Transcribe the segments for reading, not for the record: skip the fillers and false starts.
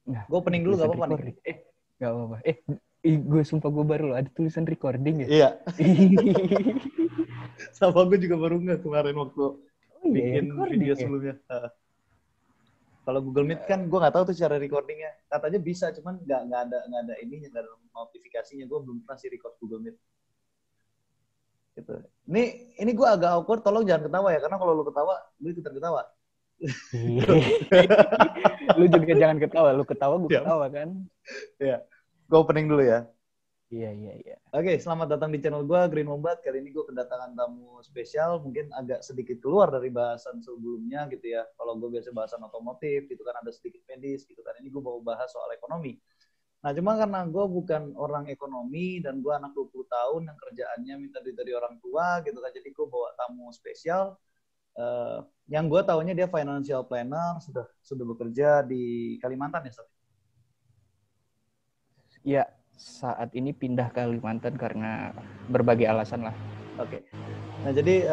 Nah, Gue opening dulu gak apa-apa nih. Gak apa-apa. Gue sumpah gue baru loh ada tulisan recording ya. Iya. Sama gue juga baru nggak kemarin waktu Ya, bikin recording video ya. sebelumnya. Kalau Google Meet kan gue nggak tahu tuh cara recordingnya. Katanya bisa, cuman nggak ada ininya, nggak ada notifikasinya. Gue belum pernah sih record Google Meet. Gitu. Ini gue agak awkward. Tolong jangan ketawa ya, karena kalau lu ketawa, lu ikutan ketawa. Lu juga jangan ketawa, lu ketawa gue Siap. ketawa kan. Ya, gue opening dulu ya. Iya. Oke, selamat datang di channel gue, Green Wombat. Kali ini gue kedatangan tamu spesial, mungkin agak sedikit keluar dari bahasan sebelumnya gitu ya. Kalau gue biasa bahasan otomotif, itu kan ada sedikit medis gitu kan. Ini gue mau bahas soal ekonomi. Nah, cuma karena gue bukan orang ekonomi dan gue anak 20 tahun yang kerjaannya minta duit dari orang tua gitu kan. Jadi gue bawa tamu spesial yang gue taunya dia financial planner, sudah bekerja di Kalimantan ya, Sob? Ya, saat ini pindah ke Kalimantan karena berbagai alasan lah. Oke. Nah, jadi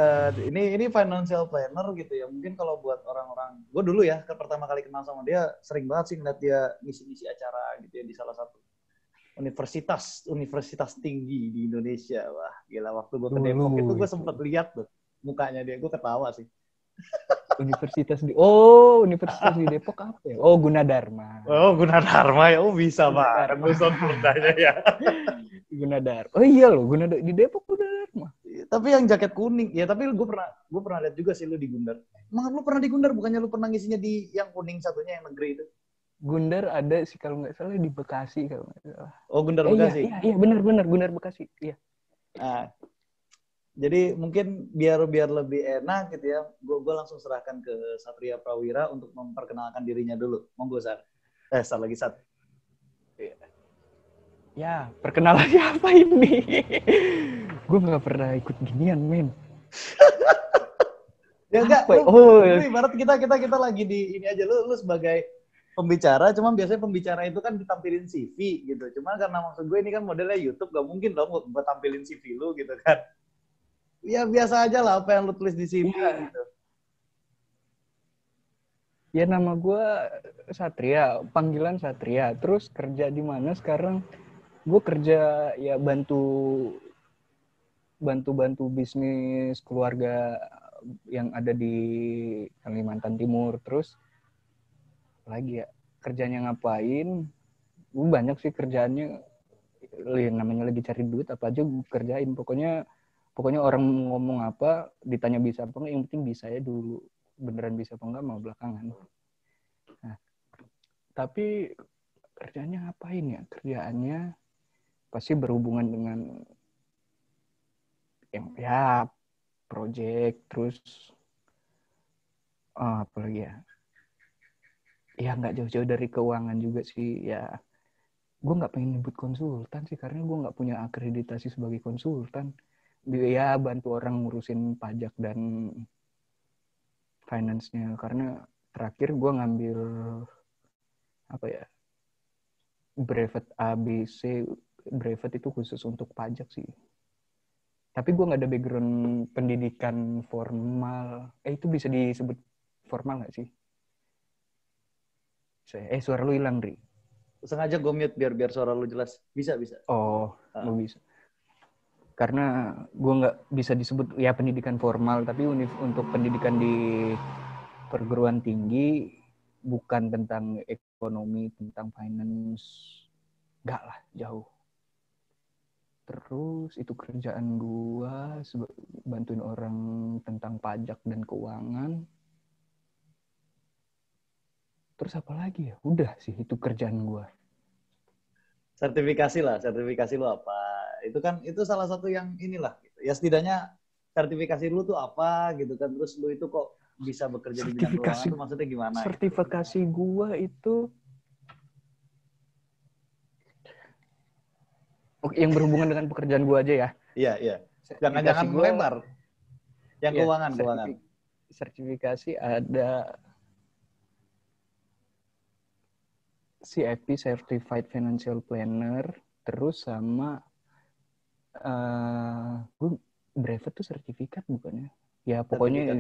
ini financial planner gitu ya. Mungkin kalau buat orang-orang, gue dulu ya pertama kali kenal sama dia, sering banget sih ngeliat dia ngisi-ngisi acara gitu ya di salah satu universitas tinggi di Indonesia. Wah, gila, waktu gue ke Depok itu gue sempet lihat tuh mukanya dia, gue ketawa sih. Universitas di Depok apa ya? Oh, Gunadarma. Oh, Gunadarma ya. Oh, bisa banget tuh sound Sundanya ya. Gunadarma. Oh iya loh, di Depok Gunadarma. Tapi yang jaket kuning ya, tapi gue pernah lihat juga sih lu di Gundar. Emang lu pernah di Gundar, bukannya lu pernah ngisinya di yang kuning satunya yang negeri itu? Gundar ada sih kalau nggak salah di Bekasi kalau nggak salah. Oh, Gundar Bekasi. Iya benar Gundar Bekasi. Iya. Nah, jadi mungkin biar lebih enak gitu ya, gue langsung serahkan ke Satria Prawira untuk memperkenalkan dirinya dulu. Monggo, Sar. Sar lagi, Sat. Ya, perkenalan siapa ini? Gue nggak pernah ikut ginian, men. Ya enggak, lu ibarat kita lagi di ini aja, lu sebagai pembicara, cuma biasanya pembicara itu kan ditampilin CV gitu. Cuma karena maksud gue ini kan modelnya YouTube, gak mungkin dong gue tampilin CV lu gitu kan. Ya biasa aja lah apa yang lu tulis di CV gitu. Ya nama gue Satria, panggilan Satria. Terus kerja di mana sekarang? Gue kerja ya bantu bisnis keluarga yang ada di Kalimantan Timur. Terus lagi ya kerjanya ngapain? Gue banyak sih kerjaannya. Namanya lagi cari duit apa aja gue kerjain. Pokoknya orang ngomong apa, ditanya bisa apa enggak, yang penting bisa ya dulu. Beneran bisa apa enggak mau belakangan. Nah, tapi kerjanya ngapain ya? Kerjaannya pasti berhubungan dengan yang ya project, terus apa lagi ya? Ya nggak jauh-jauh dari keuangan juga sih. Ya, gue nggak pengen nyebut konsultan sih karena gue nggak punya akreditasi sebagai konsultan. Ya bantu orang ngurusin pajak dan finance-nya karena terakhir gue ngambil apa ya, brevet ABC. Brevet itu khusus untuk pajak sih. Tapi gue nggak ada background pendidikan formal. Itu bisa disebut formal nggak sih? Suara lu hilang, Ri. Sengaja gue mute biar suara lu jelas. Bisa. Oh, lu bisa. Karena gue nggak bisa disebut ya pendidikan formal, tapi untuk pendidikan di perguruan tinggi bukan tentang ekonomi, tentang finance, nggak lah, jauh. Terus itu kerjaan gue bantuin orang tentang pajak dan keuangan. Terus apa lagi ya? Udah sih itu kerjaan gue. Sertifikasi lu apa? Itu salah satu yang inilah gitu. Ya setidaknya sertifikasi lu tuh apa gitu kan. Terus lu itu kok bisa bekerja di bidang keuangan tuh maksudnya gimana gitu. Sertifikasi gue itu yang berhubungan dengan pekerjaan gue aja ya. Iya. Jangan melebar. Yang ya, keuangan. Sertifikasi ada CFP, Certified Financial Planner, terus sama gue brevet tuh sertifikat bukannya? Ya pokoknya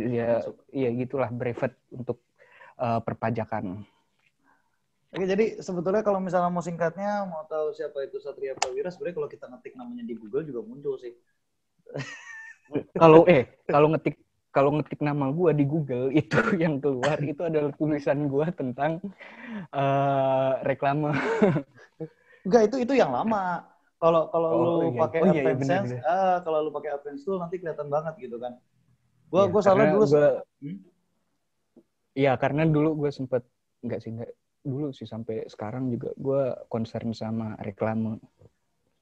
ya gitulah brevet untuk perpajakan. Oke, jadi sebetulnya kalau misalnya mau singkatnya, mau tahu siapa itu Satria Prawira, sebenarnya kalau kita ngetik namanya di Google juga muncul sih. Kalau kalau ngetik nama gue di Google itu yang keluar itu adalah tulisan gue tentang reklame. Enggak, itu yang lama. Kalau lu pakai Iya bener Advance, bener. kalau lu pakai Advance Tool nanti kelihatan banget gitu kan. Iya, Gue karena soalnya dulu gue karena dulu gue sempet nggak dulu sih sampai sekarang juga gue concern sama reklame.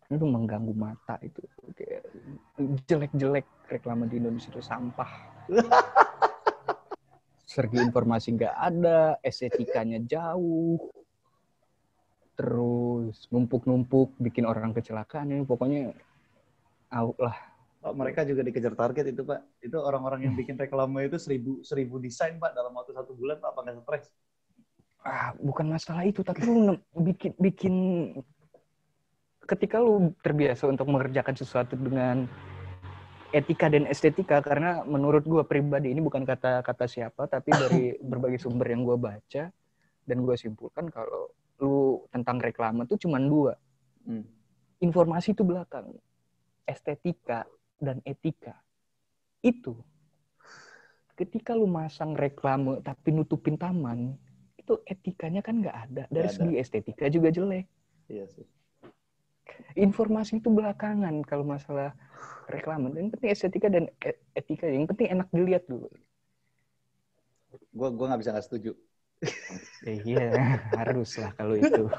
Itu mengganggu mata itu. Kayak jelek-jelek reklame di Indonesia itu sampah. Segi informasi nggak ada, estetikanya jauh, terus numpuk-numpuk bikin orang kecelakaan. Ini pokoknya out lah. Pak, mereka juga dikejar target itu, Pak. Itu orang-orang yang bikin reklame itu seribu desain, Pak, dalam waktu 1 bulan, Pak, apa nggak stres? Bukan masalah itu, tapi lu bikin ketika lu terbiasa untuk mengerjakan sesuatu dengan etika dan estetika, karena menurut gue pribadi, ini bukan kata-kata siapa, tapi dari berbagai sumber yang gue baca, dan gue simpulkan kalau lu tentang reklame tuh cuma 2. Informasi itu belakang. Estetika dan etika. Itu. Ketika lu masang reklame tapi nutupin taman, itu etikanya kan nggak ada. Dari segi estetika juga jelek. Iya sih. Informasi itu belakangan kalau masalah reklame. Yang penting estetika dan etika. Yang penting enak dilihat dulu. Gue nggak bisa nggak setuju. Iya, harus lah kalau itu.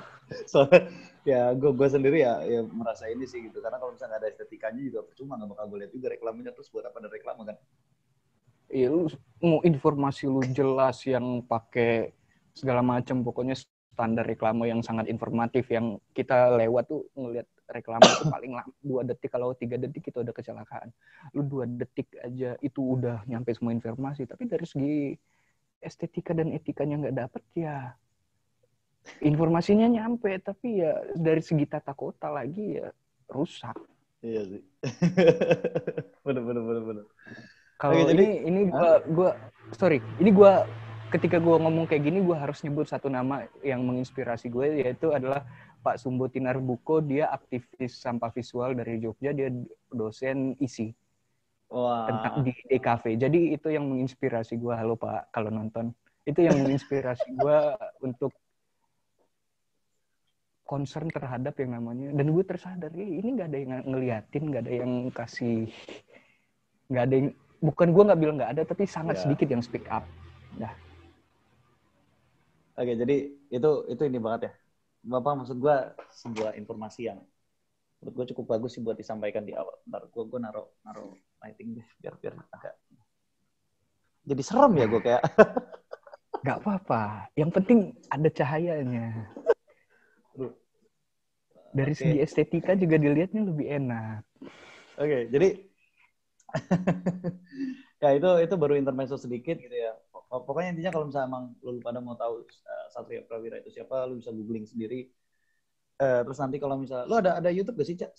Soalnya ya gue sendiri ya merasa ini sih gitu. Karena kalau misalnya nggak ada estetikanya juga percuma, nggak bakal gue lihat juga reklamenya, terus buat apa ada reklame kan? Iya, lu mau informasi lu jelas yang pakai segala macam, pokoknya standar reklame yang sangat informatif, yang kita lewat tuh ngelihat reklame itu paling lama 2 detik, kalau 3 detik itu udah kecelakaan. Lu 2 detik aja itu udah nyampe semua informasi, tapi dari segi estetika dan etikanya nggak dapet ya. Informasinya nyampe, tapi ya dari segi tata kota lagi ya rusak. Iya sih. Bener. Kalau ini gue ketika gue ngomong kayak gini gue harus nyebut satu nama yang menginspirasi gue, yaitu adalah Pak Sumbo Tinarbuko. Dia aktivis sampah visual dari Jogja, dia dosen ISI tentang di DKV. Jadi itu yang menginspirasi gue. Halo Pak, kalau nonton, itu yang menginspirasi gue untuk concern terhadap yang namanya, dan gue tersadar ini nggak ada yang ngeliatin, nggak ada yang kasih, nggak ada yang, bukan gue nggak bilang nggak ada, tapi sangat sedikit yang speak up. Nah. Oke, jadi itu ini banget ya. Bapak, maksud gue sebuah informasi yang menurut gue cukup bagus sih buat disampaikan di awal. Ntar gue naruh lighting deh biar agak jadi serem ya gue kayak. Gak apa-apa. Yang penting ada cahayanya. Dari segi estetika juga dilihatnya lebih enak. Oke, jadi ya itu baru intermezzo sedikit gitu ya. Pokoknya intinya kalau misalnya emang lu pada mau tahu Satria Prawira itu siapa, lu bisa googling sendiri. Terus nanti kalau misalnya lu ada YouTube gak sih, Cak?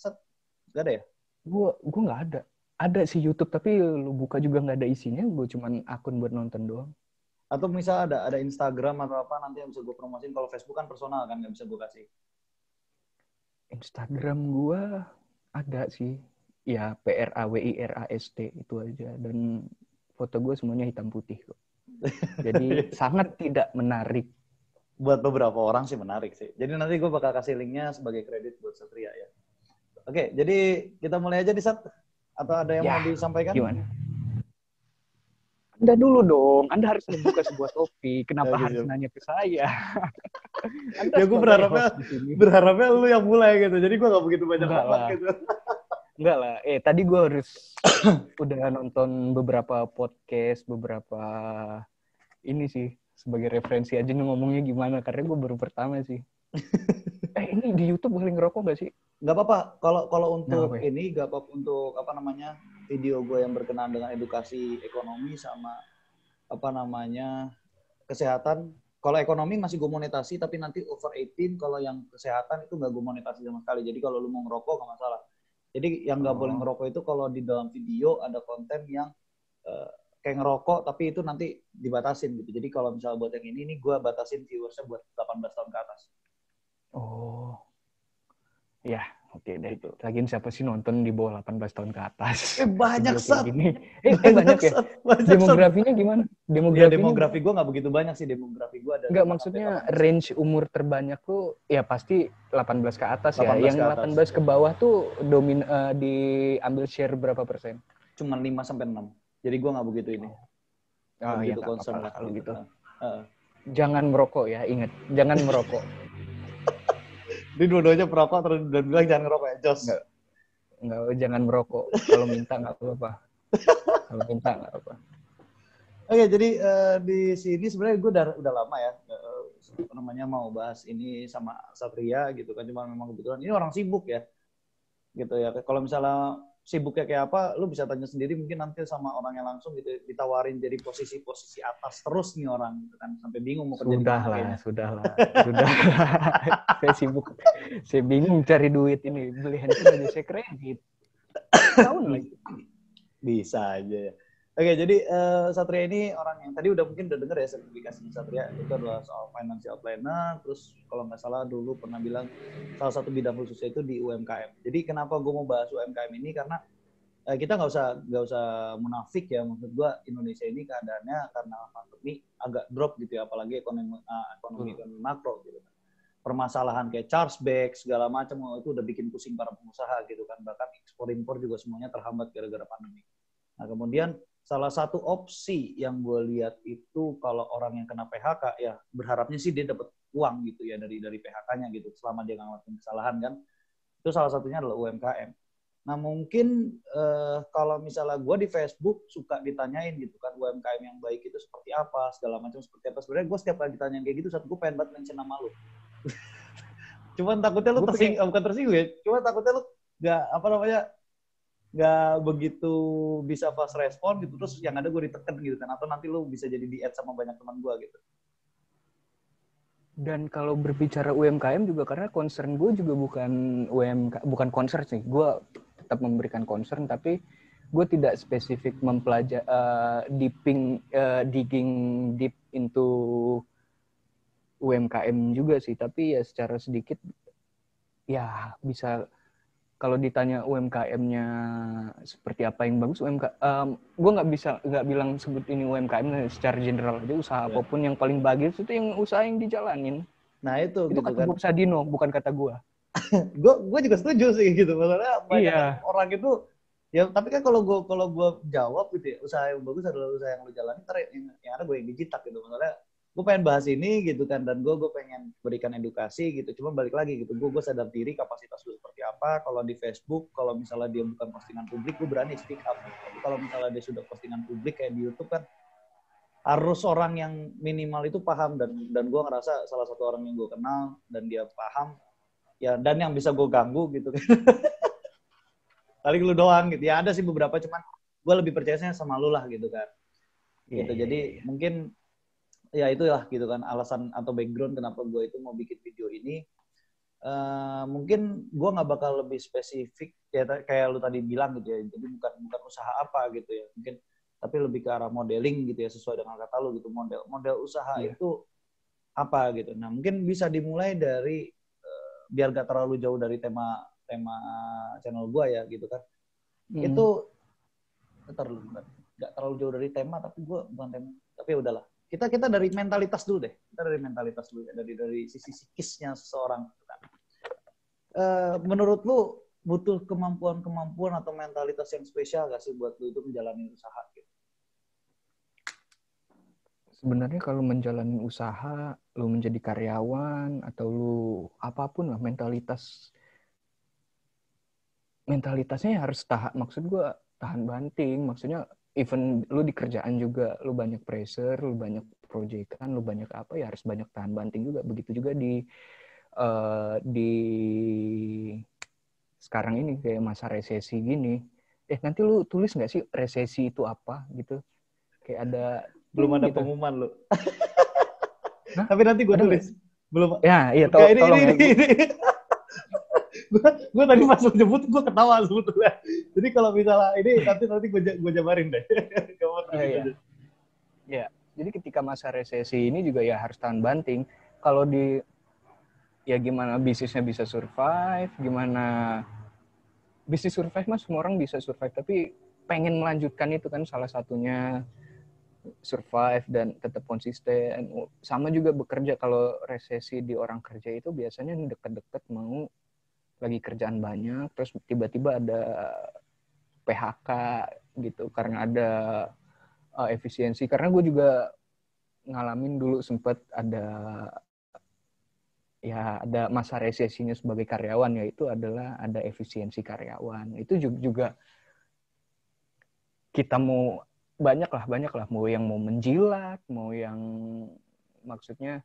Gak ada ya? Gue nggak ada. Ada sih YouTube, tapi lu buka juga nggak ada isinya. Gue cuman akun buat nonton doang. Atau misalnya ada Instagram atau apa nanti yang bisa gue promosiin. Kalau Facebook kan personal kan, nggak bisa gue kasih. Instagram gue ada sih. Ya PRAWIRAST itu aja. Dan foto gue semuanya hitam putih kok. Jadi sangat tidak menarik. Buat beberapa orang sih menarik sih. Jadi nanti gue bakal kasih linknya sebagai kredit buat Satria ya. Oke, jadi kita mulai aja di Sat. Atau ada yang mau disampaikan? Gimana? Anda dulu dong. Anda harus membuka sebuah topik. Kenapa harus nanya ke saya? Ya gue berharapnya lu yang mulai gitu. Jadi gue gak begitu banyak ngomong gitu. Enggak lah. Tadi gue harus udah nonton beberapa podcast, beberapa ini sih sebagai referensi aja nih ngomongnya gimana. Karena gue baru pertama sih. Ini di YouTube boleh ngerokok gak sih? Gak apa-apa. Kalau untuk ini gak apa-apa, untuk apa namanya video gue yang berkenaan dengan edukasi ekonomi sama apa namanya kesehatan. Kalau ekonomi masih gue monetasi, tapi nanti over 18. Kalau yang kesehatan itu gak gue monetasi sama sekali. Jadi kalau lu mau ngerokok gak masalah. Jadi yang gak boleh ngerokok itu kalau di dalam video ada konten yang kayak ngerokok tapi itu nanti dibatasin gitu. Jadi kalau misalnya buat yang ini gue batasin viewersnya buat 18 tahun ke atas. Oh. Ya, oke deh. Gitu. Lagian siapa sih nonton di bawah 18 tahun ke atas? Banyak Video kayak sat. gini. Banyak ya? Banyak Demografinya gimana? Ya demografi gue nggak begitu banyak sih. Demografi gue ada Enggak, 5 maksudnya sampai 18. range umur terbanyak tuh ya pasti 18 ke atas 18 ya. Yang ke atas. 18 ke bawah tuh diambil share berapa persen? Cuma 5 sampai 6. Jadi gue nggak begitu ini. Oh iya, begitu concern lah kalau gitu. Uh. Jangan merokok ya, ingat. Jangan merokok. Jadi dua-duanya perokok terus dan bilang jangan ngerokok ya, Jos. Enggak, jangan merokok. Kalau minta nggak apa-apa. Kalau minta nggak apa-apa. Oke, jadi di sini sebenarnya gue udah lama ya namanya mau bahas ini sama Satria gitu kan. Cuma memang kebetulan ini orang sibuk ya. Gitu ya. Kalau misalnya sibuknya kayak apa, lu bisa tanya sendiri mungkin nanti sama orangnya langsung gitu, ditawarin jadi posisi-posisi atas terus nih orang gitu kan, sampai bingung mau kerja di mana kayaknya. Sudahlah. Saya sibuk, saya bingung cari duit ini, beli handphone aja saya kredit. Tahun lagi. Bisa aja ya. Oke, jadi Satria ini orang yang tadi mungkin udah denger ya sertifikasi Satria, itu adalah soal financial planner, terus kalau nggak salah dulu pernah bilang salah satu bidang khususnya itu di UMKM. Jadi kenapa gue mau bahas UMKM ini, karena kita nggak usah munafik ya, maksud gue Indonesia ini keadaannya karena pandemi agak drop gitu ya, apalagi ekonomi makro gitu kan. Permasalahan kayak chargeback segala macam itu udah bikin pusing para pengusaha gitu kan, bahkan ekspor impor juga semuanya terhambat gara-gara pandemi. Nah kemudian salah satu opsi yang gue lihat itu kalau orang yang kena PHK ya berharapnya sih dia dapat uang gitu ya dari PHK-nya gitu selama dia nggak ngelakuin kesalahan kan. Itu salah satunya adalah UMKM. Nah mungkin kalau misalnya gue di Facebook suka ditanyain gitu kan UMKM yang baik itu seperti apa, segala macam seperti apa. Sebenarnya gue setiap kali ditanyain kayak gitu, saat gue pengen banget mention nama lu. Cuman takutnya lu bukan tersinggung ya, cuman takutnya lu nggak begitu bisa fast respon gitu, terus yang ada gue diteken gitu kan, atau nanti lu bisa jadi di-add sama banyak teman gue gitu. Dan kalau berbicara UMKM juga, karena concern gue juga bukan concern sih, gue tetap memberikan concern, tapi gue tidak spesifik mempelajari digging deep into UMKM juga sih, tapi ya secara sedikit ya bisa. Kalau ditanya UMKM-nya seperti apa yang bagus, gue nggak bilang sebut ini UMKM secara general aja, usaha apapun yang paling bagus itu yang usaha yang dijalanin. Nah itu gitu kata kan. Bob Sadino, bukan kata gue. gue juga setuju sih gitu, maksudnya banyak orang itu ya, tapi kan kalau gue jawab gitu ya, usaha yang bagus adalah usaha yang lo jalani, ntar yang ada gue yang dijitak gitu, maksudnya gue pengen bahas ini gitu kan, dan gue pengen berikan edukasi gitu, cuma balik lagi gitu, gue sadar diri kapasitas gue seperti apa. Kalau di Facebook, kalau misalnya dia bukan postingan publik, gue berani speak up. Tapi kalau misalnya dia sudah postingan publik kayak di YouTube kan, harus orang yang minimal itu paham, dan gue ngerasa salah satu orang yang gue kenal dan dia paham ya, dan yang bisa gue ganggu gitu kan. Paling lu doang gitu ya, ada sih beberapa, cuman gue lebih percayanya sama lu lah gitu kan. Gitu. Jadi mungkin ya itulah gitu kan alasan atau background kenapa gue itu mau bikin video ini. Mungkin gue nggak bakal lebih spesifik ya kayak lu tadi bilang gitu ya, jadi bukan usaha apa gitu ya mungkin, tapi lebih ke arah modeling gitu ya, sesuai dengan kata lu gitu, model usaha itu apa gitu. Nah mungkin bisa dimulai dari biar gak terlalu jauh dari tema channel gue ya gitu kan. Itu gak terlalu jauh dari tema, tapi gue bukan tema, tapi ya udahlah. Kita dari mentalitas dulu deh. Kita dari mentalitas dulu ya. Dari sisi psikisnya seseorang. Menurut lu butuh kemampuan atau mentalitas yang spesial gak sih buat lu itu menjalani usaha gitu? Sebenarnya kalau menjalani usaha, lu menjadi karyawan atau lu apapun lah, mentalitasnya harus maksud gue tahan banting. Maksudnya even lu di kerjaan juga lu banyak pressure, lu banyak proyekan, lu banyak apa ya, harus banyak tahan banting juga. Begitu juga di sekarang ini kayak masa resesi gini. Nanti lu tulis nggak sih resesi itu apa gitu? Kayak ada belum ada gitu. Pengumuman lu. Tapi nanti gue tulis. Belum. Ya, iya tolong ya. gue tadi pas lu nyebut gue ketawa sebetulnya. Jadi kalau misalnya ini nanti gue jabarin deh. Kamu Iya. aja. Ya, jadi ketika masa resesi ini juga ya harus tahan banting. Kalau di ya gimana bisnisnya bisa survive, gimana bisnis survive mah semua orang bisa survive, tapi pengen melanjutkan itu kan salah satunya survive dan tetap konsisten. Sama juga bekerja, kalau resesi di orang kerja itu biasanya deket-deket mau lagi kerjaan banyak, terus tiba-tiba ada PHK gitu karena ada efisiensi. Karena gue juga ngalamin dulu sempat ada masa resesinya sebagai karyawan, yaitu adalah ada efisiensi karyawan. Itu juga kita mau banyak lah mau yang mau menjilat, mau yang maksudnya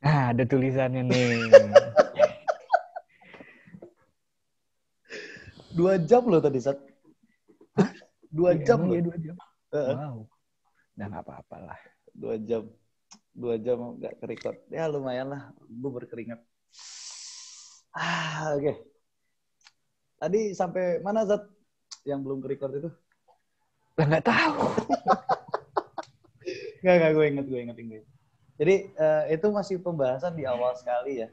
ada tulisannya nih. 2 jam loh tadi, Sat. Hah? 2 jam loh. Iya 2 jam. Wow. Udah nggak apa-apa lah. 2 jam. 2 jam nggak kerekod. Ya lumayan lah. Gue berkeringat. Oke. Tadi sampai mana, Zat? Yang belum kerekod itu? Lah nggak tahu. Nggak, gue inget. Jadi itu masih pembahasan di awal sekali ya.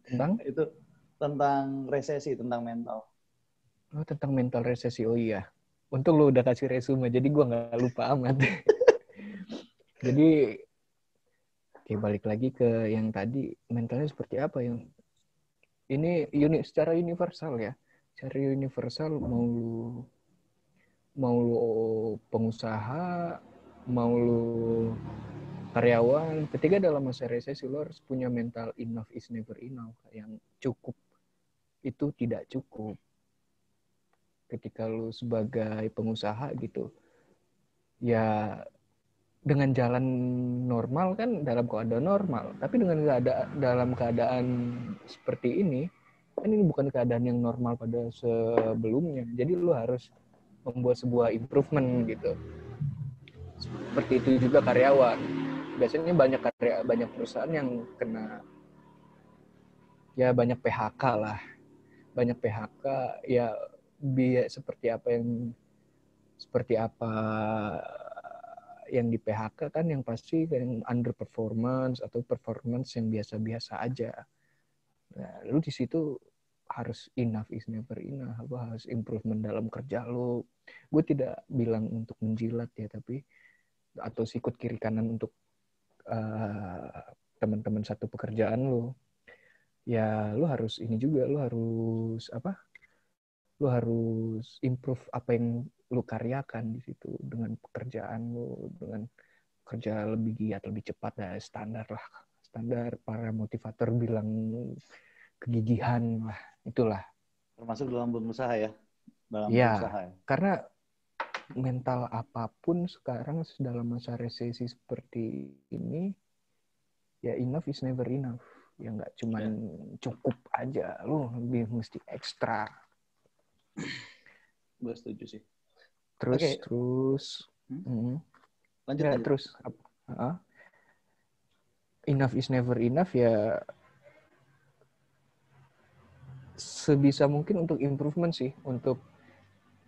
Tentang? Itu tentang resesi, tentang mental. Oh, tentang mental resesi. Oh iya. Untung lu udah kasih resume, jadi gue nggak lupa amat. Jadi, balik lagi ke yang tadi, mentalnya seperti apa yang ini secara universal ya. Secara universal mau lu pengusaha, mau lu karyawan, ketika dalam masa resesi lo harus punya mental enough is never enough. Yang cukup itu tidak cukup. Ketika lu sebagai pengusaha gitu, ya dengan jalan normal kan dalam keadaan normal, tapi dalam keadaan seperti ini, kan ini bukan keadaan yang normal pada sebelumnya. Jadi lu harus membuat sebuah improvement gitu. Seperti itu juga karyawan. Biasanya banyak perusahaan yang kena ya banyak PHK lah. Banyak PHK ya seperti apa yang di PHK kan yang pasti yang underperformance atau performance yang biasa-biasa aja. Nah, lu di situ harus enough is never enough, lu harus improvement dalam kerja lu. Gue tidak bilang untuk menjilat ya, tapi atau sikut kiri kanan untuk teman-teman satu pekerjaan lu. Ya lu harus ini juga, lu harus improve apa yang lu karyakan di situ dengan pekerjaan lu, dengan kerja lebih giat, lebih cepat, standar para motivator bilang kegigihan lah, itulah. Termasuk dalam berusaha ya. Ya, karena mental apapun sekarang dalam masa resesi seperti ini, ya enough is never enough. Ya nggak cuman cukup aja, lu lebih mesti ekstra. Gue setuju sih. Terus lanjut. Terus enough is never enough ya, sebisa mungkin untuk improvement sih. Untuk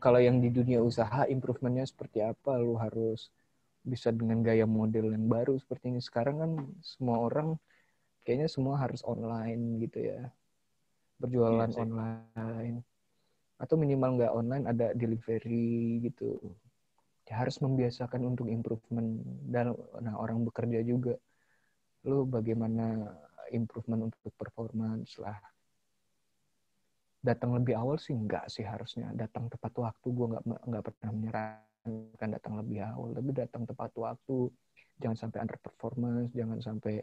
kalau yang di dunia usaha improvementnya seperti apa, lu harus bisa dengan gaya model yang baru seperti ini. Sekarang kan semua orang kayaknya semua harus online gitu ya, berjualan online atau minimal nggak online ada delivery gitu ya. Harus membiasakan untuk improvement. Dan orang bekerja juga, lu bagaimana improvement untuk performance lah. Datang lebih awal sih enggak sih, harusnya datang tepat waktu. Gue nggak pernah menyarankan datang lebih awal, tapi datang tepat waktu. Jangan sampai underperformance, jangan sampai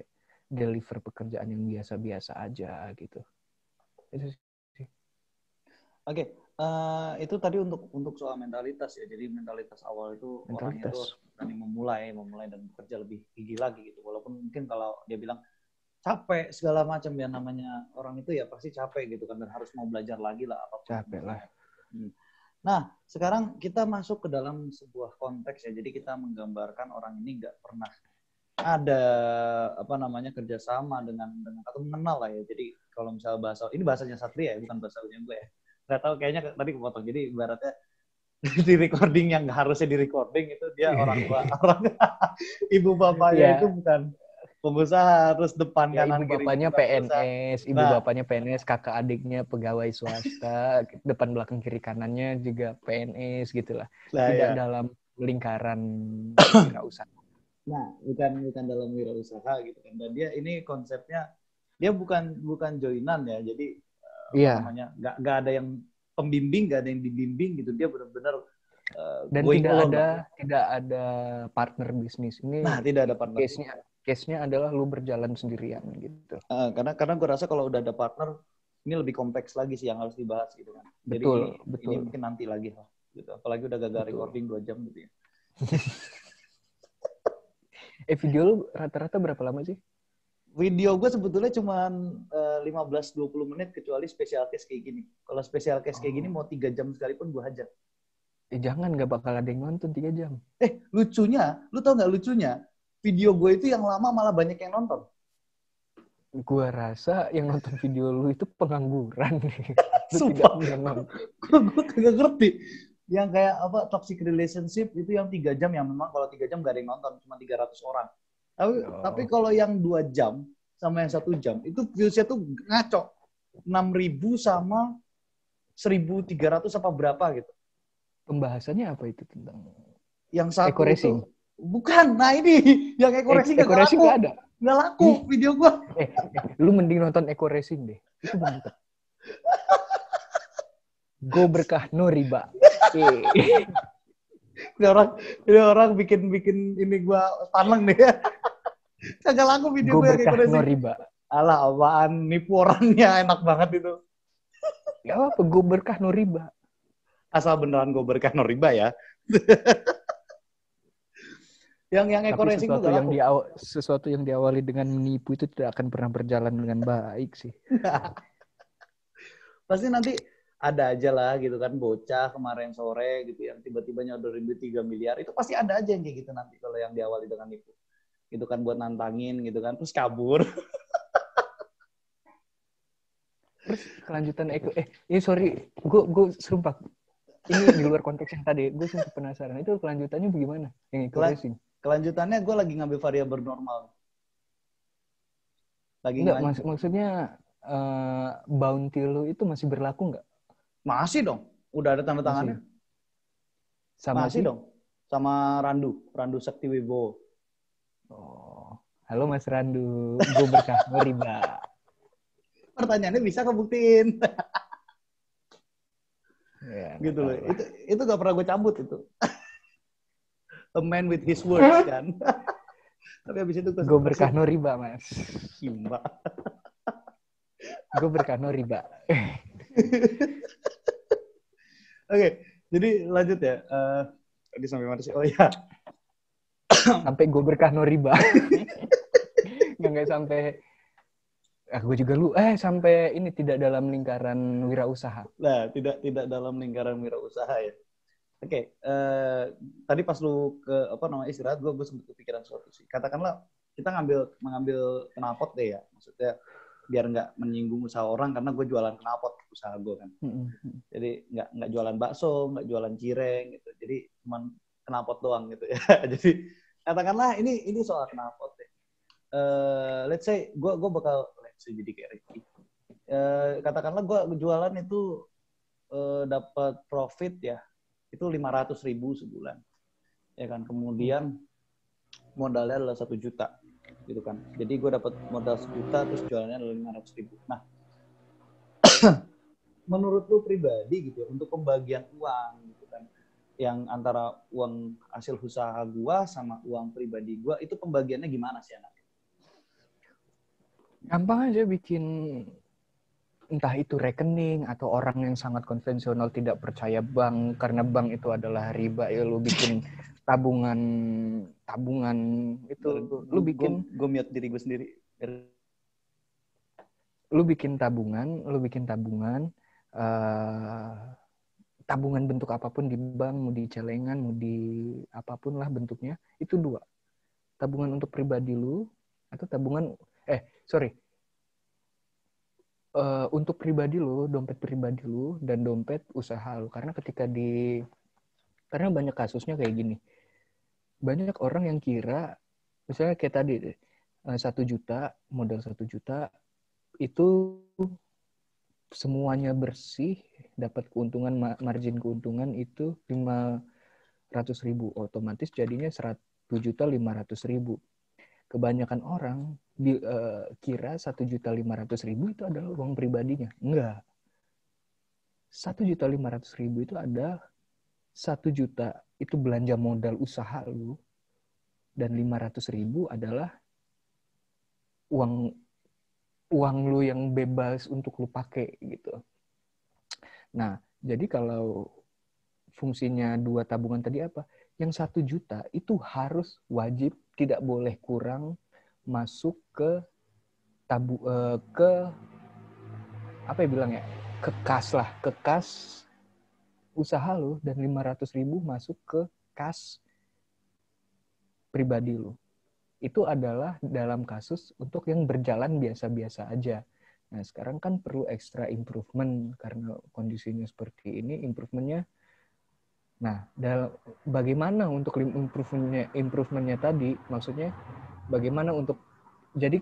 deliver pekerjaan yang biasa-biasa aja gitu. Itu sih. Oke, itu tadi untuk soal mentalitas ya. Jadi mentalitas awal itu orang itu berani memulai dan bekerja lebih gigih lagi gitu. Walaupun mungkin kalau dia bilang capek segala macam ya, namanya orang itu ya pasti capek gitu kan, dan harus mau belajar lagi lah apapun. Capek lah. Nah, sekarang kita masuk ke dalam sebuah konteks ya. Jadi kita menggambarkan orang ini nggak pernah ada apa namanya kerjasama dengan atau mengenal lah ya. Jadi kalau misalnya bahasa ini bahasanya Satria ya, bukan bahasanya gue ya. Nggak tahu kayaknya tadi kepotong. Jadi ibaratnya di recording yang harusnya di recording itu dia orang tua orang ibu bapaknya itu Ya, bukan pengusaha, terus depan ya ibu kanan kiri bapaknya bukan pengusaha. PNS, ibu Nah, bapaknya PNS, kakak adiknya pegawai swasta, depan belakang kiri kanannya juga PNS gitulah. lah Tidak ya. dalam lingkaran wirausaha. Nah, bukan dalam wirausaha gitu kan. Dan dia ini konsepnya dia bukan joinan ya. Jadi apa Iya, namanya? Nggak ada yang pembimbing, nggak ada yang dibimbing gitu. Dia benar-benar dan going alone lah. tidak ada partner bisnis. Nah, Ini tidak ada partner. case-nya adalah lu berjalan sendirian gitu. Karena gue rasa kalau udah ada partner ini lebih kompleks lagi sih yang harus dibahas gitu kan. Jadi Betul, ini betul, mungkin nanti lagi lah gitu. Apalagi udah gagal betul. recording 2 jam gitu ya. Video lu rata-rata berapa lama sih? Video gue sebetulnya cuma 15-20 menit kecuali special case kayak gini. Kalau special case kayak gini mau 3 jam sekalipun gue hajar. Jangan, nggak bakal ada yang nonton 3 jam. Lucunya, lu tau nggak lucunya? Video gue itu yang lama malah banyak yang nonton. Gua rasa yang nonton video lu itu pengangguran. Lu tidak Sumpah, memang. gue kagak ngerti. Yang kayak apa toxic relationship itu yang 3 jam yang memang kalau 3 jam gak ada yang nonton, cuma 300 orang. Tapi Oh, kalau yang 2 jam sama yang 1 jam itu viewsnya tuh ngaco. 6.000 sama 1.300 apa berapa gitu. pembahasannya apa itu tentang Yang eco satu itu racing? bukan. Nah ini yang eco racing Eco gak racing laku. nggak ada. Nggak laku Ih, video gua. lu mending nonton eco racing deh. Itu mantep. Go berkah no riba. Ini orang bikin ini gua paneng nih. Kagak laku video Go gue yang eco berkah no racing. riba. Alah apaan nipu orangnya enak banget itu. Ya apa? Go berkah no riba. Asal beneran gue berkah no riba ya. yang eco Tapi racing tuh gak laku. sesuatu yang diawali dengan menipu itu tidak akan pernah berjalan dengan baik sih. Pasti nanti ada aja lah gitu kan bocah kemarin sore gitu yang tiba-tiba nyodorin duit 3 miliar itu pasti ada aja yang kayak gitu nanti kalau yang diawali dengan nipu gitu kan buat nantangin gitu kan terus kabur. Terus kelanjutan ini sorry, gue sumpah ini di luar konteks yang tadi, gue sumpah penasaran itu kelanjutannya bagaimana yang eco racing? Kelanjutannya gue lagi ngambil variabel normal. Enggak, maksudnya bounty lu itu masih berlaku nggak? Masih dong, udah ada tanda tangannya. Masih. Sama Masih sih? dong, sama Randu Sakti Wibowo. Oh, halo Mas Randu, gue berkah riba. Pertanyaannya bisa kebuktiin. Ya, Gitu loh. Itu gak pernah gue cabut itu. A man with his words kan. Tapi habis itu gue berkah no riba, Mas. Simba. Gue berkah no riba. Oke, jadi lanjut ya. Tadi sampai mana sih? Oh ya. Sampai gue berkah no riba. Nggak sampai gue juga sampai ini tidak dalam lingkaran wirausaha. Nah, tidak dalam lingkaran wirausaha ya. Oke, tadi pas lu ke apa namanya istirahat, gue sempat kepikiran sesuatu sih. Katakanlah kita mengambil knalpot deh ya, maksudnya biar nggak menyinggung usaha orang karena gue jualan knalpot usaha gue kan. Jadi nggak jualan bakso, nggak jualan cireng gitu. Jadi cuman knalpot doang gitu ya. Jadi katakanlah ini soal knalpot deh. Let's say gue bakal jadi kayak Ricky. Katakanlah gue jualan itu dapat profit ya itu 500.000 sebulan ya kan kemudian modalnya adalah 1 juta gitu kan jadi gue dapat modal 1 juta terus jualannya adalah 500.000. Nah menurut lu pribadi gitu untuk pembagian uang gitu kan yang antara uang hasil usaha gue sama uang pribadi gue itu pembagiannya gimana sih anak? Gampang aja bikin entah itu rekening atau orang yang sangat konvensional tidak percaya bank karena bank itu adalah riba ya lu bikin tabungan itu lu bikin gue mute diri gue sendiri lu bikin tabungan tabungan bentuk apapun di bank mau di celengan mau di apapun lah bentuknya itu 2 tabungan untuk pribadi lu atau tabungan untuk pribadi lu, dompet pribadi lu dan dompet usaha lu. Karena karena banyak kasusnya kayak gini. Banyak orang yang kira misalnya kayak tadi 1 juta, modal 1 juta itu semuanya bersih, dapat keuntungan, margin keuntungan itu 500.000, otomatis jadinya 1.500.000. Kebanyakan orang kira 1.500.000 itu adalah uang pribadinya. Enggak. 1.500.000 itu ada 1 juta itu belanja modal usaha lu, dan 500.000 adalah uang lu yang bebas untuk lu pakai gitu. Nah, jadi kalau fungsinya 2 tabungan tadi apa? Yang 1 juta itu harus wajib tidak boleh kurang masuk ke apa ya bilangnya? Ke kas lah, ke kas usaha lu, dan 500.000 masuk ke kas pribadi lu. Itu adalah dalam kasus untuk yang berjalan biasa-biasa aja. Nah, sekarang kan perlu extra improvement karena kondisinya seperti ini, improvementnya. Nah, bagaimana untuk improvementnya tadi? Maksudnya bagaimana untuk jadi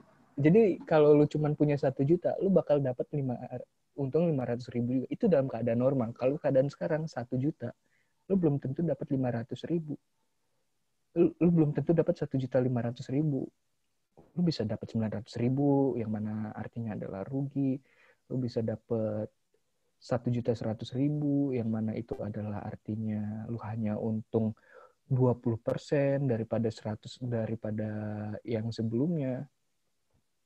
kalau lu cuma punya 1 juta, lu bakal dapat untung 500.000 juga. Itu dalam keadaan normal. Kalau keadaan sekarang 1 juta, lu belum tentu dapat 500.000. Lu belum tentu dapat 1.500.000. Lu bisa dapat 900.000, yang mana artinya adalah rugi. Lu bisa dapat 1.100.000, yang mana itu adalah artinya lu hanya untung 20% daripada yang sebelumnya.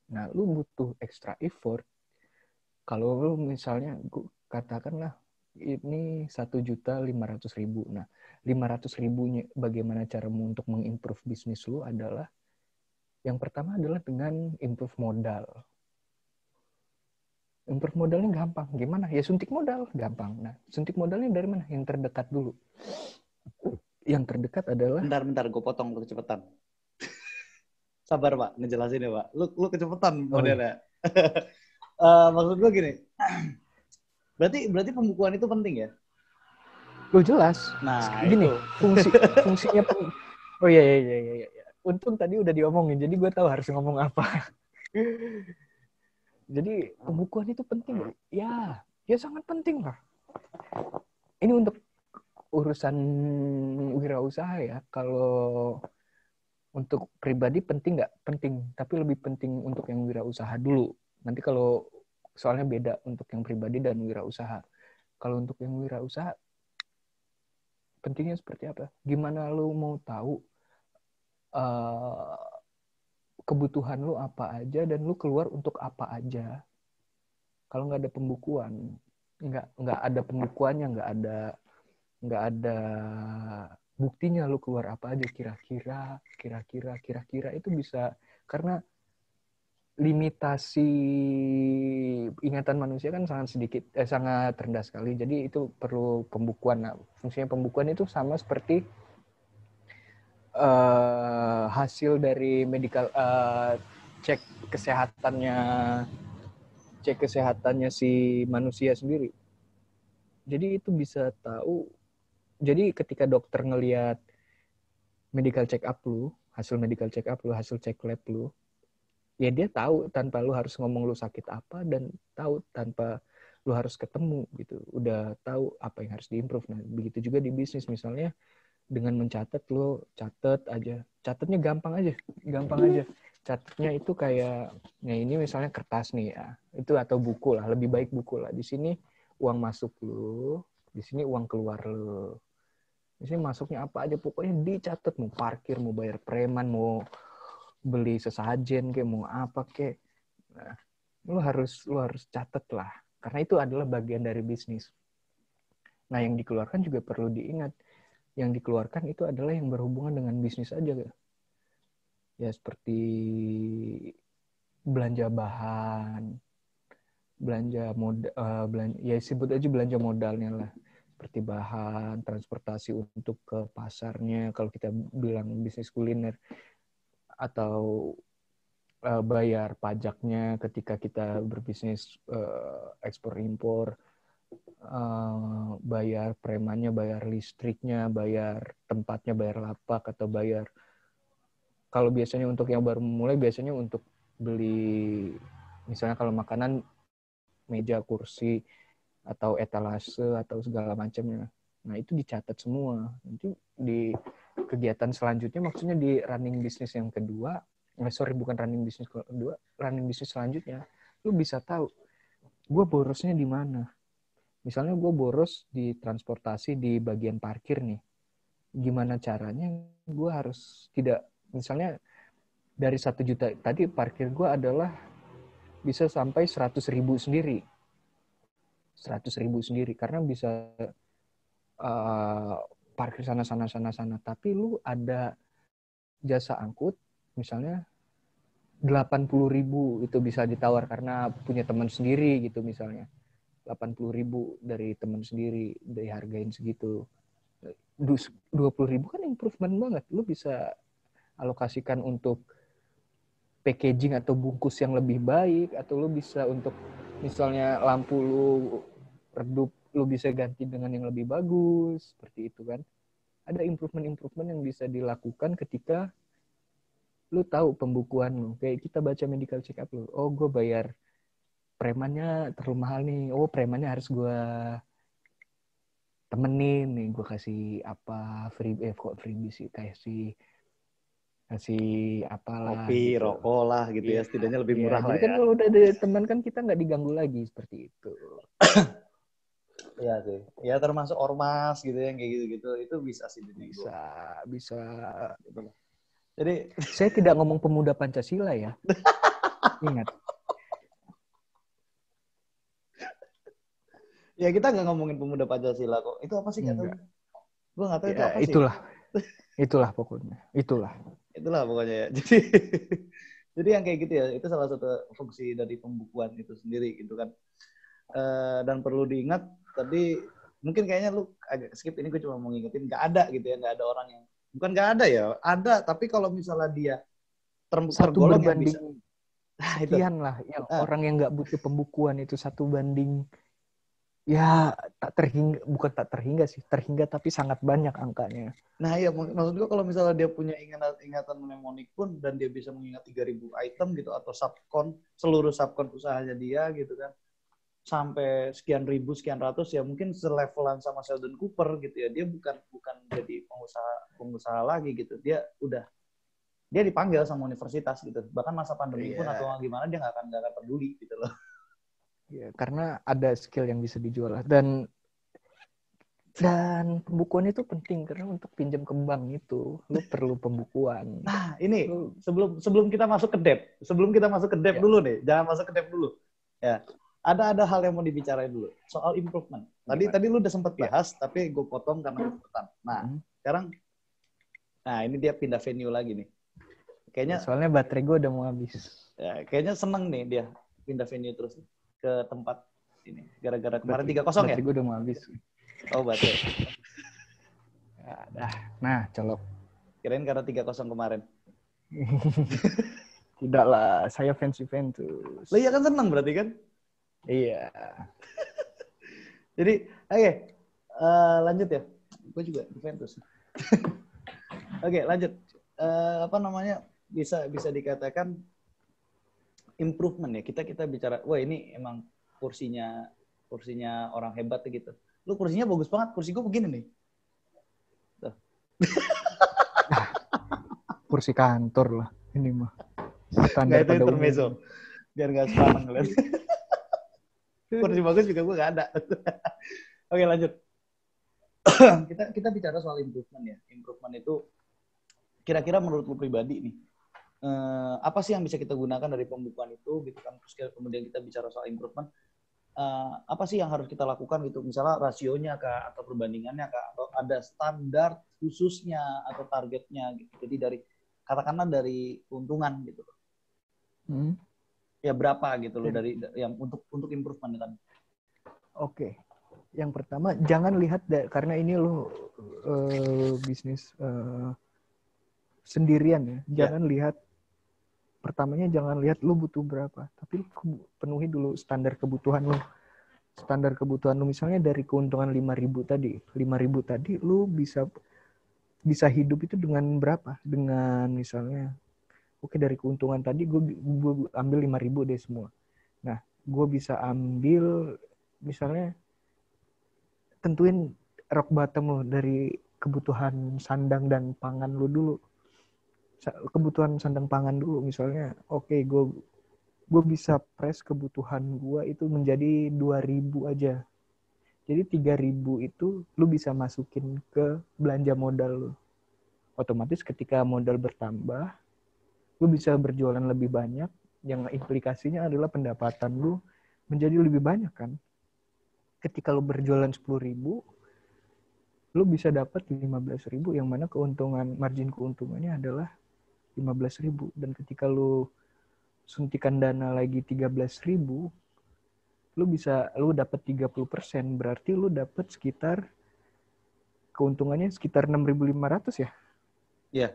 Nah, lu butuh extra effort. Kalau lu misalnya, katakanlah ini 1.500.000. Nah, 500.000-nya bagaimana caramu untuk mengimprove bisnis lu adalah, yang pertama adalah dengan improve modal. Improve modalnya gampang. Gimana? Ya suntik modal, gampang. Nah, suntik modalnya dari mana? Yang terdekat dulu. Yang terdekat adalah... Bentar, gue potong kecepatan. Sabar Pak, ngejelasin ya Pak. Lu kecepatan modelnya. Iya. Maksud gue gini, berarti pembukuan itu penting ya? Lo jelas. Nah, gini, itu. fungsinya Oh iya. Untung tadi udah diomongin, jadi gue tahu harus ngomong apa. Jadi pembukuan itu penting. Ya sangat penting lah. Ini untuk urusan wirausaha ya. Kalau untuk pribadi penting nggak? Penting. Tapi lebih penting untuk yang wirausaha dulu. Nanti kalau soalnya beda untuk yang pribadi dan wirausaha. Kalau untuk yang wirausaha, pentingnya seperti apa? Gimana lu mau tahu kebutuhan lu apa aja dan lu keluar untuk apa aja? Kalau nggak ada pembukuan, nggak ada pembukuannya, nggak ada buktinya lu keluar apa aja, kira-kira itu bisa, karena limitasi ingatan manusia kan sangat rendah sekali. Jadi itu perlu pembukuan. Nah, fungsinya pembukuan itu sama seperti hasil dari medical cek kesehatannya si manusia sendiri. Jadi itu bisa tahu. Jadi ketika dokter ngelihat medical check up lu, hasil medical check up lu, hasil cek lab lu, ya dia tahu tanpa lu harus ngomong lu sakit apa, dan tahu tanpa lu harus ketemu gitu. Udah tahu apa yang harus diimprove. Nah, begitu juga di bisnis. Misalnya dengan mencatat, lu catat aja. Catatnya gampang aja. Catatnya itu kayak, ya ini misalnya kertas nih ya. Itu atau buku lah, lebih baik buku lah. Di sini uang masuk lu, di sini uang keluar lu. Di sini masuknya apa aja, pokoknya dicatat. Mau parkir, mau bayar preman, mau beli sesajen kayak, mau apa kayak. Nah, lu harus catat lah. Karena itu adalah bagian dari bisnis. Nah, yang dikeluarkan juga perlu diingat. Yang dikeluarkan itu adalah yang berhubungan dengan bisnis aja. Ya seperti belanja bahan, belanja modal, ya sebut aja belanja modalnya lah. Seperti bahan, transportasi untuk ke pasarnya, kalau kita bilang bisnis kuliner. atau bayar pajaknya ketika kita berbisnis ekspor impor, bayar premannya, bayar listriknya, bayar tempatnya, bayar lapak, atau bayar, kalau biasanya untuk yang baru mulai biasanya untuk beli misalnya kalau makanan, meja, kursi, atau etalase atau segala macamnya. Nah, itu dicatat semua. Nanti di kegiatan selanjutnya, maksudnya di running bisnis yang kedua, bukan running bisnis kedua, running bisnis selanjutnya, lu bisa tahu gue borosnya di mana. Misalnya gue boros di transportasi di bagian parkir nih. Gimana caranya gue harus tidak, misalnya dari 1 juta tadi parkir gue adalah bisa sampai 100.000 sendiri. 100.000 sendiri karena bisa parkir sana. Tapi lu ada jasa angkut misalnya 80.000 itu bisa ditawar karena punya teman sendiri gitu misalnya. 80.000 dari teman sendiri dihargain segitu. 20.000 kan improvement banget. Lu bisa alokasikan untuk packaging atau bungkus yang lebih baik, atau lu bisa untuk misalnya lampu lu redup, lu bisa ganti dengan yang lebih bagus, seperti itu kan. Ada improvement yang bisa dilakukan ketika lu tahu pembukuan lu. Kayak kita baca medical check up lu. Oh, gue bayar premannya terlalu mahal nih. Oh, premannya harus gue temenin nih. Gue kasih apa, kok freebie sih, kasih apalah Kopi, gitu. rokok lah gitu ya, setidaknya lebih murah lah Jadi kan ya. kalau udah ada teman kan kita nggak diganggu lagi seperti itu. Iya sih. Ya termasuk ormas gitu yang kayak gitu-gitu itu bisa sih jadi Bisa. Jadi Saya tidak ngomong pemuda Pancasila ya. Ingat. ya kita nggak ngomongin pemuda Pancasila kok. Itu apa sih nggak tahu. Gue nggak tahu itu apa sih. Itulah pokoknya. Itulah pokoknya ya. Jadi yang kayak gitu ya, itu salah satu fungsi dari pembukuan itu sendiri gitu kan. Dan perlu diingat tadi mungkin kayaknya lu agak skip, ini gue cuma mau ngingetin nggak ada gitu ya, nggak ada orang yang bukan nggak ada ya, ada tapi kalau misalnya dia tergolong yang bisa sekian lah yang orang yang nggak butuh pembukuan itu 1 banding ya tak terhingga sih, terhingga tapi sangat banyak angkanya. Nah iya, maksud gue kalau misalnya dia punya ingatan mnemonik pun dan dia bisa mengingat 3.000 item gitu atau seluruh subcon usahanya dia gitu kan, sampai sekian ribu, sekian ratus, ya mungkin selevelan sama Sheldon Cooper gitu ya. Dia bukan jadi pengusaha lagi gitu. Dia dipanggil sama universitas gitu. Bahkan masa pandemi pun atau gimana dia nggak akan peduli gitu loh. Ya, karena ada skill yang bisa dijual dan pembukuan itu penting karena untuk pinjam ke bank itu lu perlu pembukuan. Nah ini sebelum kita masuk ke debt, dulu nih, jangan masuk ke debt dulu ya. Ada hal yang mau dibicarain dulu soal improvement. Tadi lu udah sempat bahas, tapi gue potong karena kecepatan. Nah sekarang, ini dia pindah venue lagi nih. Kayaknya soalnya baterai gue udah mau habis. Ya, kayaknya seneng nih dia pindah venue terus ke tempat ini. Gara-gara kemarin 3-0 ya? Baterai gue udah mau habis. Oh, baterai. Ya, nah, colok. Kirain karena 3-0 kemarin. Tidak lah, saya fans Juventus. Lo iya kan seneng berarti kan? Iya. Jadi, oke. Lanjut ya. Gue juga Juventus. Oke, lanjut. Bisa dikatakan improvement ya. Kita bicara, wah ini emang kursinya orang hebat gitu. Lu kursinya bagus banget. Kursi gue begini nih. Tuh. Kursi kantor lah ini mah. Standar itu intermezzo. Biar gak sepanang ngeliat. Kursi bagus juga gue gak ada. Oke, lanjut. kita bicara soal improvement ya. Improvement itu kira-kira menurut lu pribadi nih, apa sih yang bisa kita gunakan dari pembukuan itu gitu kan. Terus kemudian kita bicara soal improvement, apa sih yang harus kita lakukan gitu, misalnya rasionya kah, atau perbandingannya kah, atau ada standar khususnya atau targetnya gitu. Jadi katakanlah dari keuntungan gitu. Ya berapa gitu loh dari yang untuk improvement kan. Oke. Yang pertama jangan lihat karena ini lo bisnis sendirian ya. Jangan lihat pertamanya jangan lihat lu butuh berapa, tapi lu penuhi dulu standar kebutuhan lu. Standar kebutuhan lu misalnya dari keuntungan 5.000 tadi. 5.000 tadi lu bisa hidup itu dengan berapa? Dengan misalnya oke, dari keuntungan tadi gue ambil 5.000 deh semua. Nah, gue bisa ambil misalnya tentuin rock bottom lo dari kebutuhan sandang dan pangan lo dulu. Kebutuhan sandang pangan dulu misalnya, oke, gue bisa press kebutuhan gue itu menjadi 2.000 aja. Jadi 3.000 itu lo bisa masukin ke belanja modal lo. Otomatis ketika modal bertambah, lu bisa berjualan lebih banyak, yang implikasinya adalah pendapatan lu menjadi lebih banyak kan. Ketika lu berjualan 10.000, lu bisa dapat 15.000, yang mana margin keuntungannya adalah 15.000. Dan ketika lu suntikan dana lagi 13.000, lu dapat 30%, berarti lu dapat sekitar keuntungannya sekitar 6.500 ya? Iya.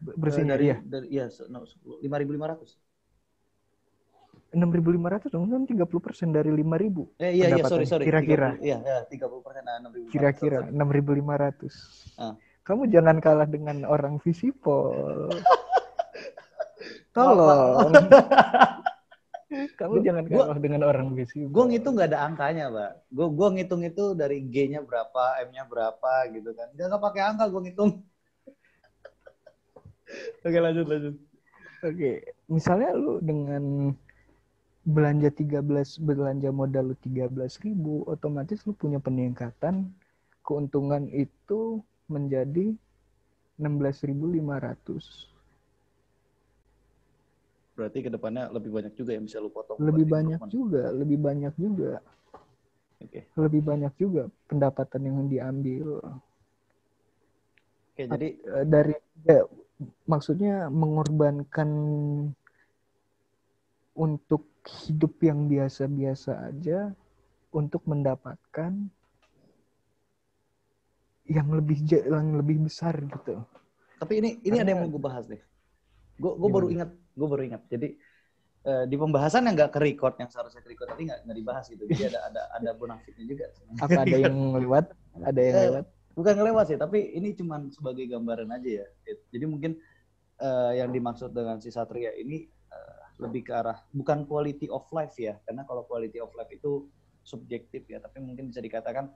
Bersihnya dari iya. Iya, 5.500. 6.500 dong, kan 30% dari 5.000 Iya, sorry. kira-kira. 30, iya, 30%, 6.500. Kira-kira 6.500. Ah. Kamu jangan kalah dengan orang Visipol. Tolong. Kamu jangan kalah dengan orang Visipol. Gue ngitung nggak ada angkanya, Pak. Gue ngitung itu dari G-nya berapa, M-nya berapa gitu kan. Nggak pakai angka gue ngitung. Oke, lanjut. Oke, misalnya lu dengan belanja modal lu 13.000, otomatis lu punya peningkatan keuntungan itu menjadi 16.500. Berarti kedepannya lebih banyak juga yang bisa lu potong. Lebih banyak juga. Oke. Lebih banyak juga pendapatan yang diambil. Oke, jadi maksudnya mengorbankan untuk hidup yang biasa-biasa aja untuk mendapatkan yang lebih besar gitu. Tapi ini karena ada yang mau gue bahas deh. Gue baru ingat. Jadi di pembahasan yang nggak ke-record, yang seharusnya ke-record tadi nggak dibahas gitu. Jadi ada bonafiknya juga. Apa ada yang lewat? Ada yang lewat? Bukan ngelewat sih, tapi ini cuma sebagai gambaran aja ya. Jadi mungkin yang dimaksud dengan si Satria ini lebih ke arah bukan quality of life ya, karena kalau quality of life itu subjektif ya, tapi mungkin bisa dikatakan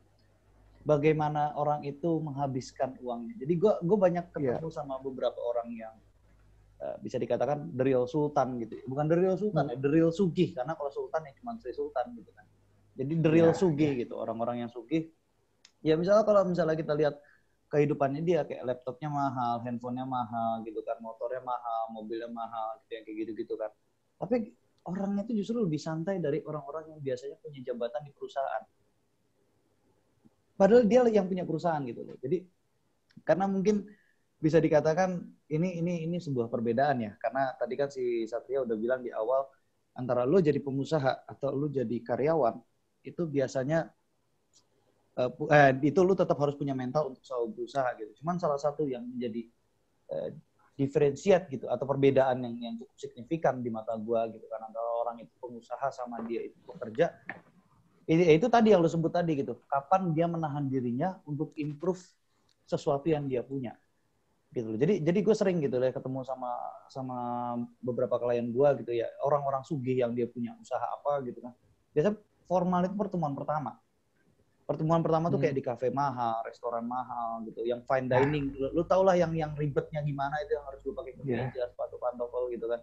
bagaimana orang itu menghabiskan uangnya. Jadi gue banyak ketemu sama beberapa orang yang bisa dikatakan the real sultan gitu. Bukan the real sultan ya, the real sugih, karena kalau sultan ya cuma Sri Sultan gitu kan. Jadi the real sugih gitu, orang-orang yang sugih. Ya misalnya kalau kita lihat kehidupannya dia, kayak laptopnya mahal, handphonenya mahal gitu kan, motornya mahal, mobilnya mahal gitu, yang kayak gitu-gitu kan. Tapi orangnya itu justru lebih santai dari orang-orang yang biasanya punya jabatan di perusahaan. Padahal dia yang punya perusahaan gitu loh. Jadi karena mungkin bisa dikatakan ini sebuah perbedaan ya. Karena tadi kan si Satria udah bilang di awal, antara lo jadi pengusaha atau lo jadi karyawan, itu biasanya itu lo tetap harus punya mental untuk selalu berusaha gitu. Cuman salah satu yang menjadi diferensiat gitu, atau perbedaan yang cukup signifikan di mata gue gitu kan, antara orang itu pengusaha sama dia itu pekerja, itu tadi yang lo sebut tadi gitu, kapan dia menahan dirinya untuk improve sesuatu yang dia punya gitu. Jadi gue sering gitu ya ketemu sama beberapa klien gue gitu ya, orang-orang sugih yang dia punya usaha apa gitu kan. Biasanya formal itu pertemuan pertama tuh kayak di kafe mahal, restoran mahal gitu, yang fine dining. Lu tau lah yang ribetnya gimana, itu yang harus lu pakai kemeja, sepatu pantofel gitu kan.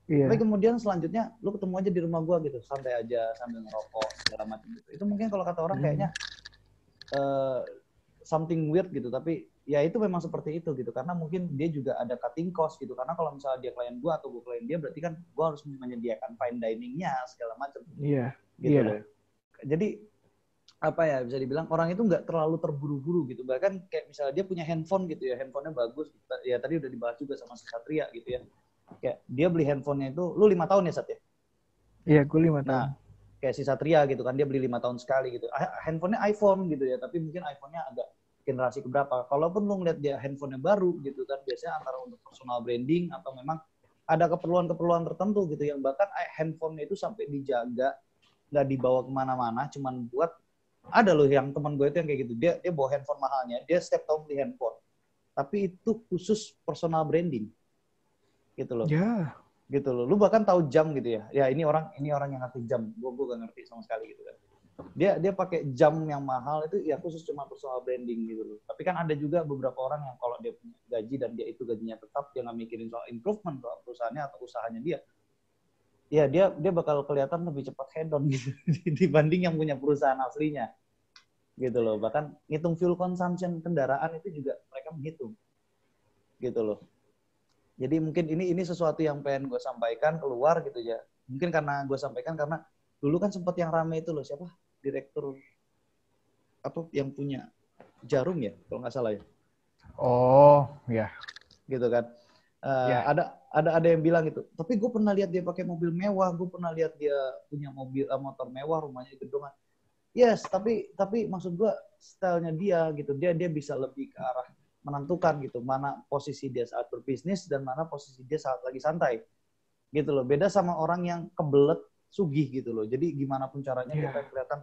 Tapi kemudian selanjutnya lu ketemu aja di rumah gua gitu, santai aja sambil ngerokok segala macam gitu. Itu mungkin kalau kata orang kayaknya something weird gitu, tapi ya itu memang seperti itu gitu, karena mungkin dia juga ada cutting cost gitu, karena kalau misalnya dia klien gua atau gua klien dia, berarti kan gua harus menyediakan fine diningnya segala macam. Gitu loh. Jadi apa ya, bisa dibilang orang itu nggak terlalu terburu-buru gitu. Bahkan kayak misalnya dia punya handphone gitu ya, handphonenya bagus ya, tadi udah dibahas juga sama Satria gitu ya, kayak dia beli handphonenya itu, lu 5 tahun ya Sat ya? Iya, gue 5 tahun. Nah kayak si Satria gitu kan, dia beli 5 tahun sekali gitu, handphonenya iPhone gitu ya, tapi mungkin iPhonenya agak generasi keberapa. Kalaupun lu ngeliat dia handphonenya baru gitu kan, biasanya antara untuk personal branding atau memang ada keperluan-keperluan tertentu gitu yang bahkan handphonenya itu sampai dijaga, nggak dibawa kemana-mana, cuman buat ada loh yang teman gue itu yang kayak gitu, dia bawa handphone mahalnya, dia setiap tahun beli handphone, tapi itu khusus personal branding gitu loh. Ya. Gitu loh. Lu bahkan tahu jam gitu ya. Ya ini orang yang ngerti jam. Gue gak ngerti sama sekali gitu kan. Dia pakai jam yang mahal itu ya khusus cuma personal branding gitu loh. Tapi kan ada juga beberapa orang yang kalau dia punya gaji dan dia itu gajinya tetap, dia nggak mikirin soal improvement soal perusahaannya atau usahanya dia. Ya dia bakal kelihatan lebih cepat head on gitu dibanding yang punya perusahaan aslinya. Gitu loh. Bahkan ngitung fuel consumption kendaraan itu juga mereka menghitung. Gitu loh. Jadi mungkin ini sesuatu yang pengen gue sampaikan keluar gitu ya. Mungkin karena gue sampaikan karena dulu kan sempat yang rame itu loh, siapa? Direktur apa yang punya Jarum ya, kalau nggak salah ya. Oh, ya. Gitu kan. Ya. Ada yang bilang gitu. Tapi gue pernah lihat dia pakai mobil mewah, gue pernah lihat dia punya motor mewah, rumahnya gedungan. Yes, tapi maksud gue stylenya dia gitu. Dia bisa lebih ke arah menentukan gitu mana posisi dia saat berbisnis dan mana posisi dia saat lagi santai gitu loh. Beda sama orang yang kebelet sugih gitu loh. Jadi gimana pun caranya dia pengen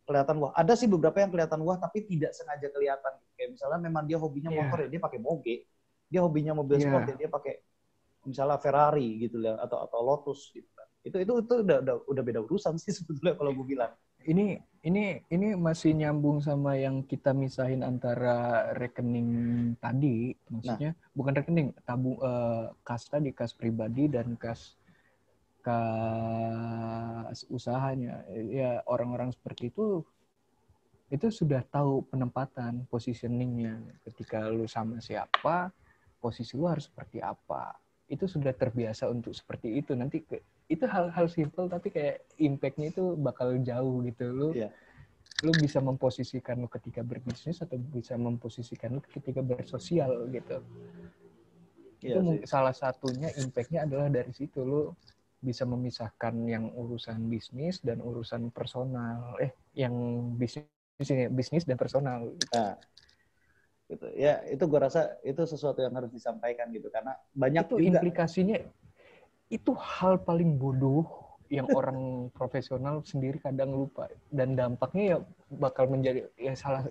kelihatan wah. Ada sih beberapa yang kelihatan wah tapi tidak sengaja kelihatan. Kayak misalnya memang dia hobinya motor ya dia pakai moge. Dia hobinya mobil sport ya dia pakai misalnya Ferrari gitu ya atau Lotus gitu kan. Itu udah beda urusan sih sebetulnya kalau gue bilang. Ini masih nyambung sama yang kita misahin antara rekening tadi, maksudnya bukan rekening, tabung kas tadi, kas pribadi dan kas usahanya. Ya orang-orang seperti itu sudah tahu penempatan, positioningnya. Ketika lu sama siapa, posisi lu harus seperti apa. Itu sudah terbiasa untuk seperti itu. Nanti itu hal-hal simple tapi kayak impact-nya itu bakal jauh gitu. Lu bisa memposisikan lu ketika berbisnis atau bisa memposisikan lu ketika bersosial gitu. Itu salah satunya impact-nya adalah dari situ lu bisa memisahkan yang urusan bisnis dan urusan personal. Yang bisnis dan personal. Gitu. Nah, gitu. Ya, itu gue rasa itu sesuatu yang harus disampaikan gitu karena banyak itu juga implikasinya itu hal paling bodoh yang orang profesional sendiri kadang lupa dan dampaknya ya bakal menjadi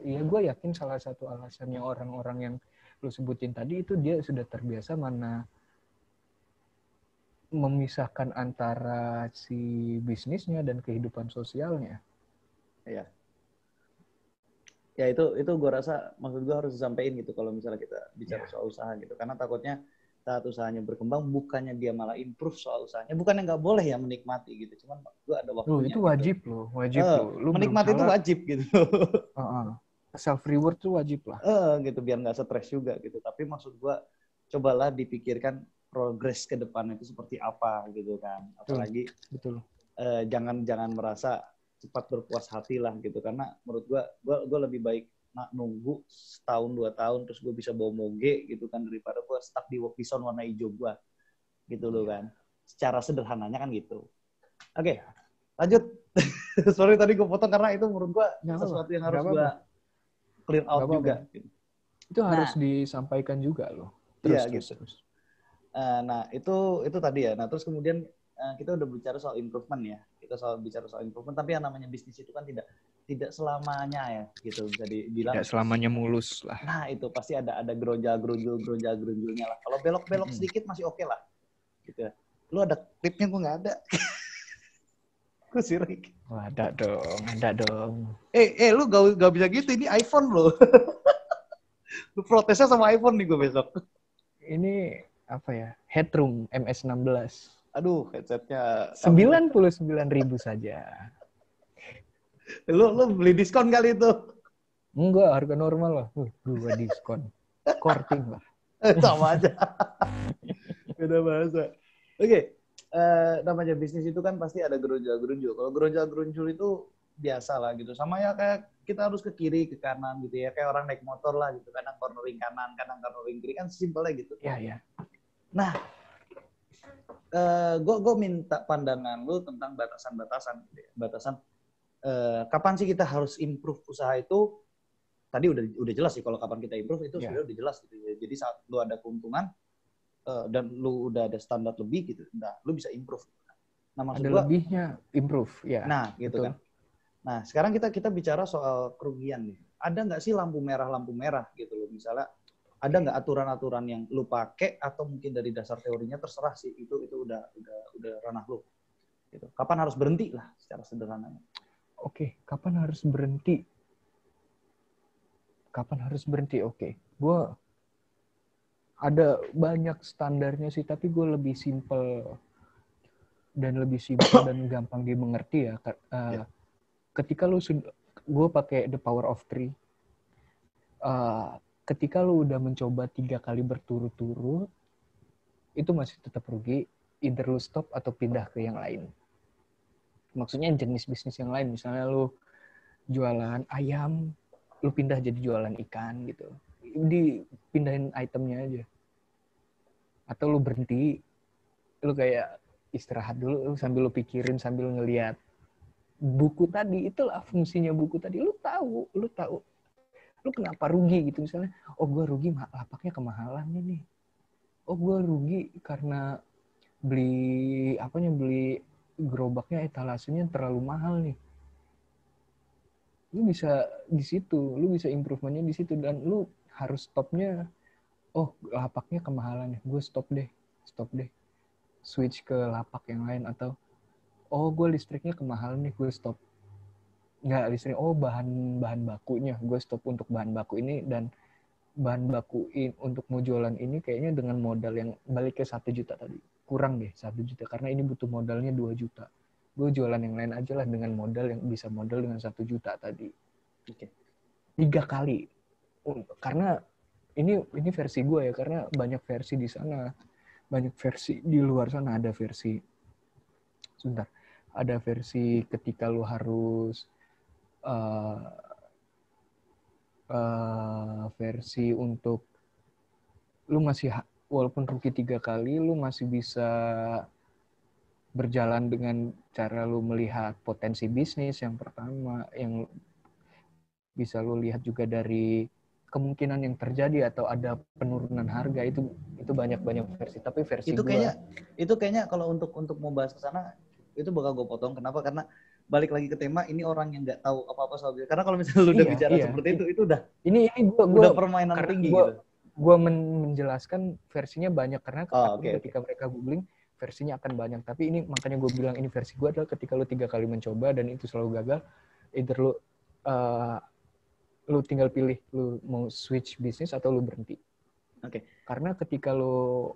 gue yakin salah satu alasannya orang-orang yang lu sebutin tadi itu dia sudah terbiasa mana memisahkan antara si bisnisnya dan kehidupan sosialnya. Ya. Ya itu gue rasa maksud gue harus disampaikan gitu kalau misalnya kita bicara soal usaha gitu karena takutnya saat usahanya berkembang bukannya dia malah improve soal usahanya bukannya nggak boleh ya menikmati gitu cuman gue ada waktunya itu wajib loh lu menikmati itu wajib gitu self reward tuh wajib lah gitu biar nggak stres juga gitu tapi maksud gue cobalah dipikirkan progres ke depan itu seperti apa gitu kan apalagi betul. Jangan merasa cepat berpuas hati lah gitu karena menurut gue lebih baik nunggu setahun 2 tahun terus gue bisa bawa moge gitu kan daripada gue stuck di work bison warna hijau gue gitu loh kan secara sederhananya kan gitu. Oke, lanjut. Sorry tadi gue potong karena itu menurut gue sesuatu yang harus gue clear out juga gitu. Itu harus disampaikan juga loh terus. Nah itu tadi ya. Nah terus kemudian kita udah bicara soal improvement ya. Kita bicara soal improvement, tapi yang namanya bisnis itu kan tidak selamanya ya, gitu bisa dibilang. Tidak selamanya mulus lah. Nah itu pasti ada gerunjulnya lah. Kalau belok-belok sedikit masih oke lah, gitu. Lu ada klipnya gue nggak ada. Gue sirik. Oh, ada dong. Lu gak bisa gitu, ini iPhone loh. Lu protesnya sama iPhone nih gue besok. Ini apa ya? Headroom MS16. Aduh, headsetnya 99.000 saja. Lu beli diskon kali itu? Enggak, harga normal lah. Gua diskon. Korting lah. Sama aja. Beda bahasa. Oke. Namanya bisnis itu kan pasti ada gerunjul. Kalau gerunjul itu biasa lah gitu. Sama ya kayak kita harus ke kiri, ke kanan gitu ya. Kayak orang naik motor lah gitu. Kadang cornering kanan, kadang cornering kiri. Kan simpelnya gitu. Iya. Nah, gue minta pandangan lu tentang batasan-batasan. Kapan sih kita harus improve usaha itu? Tadi udah jelas sih kalau kapan kita improve itu sudah udah jelas gitu. Jadi saat lu ada keuntungan, dan lu udah ada standar lebih gitu, nah lu bisa improve. Nah maksud Ada gua, lebihnya improve ya. nah gitu Betul. kan. Nah sekarang kita bicara soal kerugian nih. Ada nggak sih lampu merah gitu loh, misalnya ada nggak aturan-aturan yang lu pakai atau mungkin dari dasar teorinya, terserah sih, itu udah ranah lu gitu. Kapan harus berhenti lah secara sederhananya. Oke, kapan harus berhenti? Oke, gue ada banyak standarnya sih, tapi gue lebih simple dan gampang dimengerti ya. Ketika gue pakai the power of three. Ketika lu udah mencoba 3 kali berturut-turut, itu masih tetap rugi. Either lu stop atau pindah ke yang lain. Maksudnya jenis bisnis yang lain, misalnya lu jualan ayam, lu pindah jadi jualan ikan gitu. Dipindahin itemnya aja. Atau lu berhenti, lu kayak istirahat dulu, lu sambil lu pikirin, sambil ngelihat buku tadi. Itulah fungsinya buku tadi. Lu tahu lu kenapa rugi gitu, misalnya, oh gue rugi lapaknya kemahalan nih. Oh gue rugi karena beli gerobaknya etalasenya terlalu mahal nih. Lu bisa di situ, lu bisa improvementnya di situ, dan lu harus stopnya. Oh lapaknya kemahalan ya, gue stop deh, switch ke lapak yang lain. Atau oh gue listriknya kemahalan nih, gue stop. Nggak listrik, oh bahan bakunya, gue stop untuk bahan baku ini, dan bahan baku untuk mau jualan ini kayaknya dengan modal yang balik ke 1 juta tadi. Kurang deh 1 juta, karena ini butuh modalnya 2 juta. Gue jualan yang lain aja lah dengan modal yang bisa modal dengan 1 juta tadi. Oke. 3 kali. Karena ini versi gue ya, karena banyak versi di sana. Banyak versi di luar sana. Ada versi ketika lu harus versi untuk lu masih, walaupun rugi 3 kali, lu masih bisa berjalan dengan cara lu melihat potensi bisnis yang pertama, yang bisa lu lihat juga dari kemungkinan yang terjadi atau ada penurunan harga. Itu banyak versi, tapi versi itu kayaknya kalau untuk mau bahas ke sana itu bakal gue potong. Kenapa? Karena balik lagi ke tema, ini orang yang nggak tahu apa-apa soal bisnis. Karena kalau misalnya lu udah bicara seperti itu udah udah permainan tinggi gitu. Gue menjelaskan versinya banyak karena ketika mereka googling versinya akan banyak. Tapi ini makanya gue bilang ini versi gue adalah ketika lu 3 kali mencoba dan itu selalu gagal, either lu tinggal pilih lu mau switch bisnis atau lu berhenti. Karena ketika lu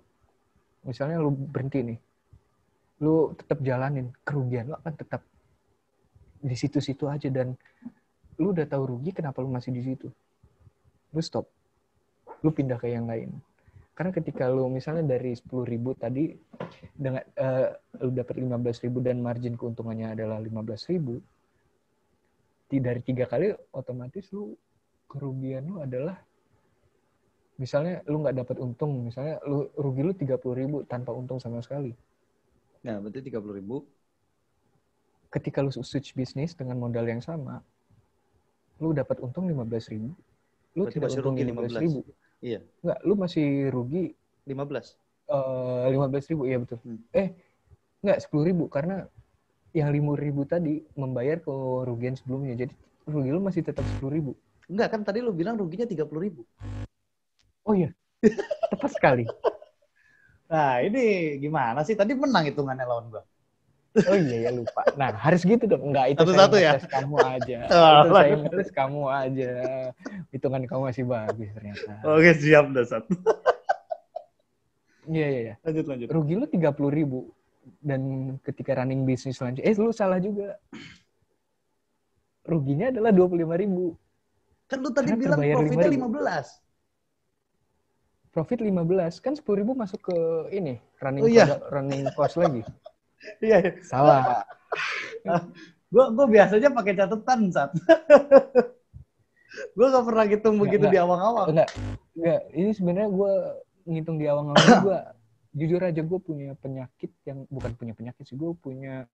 misalnya lu berhenti nih, lu tetap jalanin, kerugian lu akan tetap di situ-situ aja, dan lu udah tahu rugi, kenapa lu masih di situ? Lu stop, lu pindah ke yang lain. Karena ketika lu misalnya dari 10.000 tadi dengan lu dapat 15.000 dan margin keuntungannya adalah 15.000, dari 3 kali otomatis lu kerugian lu adalah, misalnya lu nggak dapat untung, misalnya lu rugi lu 30.000 tanpa untung sama sekali. Nah, berarti 30.000. Ketika lu switch bisnis dengan modal yang sama, lu dapat untung 15.000. Lu berarti tidak untung 15.000. Iya. Enggak, lu masih rugi 15. 15.000, iya betul. Enggak, 10.000, karena yang 5.000 tadi membayar kerugian sebelumnya. Jadi rugi lu masih tetap 10.000. Enggak, kan tadi lu bilang ruginya 30.000. Oh iya, tepat sekali. Nah, ini gimana sih? Tadi menang hitungannya lawan gua. Oh iya ya, lupa. Nah, harus gitu dong. Enggak, itu Satu-satu saya ya? kamu aja. Itu saya ngetes kamu aja. Hitungan kamu masih bagus ternyata. Oke, siap dah satu. Iya. Lanjut. Rugi lu 30.000. Dan ketika running bisnis selanjutnya, lu salah juga. Ruginya adalah 25.000. Kan lu tadi bilang profitnya 15. Profit 15. Kan 10.000 masuk ke ini, running cost lagi. Iya. Salah. Gue biasanya pakai catatan, Sat. Gue gak pernah ngitung begitu di awal-awal. Enggak. Ini sebenarnya gue ngitung di awal-awal. Gue jujur aja, gue punya penyakit yang bukan punya penyakit sih, gue punya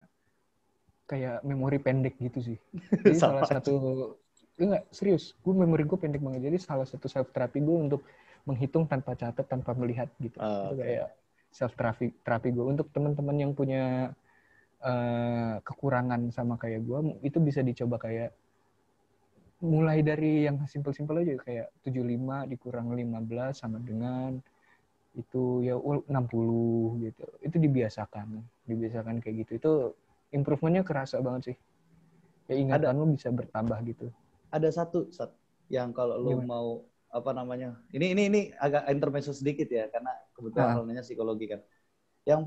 kayak memori pendek gitu sih. Jadi salah satu, enggak serius, gue memori gue pendek banget. Jadi salah satu self therapy gue untuk menghitung tanpa catat, tanpa melihat gitu. Itu kayak self terapi gue. Untuk teman-teman yang punya kekurangan sama kayak gue, itu bisa dicoba kayak mulai dari yang simpel-simpel aja, kayak 75 dikurang 15 sama dengan itu ya 60 gitu. Itu dibiasakan kayak gitu. Itu improve-nya kerasa banget sih. Ya ingatan lu bisa bertambah gitu. Ada satu yang kalau lu mau apa namanya? Ini agak intermezzo sedikit ya, karena kebetulan halnya psikologi kan. Yang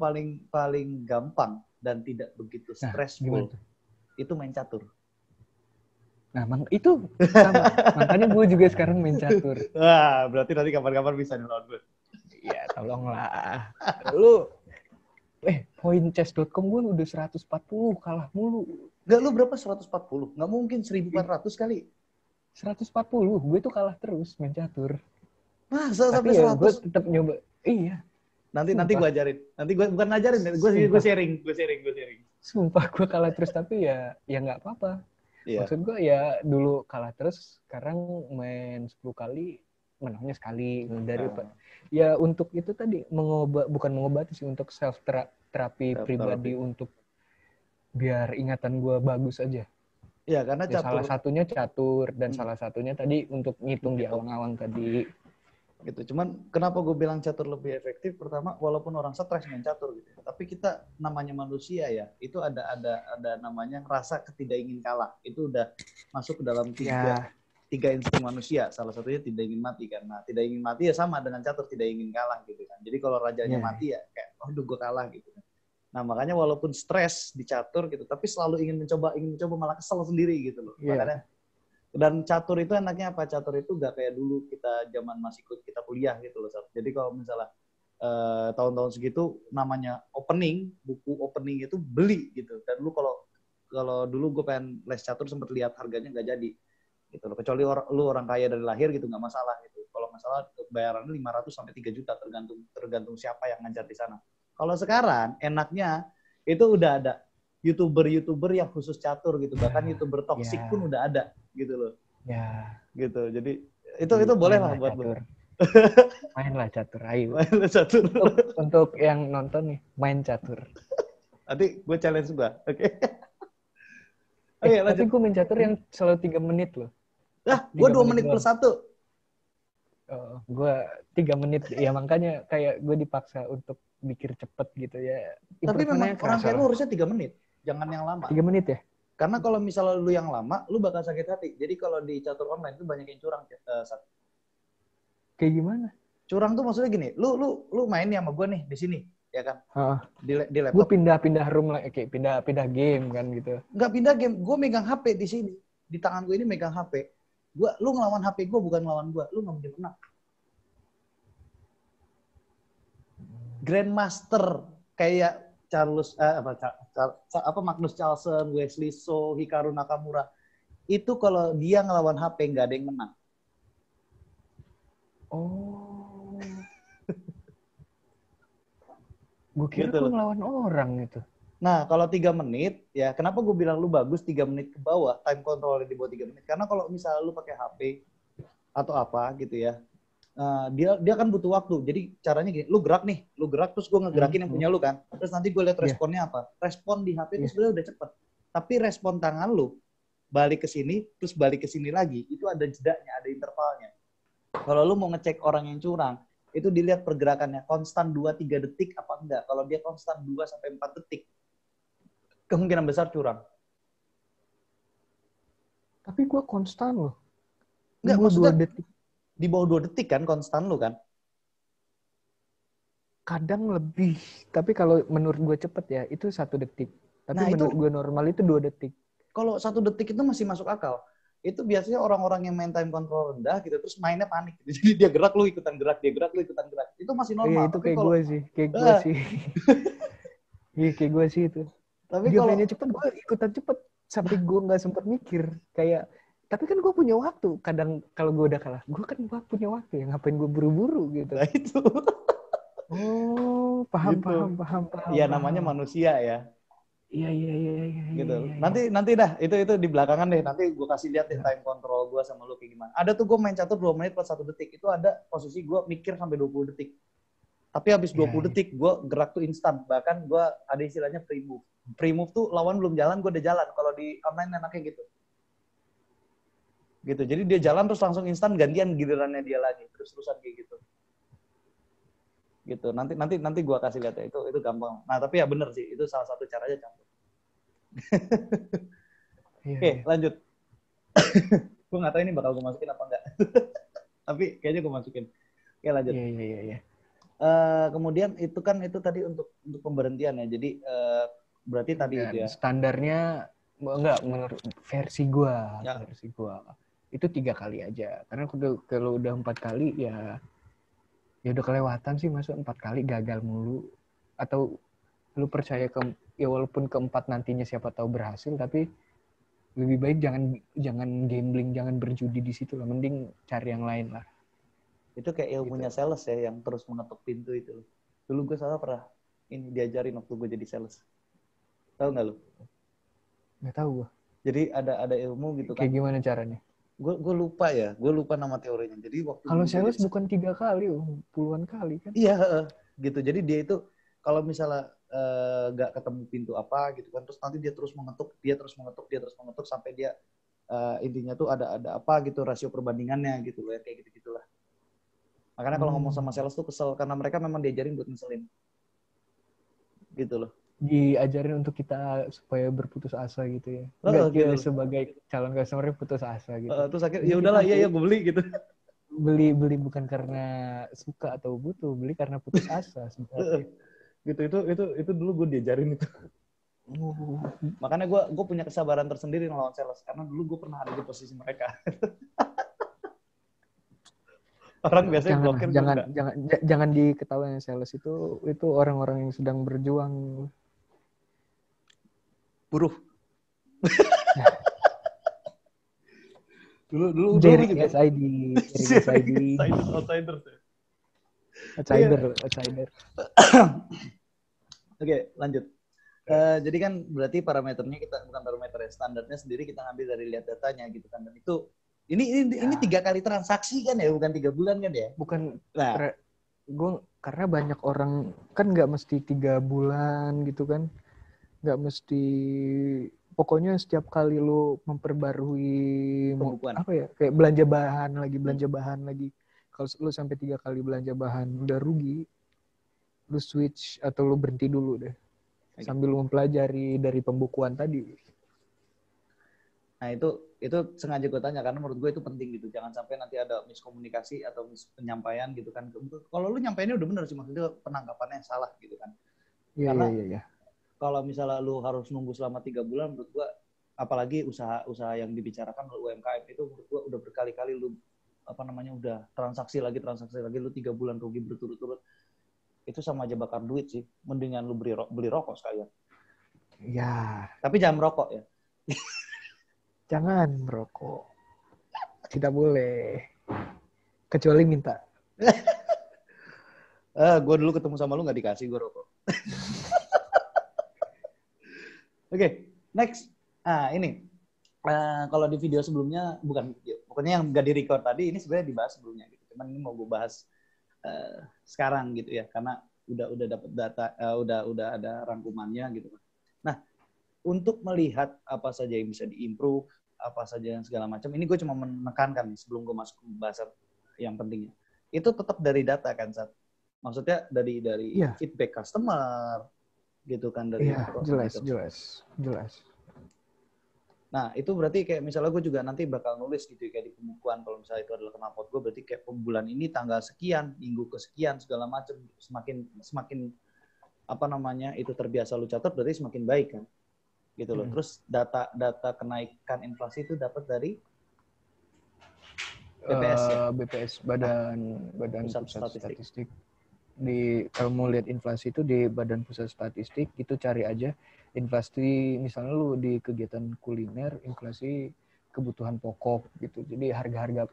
paling gampang dan tidak begitu stressful itu main catur. Nah, itu sama. Makanya gue juga sekarang main catur. Wah, berarti nanti kapan-kapan bisa nih gue. Ya, tolonglah. Lu poinchess.com gue udah 140, kalah mulu. Enggak, lu berapa 140? Nggak mungkin 1400 kali. 140, gue tuh kalah terus main catur. Masa tapi sampai ya 100? Gue tetap nyoba. Iya. Nanti gue ajarin. Nanti gue bukan ngajarin, gue sharing. Sumpah gue kalah terus, tapi ya nggak apa-apa. Iya. Maksud gue ya dulu kalah terus, sekarang main 10 kali menangnya sekali. Dari ya untuk itu tadi bukan mengobati sih, untuk self terapi pribadi, untuk biar ingatan gue bagus aja. Iya, karena ya, salah satunya catur, dan salah satunya tadi untuk ngitung di awang-awang tadi. Gitu. Cuman kenapa gue bilang catur lebih efektif? Pertama, walaupun orang stres main catur gitu, tapi kita namanya manusia ya, itu ada namanya rasa ketidak ingin kalah. Itu udah masuk ke dalam tiga insting manusia. Salah satunya tidak ingin mati kan. Nah, tidak ingin mati ya sama dengan catur, tidak ingin kalah gitu kan. Jadi kalau rajanya mati ya kayak gue kalah gitu kan. Nah, makanya walaupun stres di catur gitu, tapi selalu ingin mencoba malah kesel sendiri gitu loh. Makanya dan catur itu enaknya apa? Catur itu gak kayak dulu kita zaman masih kita kuliah gitu loh. Jadi kalau misalnya tahun-tahun segitu namanya buku opening itu beli gitu. Dan lu kalau dulu gue pengen les catur sempat lihat harganya gak jadi gitu loh. Kecuali lu orang kaya dari lahir gitu gak masalah gitu. Kalau masalah bayarannya 500 sampai 3 juta tergantung siapa yang ngajar di sana. Kalau sekarang enaknya itu udah ada YouTuber yang khusus catur gitu, bahkan YouTuber toksik pun udah ada gitu loh. Gitu. Jadi itu boleh lah buat lu. Mainlah catur, ayo. Mainlah catur. Untuk yang nonton nih, main catur. Nanti gue challenge gue, oke? Tapi gue main catur yang selalu 3 menit loh. Gue 2 menit plus 1. Gue 3 menit, ya makanya kayak gue dipaksa untuk mikir cepet gitu ya. Tapi memang orang kayak lu harusnya 3 menit. Jangan yang lama. 3 menit ya? Karena kalau misalnya lu yang lama, lu bakal sakit hati. Jadi kalau di catur online itu banyak yang curang. Kayak gimana? Curang tuh maksudnya gini, lu main nih sama gue nih di sini, ya kan? Di laptop. Gue pindah room, kayak pindah game kan gitu. Nggak pindah game, gue megang HP di sini. Di tangan gue ini megang HP. Lu ngelawan HP gue, bukan ngelawan gue. Lu nggak mungkin menang. Grandmaster kayak Magnus Carlsen, Wesley So, Hikaru Nakamura. Itu kalau dia ngelawan HP nggak ada yang menang. Oh. Gue kira gitu, ngelawan orang itu. Nah, kalau 3 menit, ya kenapa gue bilang lu bagus 3 menit ke bawah, time control di bawah 3 menit. Karena kalau misalnya lu pakai HP atau apa gitu ya, dia kan butuh waktu. Jadi caranya gini, lu gerak terus gue ngegerakin yang punya lu kan. Terus nanti gue lihat responnya apa. Respon di HP itu sebenarnya udah cepet. Tapi respon tangan lu balik ke sini, terus balik ke sini lagi, itu ada jedanya, ada intervalnya. Kalau lu mau ngecek orang yang curang, itu dilihat pergerakannya konstan 2-3 detik apa enggak. Kalau dia konstan 2-4 detik, kemungkinan besar curang. Tapi gue konstan loh. Enggak, maksudnya 2 detik. Di bawah 2 detik kan konstan lu kan? Kadang lebih. Tapi kalau menurut gue cepet ya, itu 1 detik. Tapi menurut gue normal itu 2 detik. Kalau 1 detik itu masih masuk akal. Itu biasanya orang-orang yang main time control rendah gitu, terus mainnya panik. Jadi dia gerak, lu ikutan gerak, dia gerak, lu ikutan gerak. Itu masih normal. Iya, itu kayak gue sih. Iya, kayak gue sih itu. Tapi dia mainnya cepet, gue ikutan cepet. Sampai gue gak sempat mikir. Kayak, tapi kan gue punya waktu. Kadang kalau gue udah kalah, gue kan punya waktu ya. Ngapain gue buru-buru gitu. Nah itu. Oh, paham. Ya namanya manusia ya. Iya, iya, iya, iya, iya, Gitu. iya, iya. Nanti dah itu di belakangan deh. Nanti gue kasih lihat deh time control gue sama lu kayak gimana. Ada tuh gue main catur 2 menit plus 1 detik. Itu ada posisi gue mikir sampai 20 detik. Tapi habis 20 Iya, iya. detik gue gerak tuh instan. Bahkan gue ada istilahnya pre-move. Pre-move tuh lawan belum jalan, gue udah jalan. Kalau di online enaknya gitu. Gitu. Jadi dia jalan terus langsung instan gantian gilirannya dia lagi. Terus-terusan kayak gitu. Gitu. Nanti gue kasih lihat ya. Itu gampang. Nah, tapi ya bener sih. Itu salah satu caranya campur. Iya, Oke, iya. lanjut. Gue nggak tahu ini bakal gue masukin apa enggak. Tapi kayaknya gue masukin. Oke, lanjut. Iya, iya, iya, iya. Kemudian itu kan itu tadi untuk pemberhentian ya. Jadi berarti tadi itu Dan ya. standarnya enggak menurut versi gua, Ya. versi gua. Itu 3 kali aja. Karena kalau udah 4 kali ya udah kelewatan sih, masa 4 kali gagal mulu. Atau lu percaya ya walaupun keempat nantinya siapa tahu berhasil, tapi lebih baik jangan gambling, jangan berjudi di situ lah. Mending cari yang lain lah. Itu kayak ilmunya Gitu. sales ya, yang terus mengetuk pintu itu. Dulu gue salah pernah ini diajarin waktu gue jadi sales. Tahu nggak lu? Nggak tahu gua. Jadi ada ilmu gitu kan. Kayak gimana caranya? Gue lupa ya, gue lupa nama teorinya. Jadi waktu Kalau dulu gue sales jadi bukan 3 kali, puluhan kali kan? iya gitu. Jadi dia itu kalau misalnya nggak ketemu pintu apa gitu kan, terus nanti dia terus mengetuk, sampai dia intinya tuh ada apa gitu rasio perbandingannya gitu loh ya, kayak gitu gitulah. Makanya kalau ngomong sama sales tuh kesel karena mereka memang diajarin buat ngeselin gitu loh. Diajarin untuk kita supaya berputus asa gitu ya. Enggak, kita Gitu loh. sebagai calon customer putus asa gitu. Terus akhirnya Jadi ya kita udahlah iya gue beli gitu. beli bukan karena suka atau butuh, beli karena putus asa sebenarnya. Gitu itu dulu gue diajarin itu. Makanya gue punya kesabaran tersendiri ngelawan sales karena dulu gue pernah ada di posisi mereka. Orang biasanya Janganlah, blokir gue enggak. jangan diketahui sales itu orang-orang yang sedang berjuang. Buruh. dulu Jaring juga SID, outsiders ya. outsider. Oke, lanjut. Jadi kan berarti parameternya kita bukan parameter ya, standarnya sendiri kita ambil dari lihat datanya gitu kan. Dan itu ini 3 kali transaksi kan ya, bukan 3 bulan kan ya? Bukan, Nah, karena banyak orang kan nggak mesti 3 bulan gitu kan, nggak mesti, pokoknya setiap kali lu memperbarui pembukuan. apa ya, kayak belanja bahan lagi. Kalau lu sampai 3 kali belanja bahan udah rugi, lu switch atau lu berhenti dulu deh. Okay. Sambil mempelajari dari pembukuan tadi. Nah itu sengaja gue tanya karena menurut gue itu penting gitu. Jangan sampai nanti ada miskomunikasi atau penyampaian gitu kan. Kalau lu nyampainya udah bener sih, maksudnya penangkapannya salah gitu kan. Iya. Kalau misalnya lu harus nunggu selama 3 bulan, menurut gue apalagi usaha yang dibicarakan oleh UMKM itu menurut gue udah berkali-kali lu udah transaksi lagi lu 3 bulan rugi berturut-turut. Itu sama aja bakar duit sih. Mendingan lu beli rokok sekalian. Ya. Tapi jangan merokok ya. Jangan merokok. Tidak boleh. Kecuali minta. Gue dulu ketemu sama lu gak dikasih gue rokok. Oke, next. Ini. Kalau di video sebelumnya, bukan video. Pokoknya yang gak di-record tadi, ini sebenarnya dibahas sebelumnya. Gitu. Cuman ini mau gue bahas sekarang gitu ya. Karena udah dapat data, udah ada rangkumannya gitu. Nah, untuk melihat apa saja yang bisa diimprove, apa saja yang segala macam, ini gue cuma menekankan sebelum gue masuk ke pembahasan yang pentingnya. Itu tetap dari data kan, Sat? Maksudnya dari feedback customer, gitu kan, dari jelas. Nah, itu berarti kayak misalnya gue juga nanti bakal nulis gitu kayak di pembukuan, kalau misalnya itu adalah knalpot gue, berarti kayak bulan ini tanggal sekian, minggu kesekian, segala macam, semakin itu terbiasa lu catat, berarti semakin baik kan. Gitu loh. Terus data kenaikan inflasi itu dapat dari BPS ya. BPS, Badan Pusat Statistik. Kalau mau lihat inflasi itu di Badan Pusat Statistik, itu cari aja inflasi, misalnya lu di kegiatan kuliner, inflasi kebutuhan pokok gitu. Jadi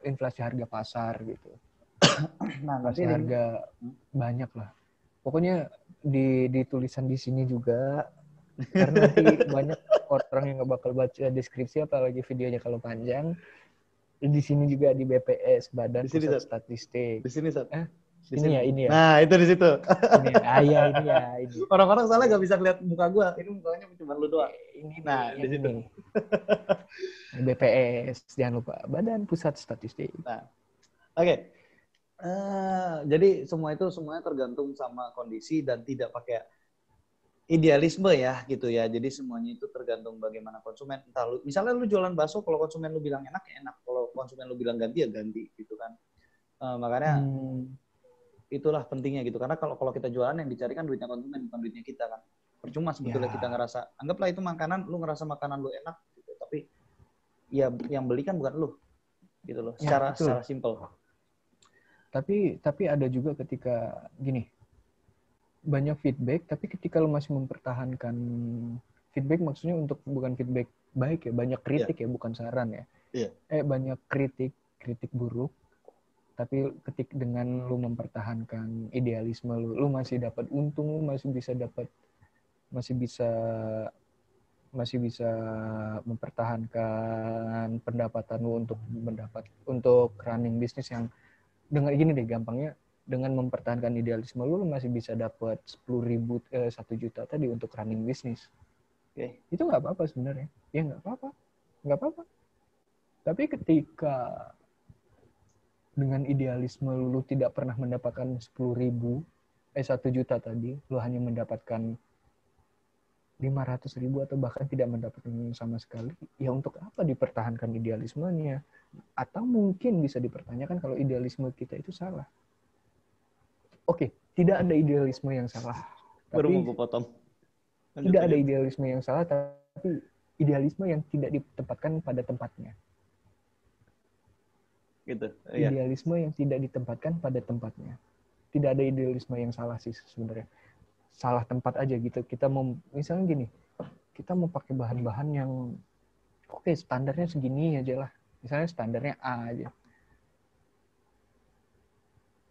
inflasi harga pasar gitu. Nah, inflasi harga banyak lah. Pokoknya di tulisan di sini juga Karena nanti banyak orang yang nggak bakal baca deskripsi, apalagi videonya kalau panjang. Di sini juga di BPS, Di Badan sini, Pusat Sat. Statistik. Di sini, Sat. Di Ini sini. ya, ini ya. Nah, itu di situ. Ini ya. Iya, ini ya, ini. Orang-orang soalnya gak bisa lihat muka gue. Ini mukanya cuma lu doang. Ini nih, Nah, di yang situ. ini. BPS, jangan lupa. Badan Pusat Statistik. Nah, oke. Jadi semuanya tergantung sama kondisi dan tidak pakai idealisme ya gitu ya. Jadi semuanya itu tergantung bagaimana konsumen. Entah lu, misalnya lu jualan bakso, kalau konsumen lu bilang enak ya enak. Kalau konsumen lu bilang ganti ya ganti gitu kan. Makanya itulah pentingnya gitu. Karena kalau kita jualan yang dicari kan duitnya konsumen, bukan duitnya kita kan. Percuma sebetulnya kita ngerasa, anggaplah itu makanan, lu ngerasa makanan lu enak gitu. Tapi ya yang beli kan bukan lu gitu loh. Ya, Secara simple. Tapi ada juga ketika gini, banyak feedback, tapi ketika lo masih mempertahankan feedback, maksudnya untuk bukan feedback baik ya, banyak kritik ya, bukan saran ya. Banyak kritik buruk, tapi dengan lu mempertahankan idealisme lu masih dapat untung, lu masih bisa mempertahankan pendapatan lu untuk running bisnis yang dengan gini deh gampangnya, dengan mempertahankan idealisme lu masih bisa dapat 10.000 1 juta tadi untuk running bisnis. Itu nggak apa-apa sebenarnya. Ya nggak apa-apa. Tapi ketika dengan idealisme lu tidak pernah mendapatkan 10.000 1 juta tadi, lu hanya mendapatkan 500.000 atau bahkan tidak mendapatkan sama sekali, ya untuk apa dipertahankan idealismenya? Atau mungkin bisa dipertanyakan kalau idealisme kita itu salah. Oke, tidak ada idealisme yang salah. Baru mau gue potong. Tidak ada idealisme yang salah, tapi idealisme yang tidak ditempatkan pada tempatnya. Gitu. Idealisme yang tidak ditempatkan pada tempatnya. Tidak ada idealisme yang salah sih sebenarnya. Salah tempat aja gitu. Kita mau, misalnya gini, kita mau pakai bahan-bahan yang oke, standarnya segini aja lah. Misalnya standarnya A aja.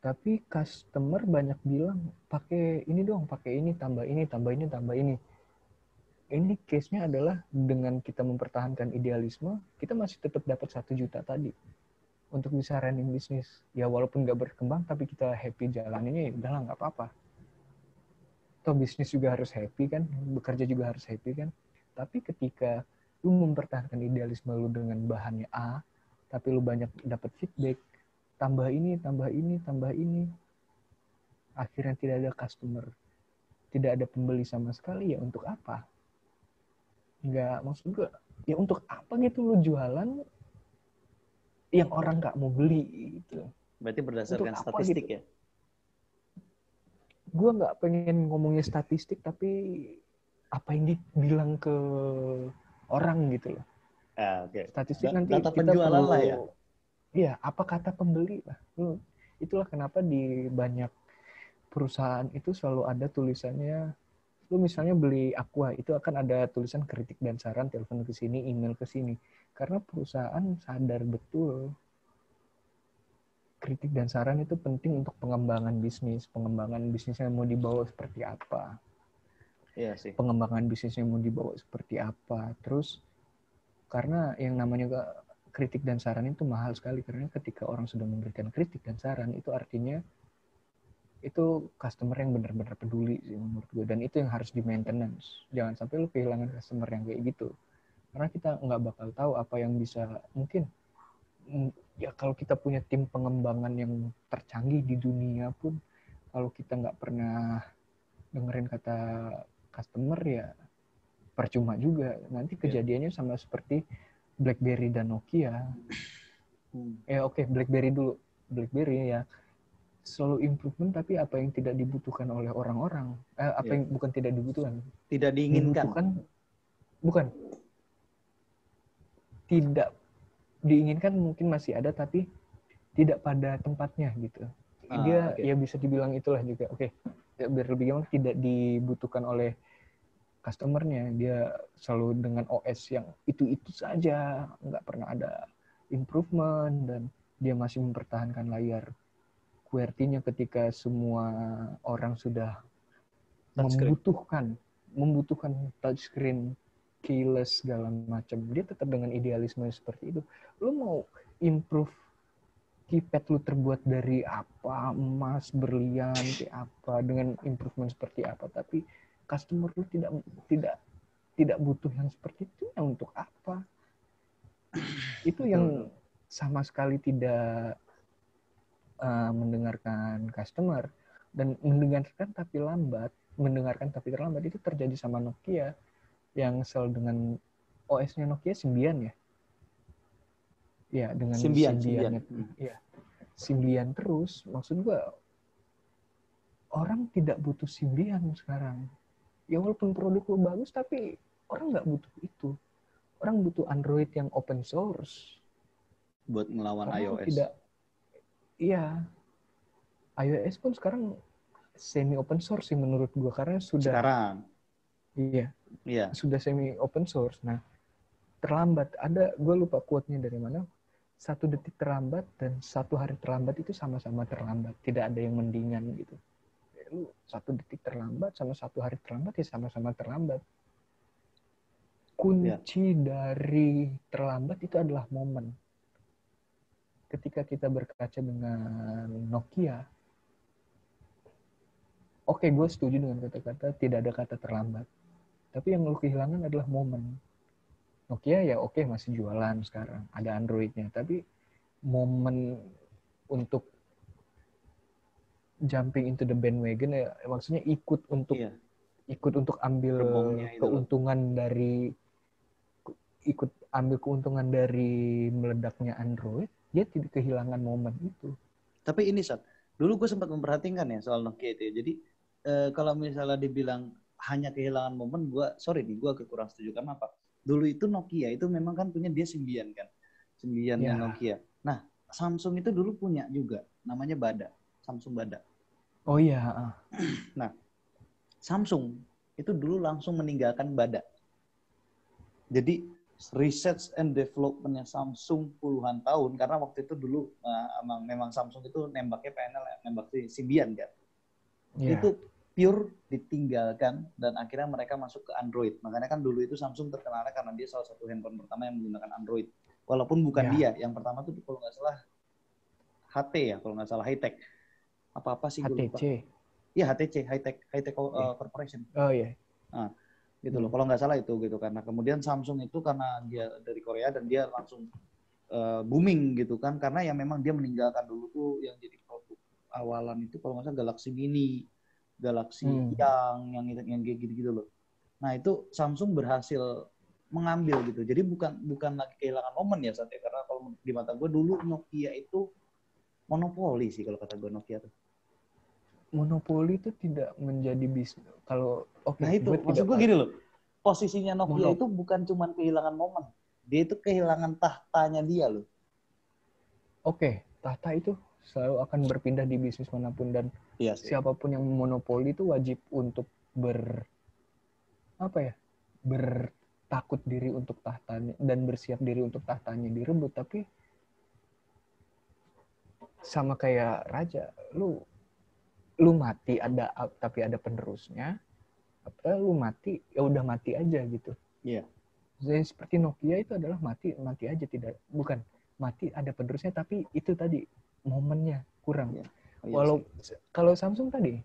Tapi customer banyak bilang pakai ini dong, pakai ini, tambah ini, tambah ini, tambah ini. Ini case-nya adalah dengan kita mempertahankan idealisme, kita masih tetap dapat 1 juta tadi untuk bisa running bisnis. Ya walaupun nggak berkembang, tapi kita happy jalaninnya, ya udahlah nggak apa-apa. Toh bisnis juga harus happy kan, bekerja juga harus happy kan. Tapi ketika lu mempertahankan idealisme lu dengan bahannya A, tapi lu banyak dapat feedback, tambah ini, tambah ini, tambah ini, akhirnya tidak ada customer, tidak ada pembeli sama sekali, ya untuk apa? Nggak, maksud gue, ya untuk apa gitu lu jualan yang orang nggak mau beli gitu. Berarti berdasarkan statistik gitu? Ya? Gue nggak pengen ngomongnya statistik, tapi apa yang dibilang ke orang gitu loh. Statistik nanti data kita penjualan perlu, lah ya. Iya, apa kata pembeli lah. Itulah kenapa di banyak perusahaan itu selalu ada tulisannya, lu misalnya beli Aqua, itu akan ada tulisan kritik dan saran, telepon ke sini, email ke sini. Karena perusahaan sadar betul kritik dan saran itu penting untuk pengembangan bisnisnya mau dibawa seperti apa. Iya sih. Pengembangan bisnisnya mau dibawa seperti apa. Terus karena yang namanya kritik dan saran itu mahal sekali, karena ketika orang sudah memberikan kritik dan saran itu artinya itu customer yang benar-benar peduli sih menurut gue, dan itu yang harus di maintenance. Jangan sampai lu kehilangan customer yang kayak gitu, karena kita nggak bakal tahu apa yang bisa, mungkin ya kalau kita punya tim pengembangan yang tercanggih di dunia pun, kalau kita nggak pernah dengerin kata customer, ya percuma juga. Nanti kejadiannya sama seperti BlackBerry dan Nokia. BlackBerry dulu. BlackBerry ya selalu improvement, tapi apa yang tidak dibutuhkan oleh orang-orang, yang bukan tidak dibutuhkan, tidak diinginkan, bukan tidak diinginkan, mungkin masih ada tapi tidak pada tempatnya gitu. Dia ya bisa dibilang itulah juga. Ya, biar lebih gampang, tidak dibutuhkan oleh customernya. Dia selalu dengan OS yang itu saja, nggak pernah ada improvement, dan dia masih mempertahankan layar QWERTY-nya ketika semua orang sudah membutuhkan membutuhkan touchscreen, keyless segala macam, dia tetap dengan idealisme seperti itu. Lu mau improve keypad lu terbuat dari apa, emas, berlian, kayak apa, dengan improvement seperti apa, tapi customer lu tidak tidak butuh yang seperti itu, yang untuk apa? Itu yang sama sekali tidak mendengarkan customer, dan mendengarkan tapi terlambat itu terjadi sama Nokia yang selalu dengan OS-nya Nokia Symbian ya. Ya, dengan Symbian. Symbian-nya. Ya, Symbian terus. Maksud gua orang tidak butuh Symbian sekarang. Ya walaupun produk lu bagus tapi orang nggak butuh itu. Orang butuh Android yang open source. Buat ngelawan Karena iOS. tidak, iya, iOS pun sekarang semi open source sih menurut gua, karena sudah Sekarang. iya, Iya. sudah semi open source. Nah, terlambat, ada, gue lupa quote-nya dari mana, 1 detik terlambat dan 1 hari terlambat itu sama-sama terlambat, tidak ada yang mendingan gitu. Lu 1 detik terlambat sama 1 hari terlambat ya sama-sama terlambat. Kunci dari terlambat itu adalah momen. Ketika kita berkaca dengan Nokia, oke, gue setuju dengan kata-kata tidak ada kata terlambat, tapi yang lu kehilangan adalah momen. Nokia ya oke, masih jualan sekarang, ada Android-nya, tapi momen untuk jumping into the bandwagon ya, maksudnya ikut untuk ambil keuntungan dari meledaknya Android, dia tidak kehilangan momen itu. Tapi ini Sat, dulu gue sempat memperhatikan ya soal Nokia itu ya. Jadi kalau misalnya dibilang hanya kehilangan momen, gue kurang setuju. Karena apa? Dulu itu Nokia itu memang kan punya dia Symbian kan, Symbiannya Nokia. Nah, Samsung itu dulu punya juga, namanya Bada, Samsung Bada. Oh iya. Nah, Samsung itu dulu langsung meninggalkan Bada. Jadi research and development-nya Samsung puluhan tahun, karena waktu itu dulu memang Samsung itu nembaknya PNL, nembak Symbian kan. Yeah. Itu pure ditinggalkan dan akhirnya mereka masuk ke Android. Makanya kan dulu itu Samsung terkenalnya karena dia salah satu handphone pertama yang menggunakan Android. Walaupun bukan dia, yang pertama tuh kalau nggak salah HT ya, kalau nggak salah High-Tech. Apa-apa sih gue lupa. Iya, HTC, High-Tech Corporation. Oh iya. Nah, gitu loh. Kalau nggak salah itu gitu, karena kemudian Samsung itu karena dia dari Korea dan dia langsung booming gitu kan, karena yang memang dia meninggalkan dulu tuh yang jadi produk awalan itu kalau nggak salah Galaxy Mini, Galaxy yang kayak gitu loh. Nah itu Samsung berhasil mengambil gitu. Jadi bukan lagi kehilangan momen ya saatnya, karena kalau di mata gue dulu Nokia itu monopoli sih kalau kata gue Nokia tuh. Monopoli itu tidak menjadi bisnis. Kalau nah itu maksud gue gini loh. Posisinya Nokia itu bukan cuma kehilangan momen. Dia itu kehilangan tahtanya dia loh. Oke, tahta itu selalu akan berpindah di bisnis manapun, dan siapapun yang monopoli itu wajib untuk bertakut diri untuk tahtanya dan bersiap diri untuk tahtanya direbut. Tapi sama kayak raja, lu mati tapi ada penerusnya, apa lu mati ya udah mati aja gitu. Iya. Jadi seperti Nokia itu adalah mati aja, tidak, bukan mati ada penerusnya, tapi itu tadi momennya kurang. Yeah. Kalau Samsung tadi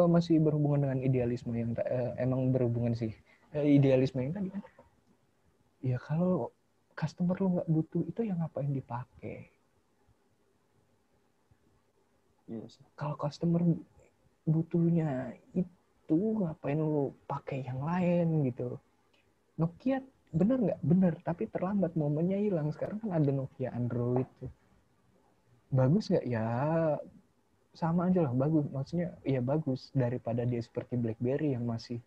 masih berhubungan dengan idealisme yang emang berhubungan sih, idealisme yang tadi kan. Ya kalau customer lu nggak butuh itu ya ngapain dipakai? Yes. Kalau customer butuhnya itu ngapain lu pakai yang lain gitu? Nokia bener nggak? Bener, tapi terlambat, momennya hilang. Sekarang kan ada Nokia Android tuh. Bagus nggak? Ya sama aja lah, bagus. Maksudnya ya bagus daripada dia seperti BlackBerry yang masih.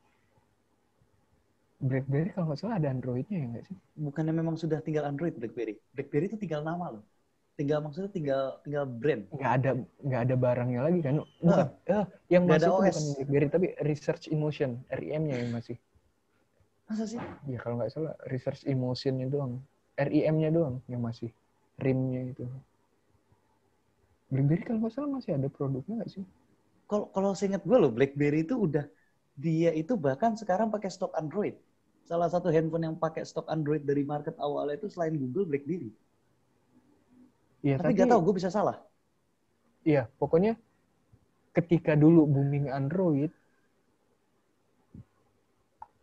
BlackBerry kalau nggak salah ada Android-nya ya nggak sih? Bukannya memang sudah tinggal Android BlackBerry? BlackBerry itu tinggal nama loh. Maksudnya tinggal brand. Nggak ada barangnya lagi kan? Bukan. Yang masih itu bukan BlackBerry tapi Research Emotion, RIM-nya yang masih. Masa sih? Ya kalau nggak salah Research Emotion-nya doang. RIM-nya doang yang masih. RIM-nya itu. BlackBerry kalau nggak salah masih ada produknya nggak sih? kalau seingat gue loh, BlackBerry itu udah, dia itu bahkan sekarang pakai stok Android. Salah satu handphone yang pakai stok Android dari market awalnya itu selain Google, BlackBerry. Iya, Tapi nggak tahu, gue bisa salah. iya, pokoknya ketika dulu booming Android,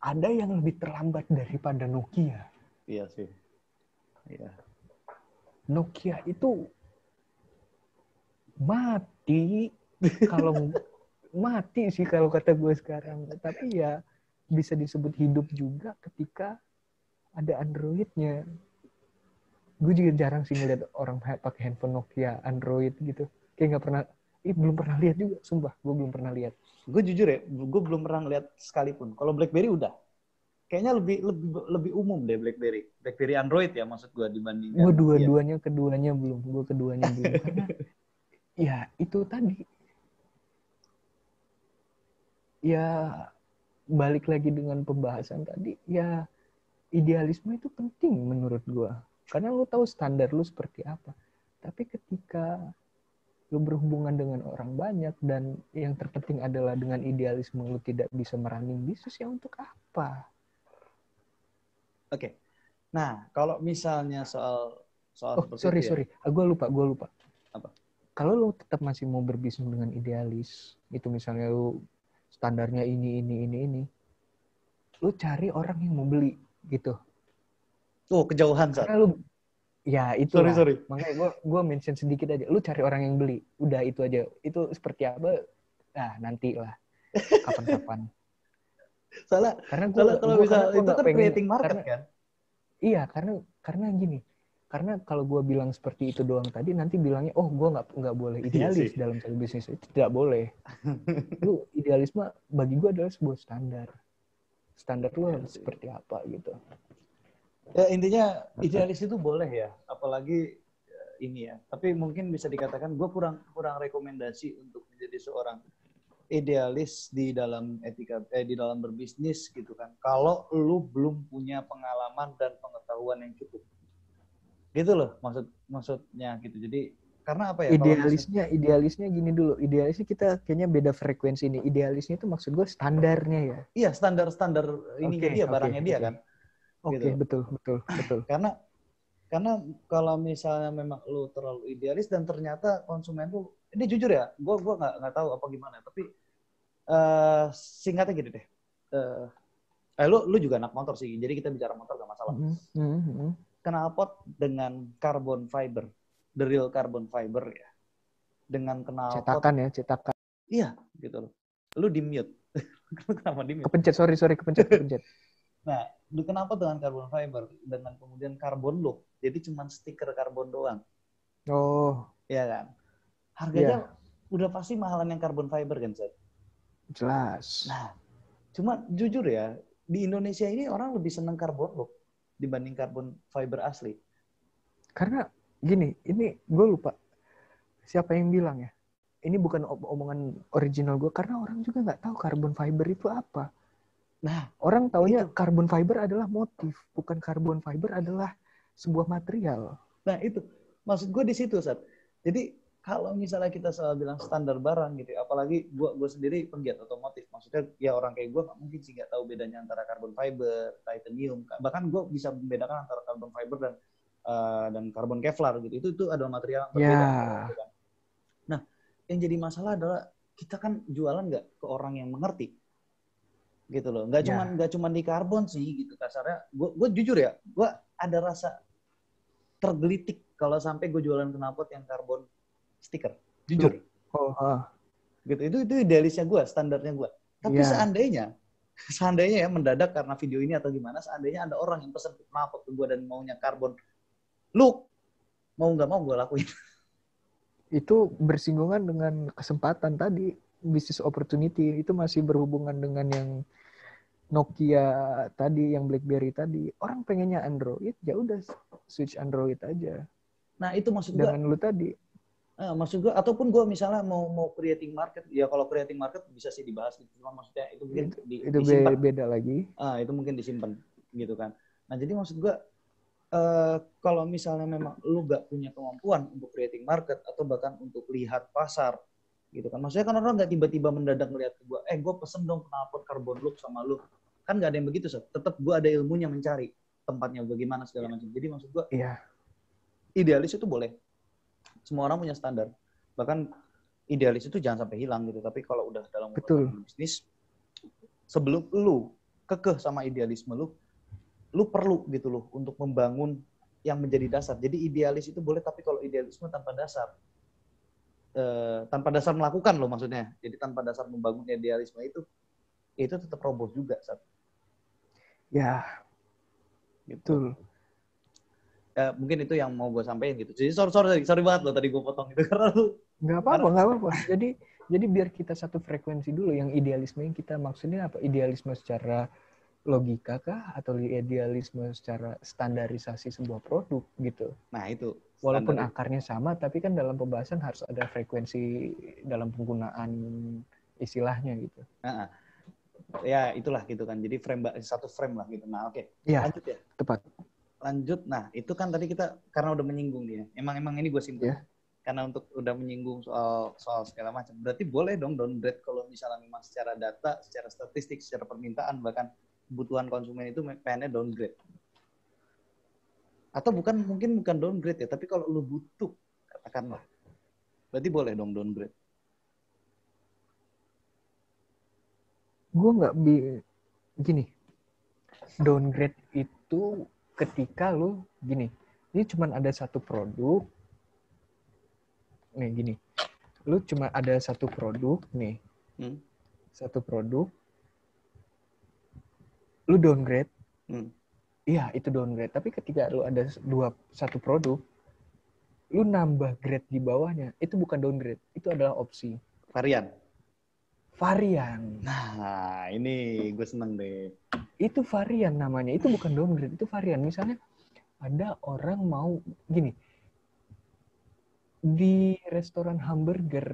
ada yang lebih terlambat daripada Nokia. Iya sih. Iya. Nokia itu mati kalau mati sih kalau kata gue sekarang. Tapi ya bisa disebut hidup juga ketika ada Androidnya. Gue juga jarang sih ngeliat orang pakai handphone Nokia Android gitu. Kayak nggak pernah, belum pernah lihat juga, sumpah gue belum pernah lihat. Gue jujur ya, gue belum pernah lihat sekalipun. Kalau BlackBerry udah. Kayaknya lebih umum deh BlackBerry. BlackBerry Android ya maksud gue dibandingkan Gue Nokia. keduanya belum. Gue keduanya belum karena ya itu tadi. Ya balik lagi dengan pembahasan tadi, ya idealisme itu penting menurut gue. Karena lu tahu standar lu seperti apa. Tapi ketika lu berhubungan dengan orang banyak dan yang terpenting adalah dengan idealisme lu tidak bisa merunning bisnis, ya untuk apa? Oke. Nah, kalau misalnya soal Oh, seperti sorry, itu ya. gue lupa. Apa? Kalau lu tetap masih mau berbisnis dengan idealis, itu misalnya lu standarnya ini, lu cari orang yang mau beli gitu. Oh, kejauhan, Sat. Karena lu, ya itulah. Sorry. Makanya gue mention sedikit aja. Lu cari orang yang beli. Udah itu aja. Itu seperti apa? Nah, nanti lah. Kapan-kapan. Salah. Karena Kalau karena bisa gue itu nggak kan pengen. creating market Karena kan? iya, karena gini. Karena kalau gue bilang seperti itu doang tadi, nanti bilangnya, oh gue nggak boleh Iya sih. idealis dalam satu bisnis. Itu tidak boleh. Lu idealisme bagi gue adalah sebuah standar. Standar lu Iya harus sih. seperti apa gitu. Ya intinya idealis itu boleh ya, apalagi ini ya. Tapi mungkin bisa dikatakan gue kurang rekomendasi untuk menjadi seorang idealis di dalam di dalam berbisnis gitu kan. Kalau lu belum punya pengalaman dan pengetahuan yang cukup. Gitu loh maksudnya gitu. Jadi karena apa ya, kalau misalnya Idealisnya gini dulu. Idealisnya kita kayaknya beda frekuensi nih. Idealisnya itu maksud gue standarnya ya. iya standar ininya dia, barangnya dia kan. Oke, Gitu. betul. Karena kalau misalnya memang lu terlalu idealis dan ternyata konsumen tuh, ini jujur ya, gue nggak tahu apa gimana, tapi singkatnya gini deh. Lu juga anak motor sih, jadi kita bicara motor gak masalah. Knalpot dengan carbon fiber, the real carbon fiber ya, dengan knalpot cetakan. Iya, gitu loh. Lu di mute. Kenapa di mute? Kepencet, sorry, kepencet. Nah, lu kenapa dengan carbon fiber, dengan kemudian carbon look, jadi cuma stiker karbon doang. Oh, ya kan? Harganya udah pasti mahalan yang carbon fiber kan, Zat? Jelas. Nah, cuma jujur ya, di Indonesia ini orang lebih seneng carbon look dibanding carbon fiber asli. Karena gini, ini gue lupa siapa yang bilang ya. Ini bukan omongan original gue, karena orang juga nggak tahu carbon fiber itu apa. Nah, orang taunya carbon fiber adalah motif, bukan carbon fiber adalah sebuah material. Nah itu, maksud gue di situ, Sat. Jadi kalau misalnya kita selalu bilang standar barang gitu, apalagi gue sendiri penggiat otomotif, maksudnya ya orang kayak gue nggak mungkin sih nggak tahu bedanya antara carbon fiber, titanium, bahkan gue bisa membedakan antara carbon fiber dan carbon Kevlar gitu. Itu adalah material yang berbeda. Ya. Nah, yang jadi masalah adalah kita kan jualan nggak ke orang yang mengerti, gitu loh. Nggak cuman di karbon sih gitu kasarnya. Gue jujur ya, gue ada rasa tergelitik kalau sampai gue jualan knalpot yang karbon stiker. Jujur. Gitu. Itu idealisnya gue, standarnya gue. Tapi seandainya ya mendadak karena video ini atau gimana, seandainya ada orang yang pesen knalpot ke gue dan maunya karbon look, mau nggak mau gue lakuin. Itu bersinggungan dengan kesempatan tadi, business opportunity. Itu masih berhubungan dengan yang Nokia tadi, yang BlackBerry tadi. Orang pengennya Android, ya udah switch Android aja. Nah itu maksud gue. Dengan lu tadi. Maksud gue, ataupun gue misalnya mau creating market, ya kalau creating market bisa sih dibahas gitu. Cuma maksudnya itu mungkin disimpan. Beda lagi. Itu mungkin disimpan gitu kan. Nah jadi maksud gue, kalau misalnya memang lu gak punya kemampuan untuk creating market atau bahkan untuk lihat pasar, gitu kan. Maksudnya kan orang nggak tiba-tiba mendadak ngeliat ke gue, gue pesen dong knalpot carbon loop sama lu. Kan nggak ada yang begitu, Sob. Tetap gue ada ilmunya mencari tempatnya bagaimana segala macam. Jadi maksud gue, idealis itu boleh. Semua orang punya standar. Bahkan idealis itu jangan sampai hilang gitu. Tapi kalau udah dalam bisnis, sebelum lu kekeh sama idealisme lu perlu gitu loh untuk membangun yang menjadi dasar. Jadi idealis itu boleh, tapi kalau idealisme tanpa dasar. Tanpa dasar melakukan loh maksudnya. Jadi tanpa dasar membangun idealisme itu tetap roboh juga. Ya, gitu. Mungkin itu yang mau gue sampaikan gitu. Jadi sorry banget loh tadi gue potong itu karena lu nggak apa-apa. Jadi biar kita satu frekuensi dulu. Yang idealisme yang kita maksudnya apa? Idealisme secara logika kah atau idealisme secara standarisasi sebuah produk gitu. Nah, itu. Walaupun akarnya sama, tapi kan dalam pembahasan harus ada frekuensi dalam penggunaan istilahnya gitu. Ya, itulah gitu kan. Jadi satu frame lah gitu. Nah, oke. Ya, lanjut ya. Tepat. Lanjut. Nah, itu kan tadi kita karena udah menyinggung dia. Emang ini gue simpel. Yeah. Karena untuk udah menyinggung soal segala macam. Berarti boleh dong downgrade kalau misalnya memang secara data, secara statistik, secara permintaan, bahkan kebutuhan konsumen itu pengennya downgrade. Atau mungkin bukan downgrade ya, tapi kalau lu butuh, katakanlah. Berarti boleh dong downgrade. Gue nggak gini. Downgrade itu ketika lu gini. Ini cuma ada satu produk. Nih gini. Lu cuma ada satu produk nih. Satu produk. Lu downgrade. Iya, itu downgrade. Tapi ketika lu ada satu produk, lu nambah grade di bawahnya, itu bukan downgrade. Itu adalah opsi. Varian. Nah, ini gue seneng deh. Itu varian namanya. Itu bukan downgrade, itu varian. Misalnya, ada orang mau, gini, di restoran hamburger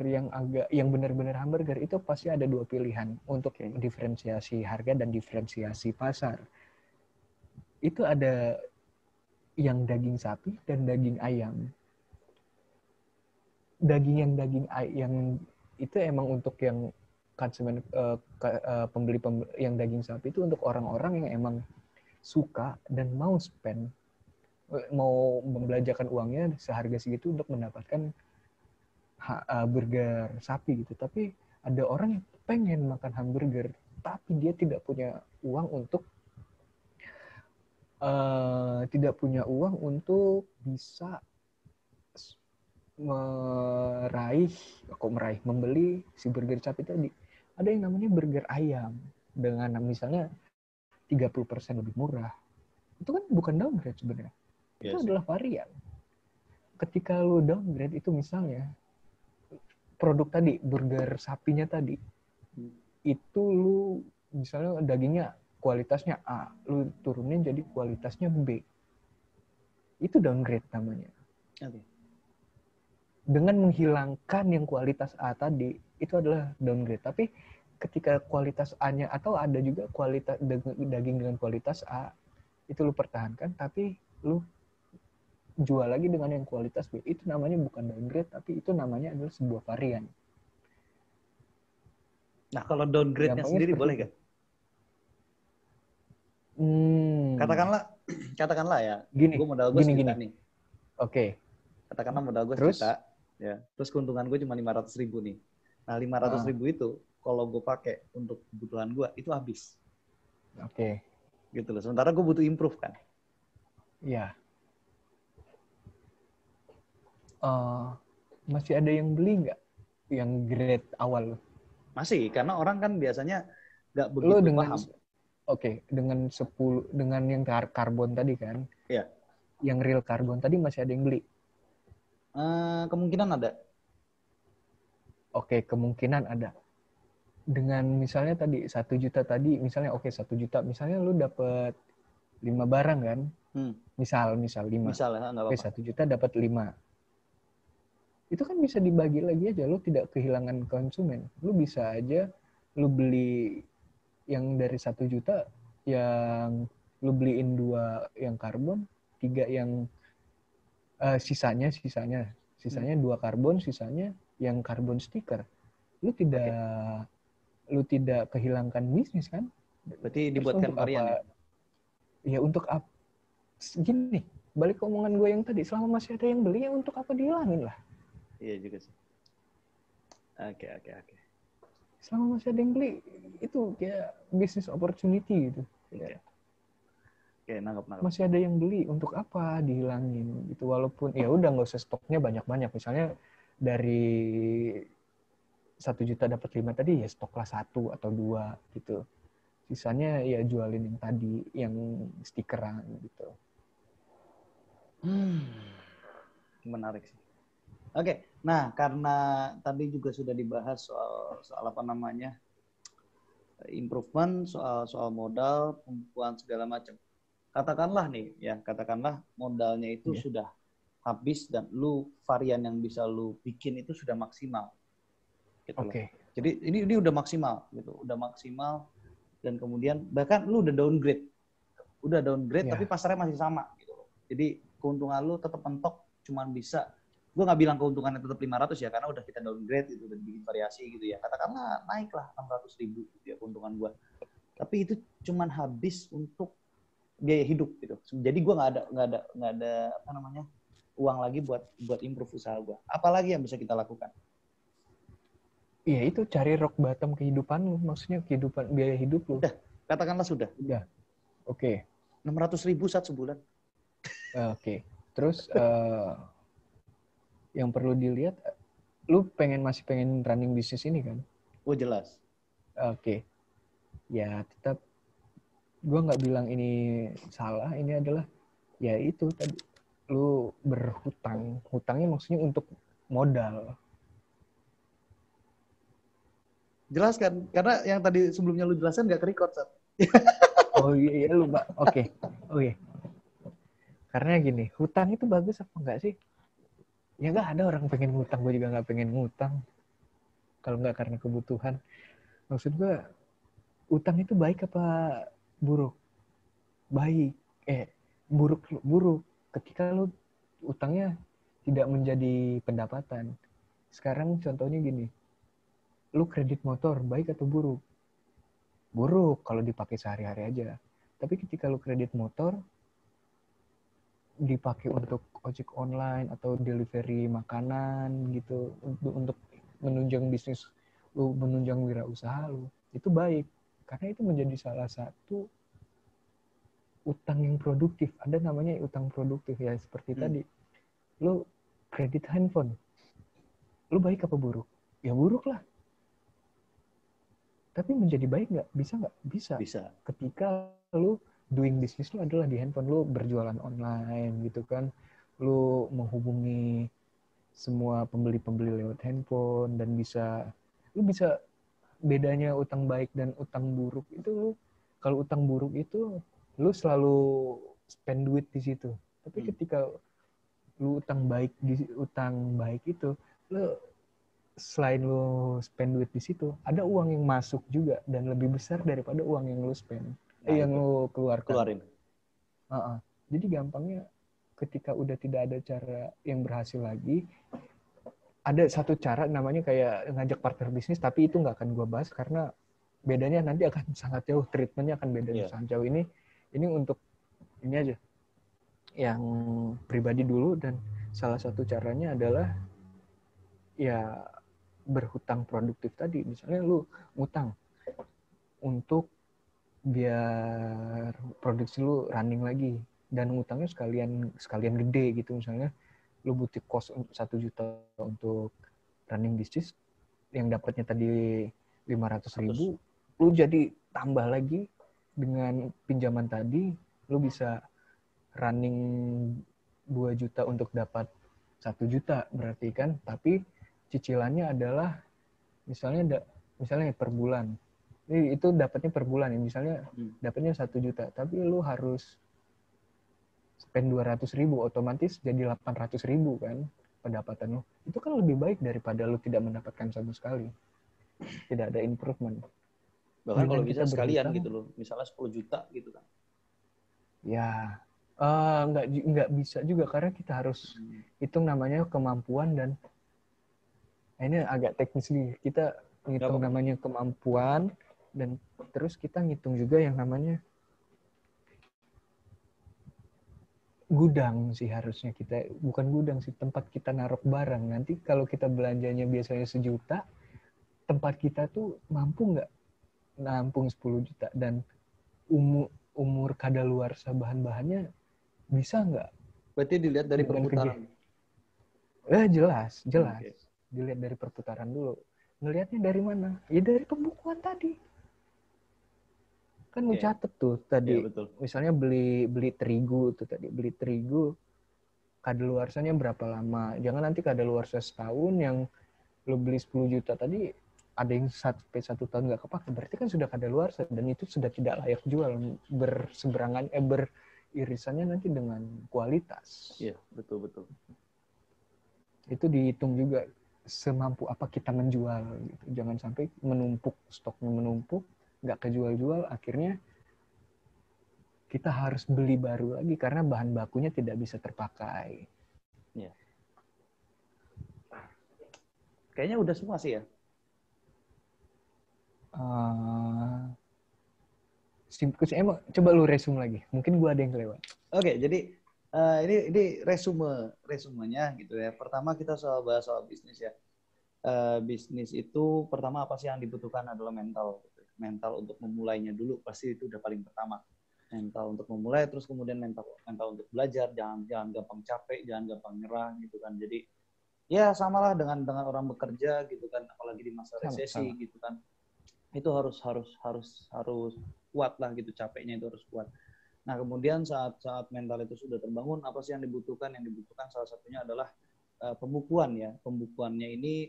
yang benar-benar hamburger, itu pasti ada dua pilihan untuk diferensiasi harga dan diferensiasi pasar. Itu ada yang daging sapi dan daging ayam. Daging ayam itu emang untuk yang konsumen pembeli yang daging sapi itu untuk orang-orang yang emang suka dan mau membelanjakan uangnya seharga segitu untuk mendapatkan burger sapi gitu. Tapi ada orang yang pengen makan hamburger tapi dia tidak punya uang untuk bisa membeli si burger sapi tadi. Ada yang namanya burger ayam dengan misalnya 30% lebih murah. Itu kan bukan downgrade sebenarnya. Itu adalah varian. Ketika lu downgrade itu misalnya produk tadi, burger sapinya tadi, itu lu misalnya dagingnya kualitasnya A, lu turunin jadi kualitasnya B. Itu downgrade namanya. Dengan menghilangkan yang kualitas A tadi, itu adalah downgrade. Tapi ketika kualitas A-nya, atau ada juga kualitas daging dengan kualitas A, itu lu pertahankan, tapi lu jual lagi dengan yang kualitas B. Itu namanya bukan downgrade, tapi itu namanya adalah sebuah varian. Nah, kalau downgrade-nya sendiri boleh nggak? Katakanlah ya, gue modal gue sejuta nih. Oke. Katakanlah modal gue sejuta, ya. Terus keuntungan gue cuma 500.000 nih. Nah, 500.000 itu kalau gue pakai untuk kebutuhan gue itu habis. Oke. Gitu loh. Sementara gue butuh improve kan. Iya. Masih ada yang beli nggak? Yang grade awal? Masih, karena orang kan biasanya nggak begitu paham. Oke, dengan yang karbon tadi kan? Iya. Yang real karbon tadi masih ada yang beli? Kemungkinan ada. Oke, kemungkinan ada. Dengan misalnya tadi 1 juta tadi, misalnya 1 juta, misalnya lu dapat 5 barang kan? Misal 5. Misalnya, nggak apa-apa. 1 juta dapat 5. Itu kan bisa dibagi lagi aja, lu tidak kehilangan konsumen. Lu bisa aja lu beli yang dari 1 juta, yang lu beliin 2 yang karbon, 3 yang sisanya 2 karbon, sisanya yang karbon stiker. lu tidak kehilangkan bisnis kan? Berarti Terus dibuatkan untuk varian ya? apa? Ya untuk apa? Gini, balik ke omongan gue yang tadi, selama masih ada yang beli, ya untuk apa dihilangin lah? Iya juga sih. Oke. Selama masih ada yang beli, itu kayak business opportunity gitu. Oke, nangkep. Masih ada yang beli, untuk apa dihilangin gitu? Walaupun ya udah nggak usah stoknya banyak-banyak. Misalnya dari 1 juta dapat 5 tadi, ya stoklah 1 atau 2 gitu. Sisanya ya jualin yang tadi, yang stikeran gitu. Menarik sih. Oke, nah karena tadi juga sudah dibahas soal apa namanya improvement, soal modal, pembukuan segala macam. Katakanlah modalnya itu sudah habis dan varian yang bisa lu bikin itu sudah maksimal, gitu loh. Jadi ini udah maksimal, gitu, udah maksimal dan kemudian bahkan lu udah downgrade tapi pasarnya masih sama, gitu loh. Jadi keuntungan lu tetap mentok, cuman bisa, gue nggak bilang keuntungannya tetap 500 ya, karena udah kita downgrade gitu dan bikin variasi gitu ya. Katakanlah naiklah 600.000 gitu ya keuntungan gue. Tapi itu cuman habis untuk biaya hidup gitu. Jadi gue nggak ada apa namanya uang lagi buat improve usaha gue. Apalagi yang bisa kita lakukan? Iya itu cari rock bottom kehidupan lu, maksudnya kehidupan biaya hidup lu. Udah, katakanlah sudah. Udah, oke. 600.000 sebulan. Oke. Terus yang perlu dilihat, lu masih pengen running bisnis ini kan? Oh jelas. Oke. Ya tetap, gue nggak bilang ini salah, ini adalah ya itu tadi, lu berhutang. Hutangnya maksudnya untuk modal. Jelaskan, karena yang tadi sebelumnya lu jelaskan nggak ke-record, Sat. Oh iya, lupa. Oke. Karena gini, hutang itu bagus apa enggak sih? Ya nggak ada orang pengen ngutang, gue juga nggak pengen ngutang. Kalau nggak karena kebutuhan. Maksud gue, utang itu baik apa buruk? Baik. Buruk. Ketika lu utangnya tidak menjadi pendapatan. Sekarang contohnya gini, lu kredit motor baik atau buruk? Buruk kalau dipakai sehari-hari aja. Tapi ketika lu kredit motor dipakai untuk ojek online atau delivery makanan gitu, untuk menunjang bisnis lu, menunjang wirausaha lu, itu baik karena itu menjadi salah satu utang yang produktif. Ada namanya utang produktif ya, seperti tadi lu kredit handphone, lu baik apa buruk? Ya buruk lah. Tapi menjadi baik nggak? Bisa. Ketika lu doing bisnis lu adalah di handphone, lu berjualan online gitu kan, lu menghubungi semua pembeli-pembeli lewat handphone dan lu bisa bedanya utang baik dan utang buruk itu, kalau utang buruk itu lu selalu spend duit di situ. Tapi ketika lu utang baik itu, lu selain lu spend duit di situ, ada uang yang masuk juga dan lebih besar daripada uang yang lu spend, yang lu keluarin. Jadi gampangnya, ketika udah tidak ada cara yang berhasil lagi, ada satu cara namanya kayak ngajak partner bisnis, tapi itu nggak akan gue bahas karena bedanya nanti akan sangat jauh, treatmentnya akan beda sangat jauh. Ini untuk ini aja yang pribadi dulu, dan salah satu caranya adalah ya berhutang produktif tadi. Misalnya lu ngutang untuk biar produksi lu running lagi, dan ngutangnya sekalian gede gitu. Misalnya lu butuh cost 1 juta untuk running bisnis, yang dapatnya tadi 500.000, lu jadi tambah lagi dengan pinjaman tadi, lu bisa running 2 juta untuk dapat 1 juta berarti kan. Tapi cicilannya adalah misalnya per bulan. Itu dapatnya per bulan ya, misalnya dapatnya 1 juta, tapi lu harus spend 200.000, otomatis jadi 800.000 kan pendapatan lu. Itu kan lebih baik daripada lu tidak mendapatkan sama sekali, tidak ada improvement. Bahkan kalau bisa sekalian gitu loh, misalnya 10 juta gitu kan. Ya, nggak bisa juga, karena kita harus hitung namanya kemampuan, dan ini agak teknis nih. Kita ngitung namanya kemampuan, dan terus kita ngitung juga yang namanya gudang sih harusnya kita, bukan gudang sih, tempat kita naruh barang. Nanti kalau kita belanjanya biasanya 1 juta, tempat kita tuh mampu nggak nampung 10 juta, dan umur kadaluarsa bahan-bahannya bisa nggak? Berarti dilihat dari perputaran. Jelas. Okay. Dilihat dari perputaran dulu. Ngelihatnya dari mana? Ya dari pembukuan tadi. Kan lu catet tuh tadi. Betul. Misalnya beli terigu tuh tadi. Beli terigu, kadaluarsanya berapa lama. Jangan nanti kadaluarsa setahun yang lu beli 10 juta tadi, ada yang sampai 1 tahun nggak kepake. Berarti kan sudah kadaluarsa, dan itu sudah tidak layak jual. Beririsannya nanti dengan kualitas. Iya, betul. Itu dihitung juga semampu apa kita menjual gitu. Jangan sampai stoknya menumpuk, nggak kejual-jual, akhirnya kita harus beli baru lagi karena bahan bakunya tidak bisa terpakai. Iya. Kayaknya udah semua sih ya. Emang coba lu resume lagi. Mungkin gua ada yang kelewat. Oke, jadi ini resumenya gitu ya. Pertama kita bahas soal bisnis ya. Bisnis itu pertama apa sih yang dibutuhkan adalah mental. Mental untuk memulainya dulu pasti itu udah paling pertama. Mental untuk memulai, terus kemudian mental untuk belajar. Jangan gampang capek, jangan gampang nyerah gitu kan. Jadi ya samalah dengan orang bekerja gitu kan, apalagi di masa resesi gitu kan. Itu harus kuat lah gitu, capeknya itu harus kuat. Nah, kemudian saat mental itu sudah terbangun, apa sih yang dibutuhkan? Yang dibutuhkan salah satunya adalah pembukuan ya. Pembukuannya ini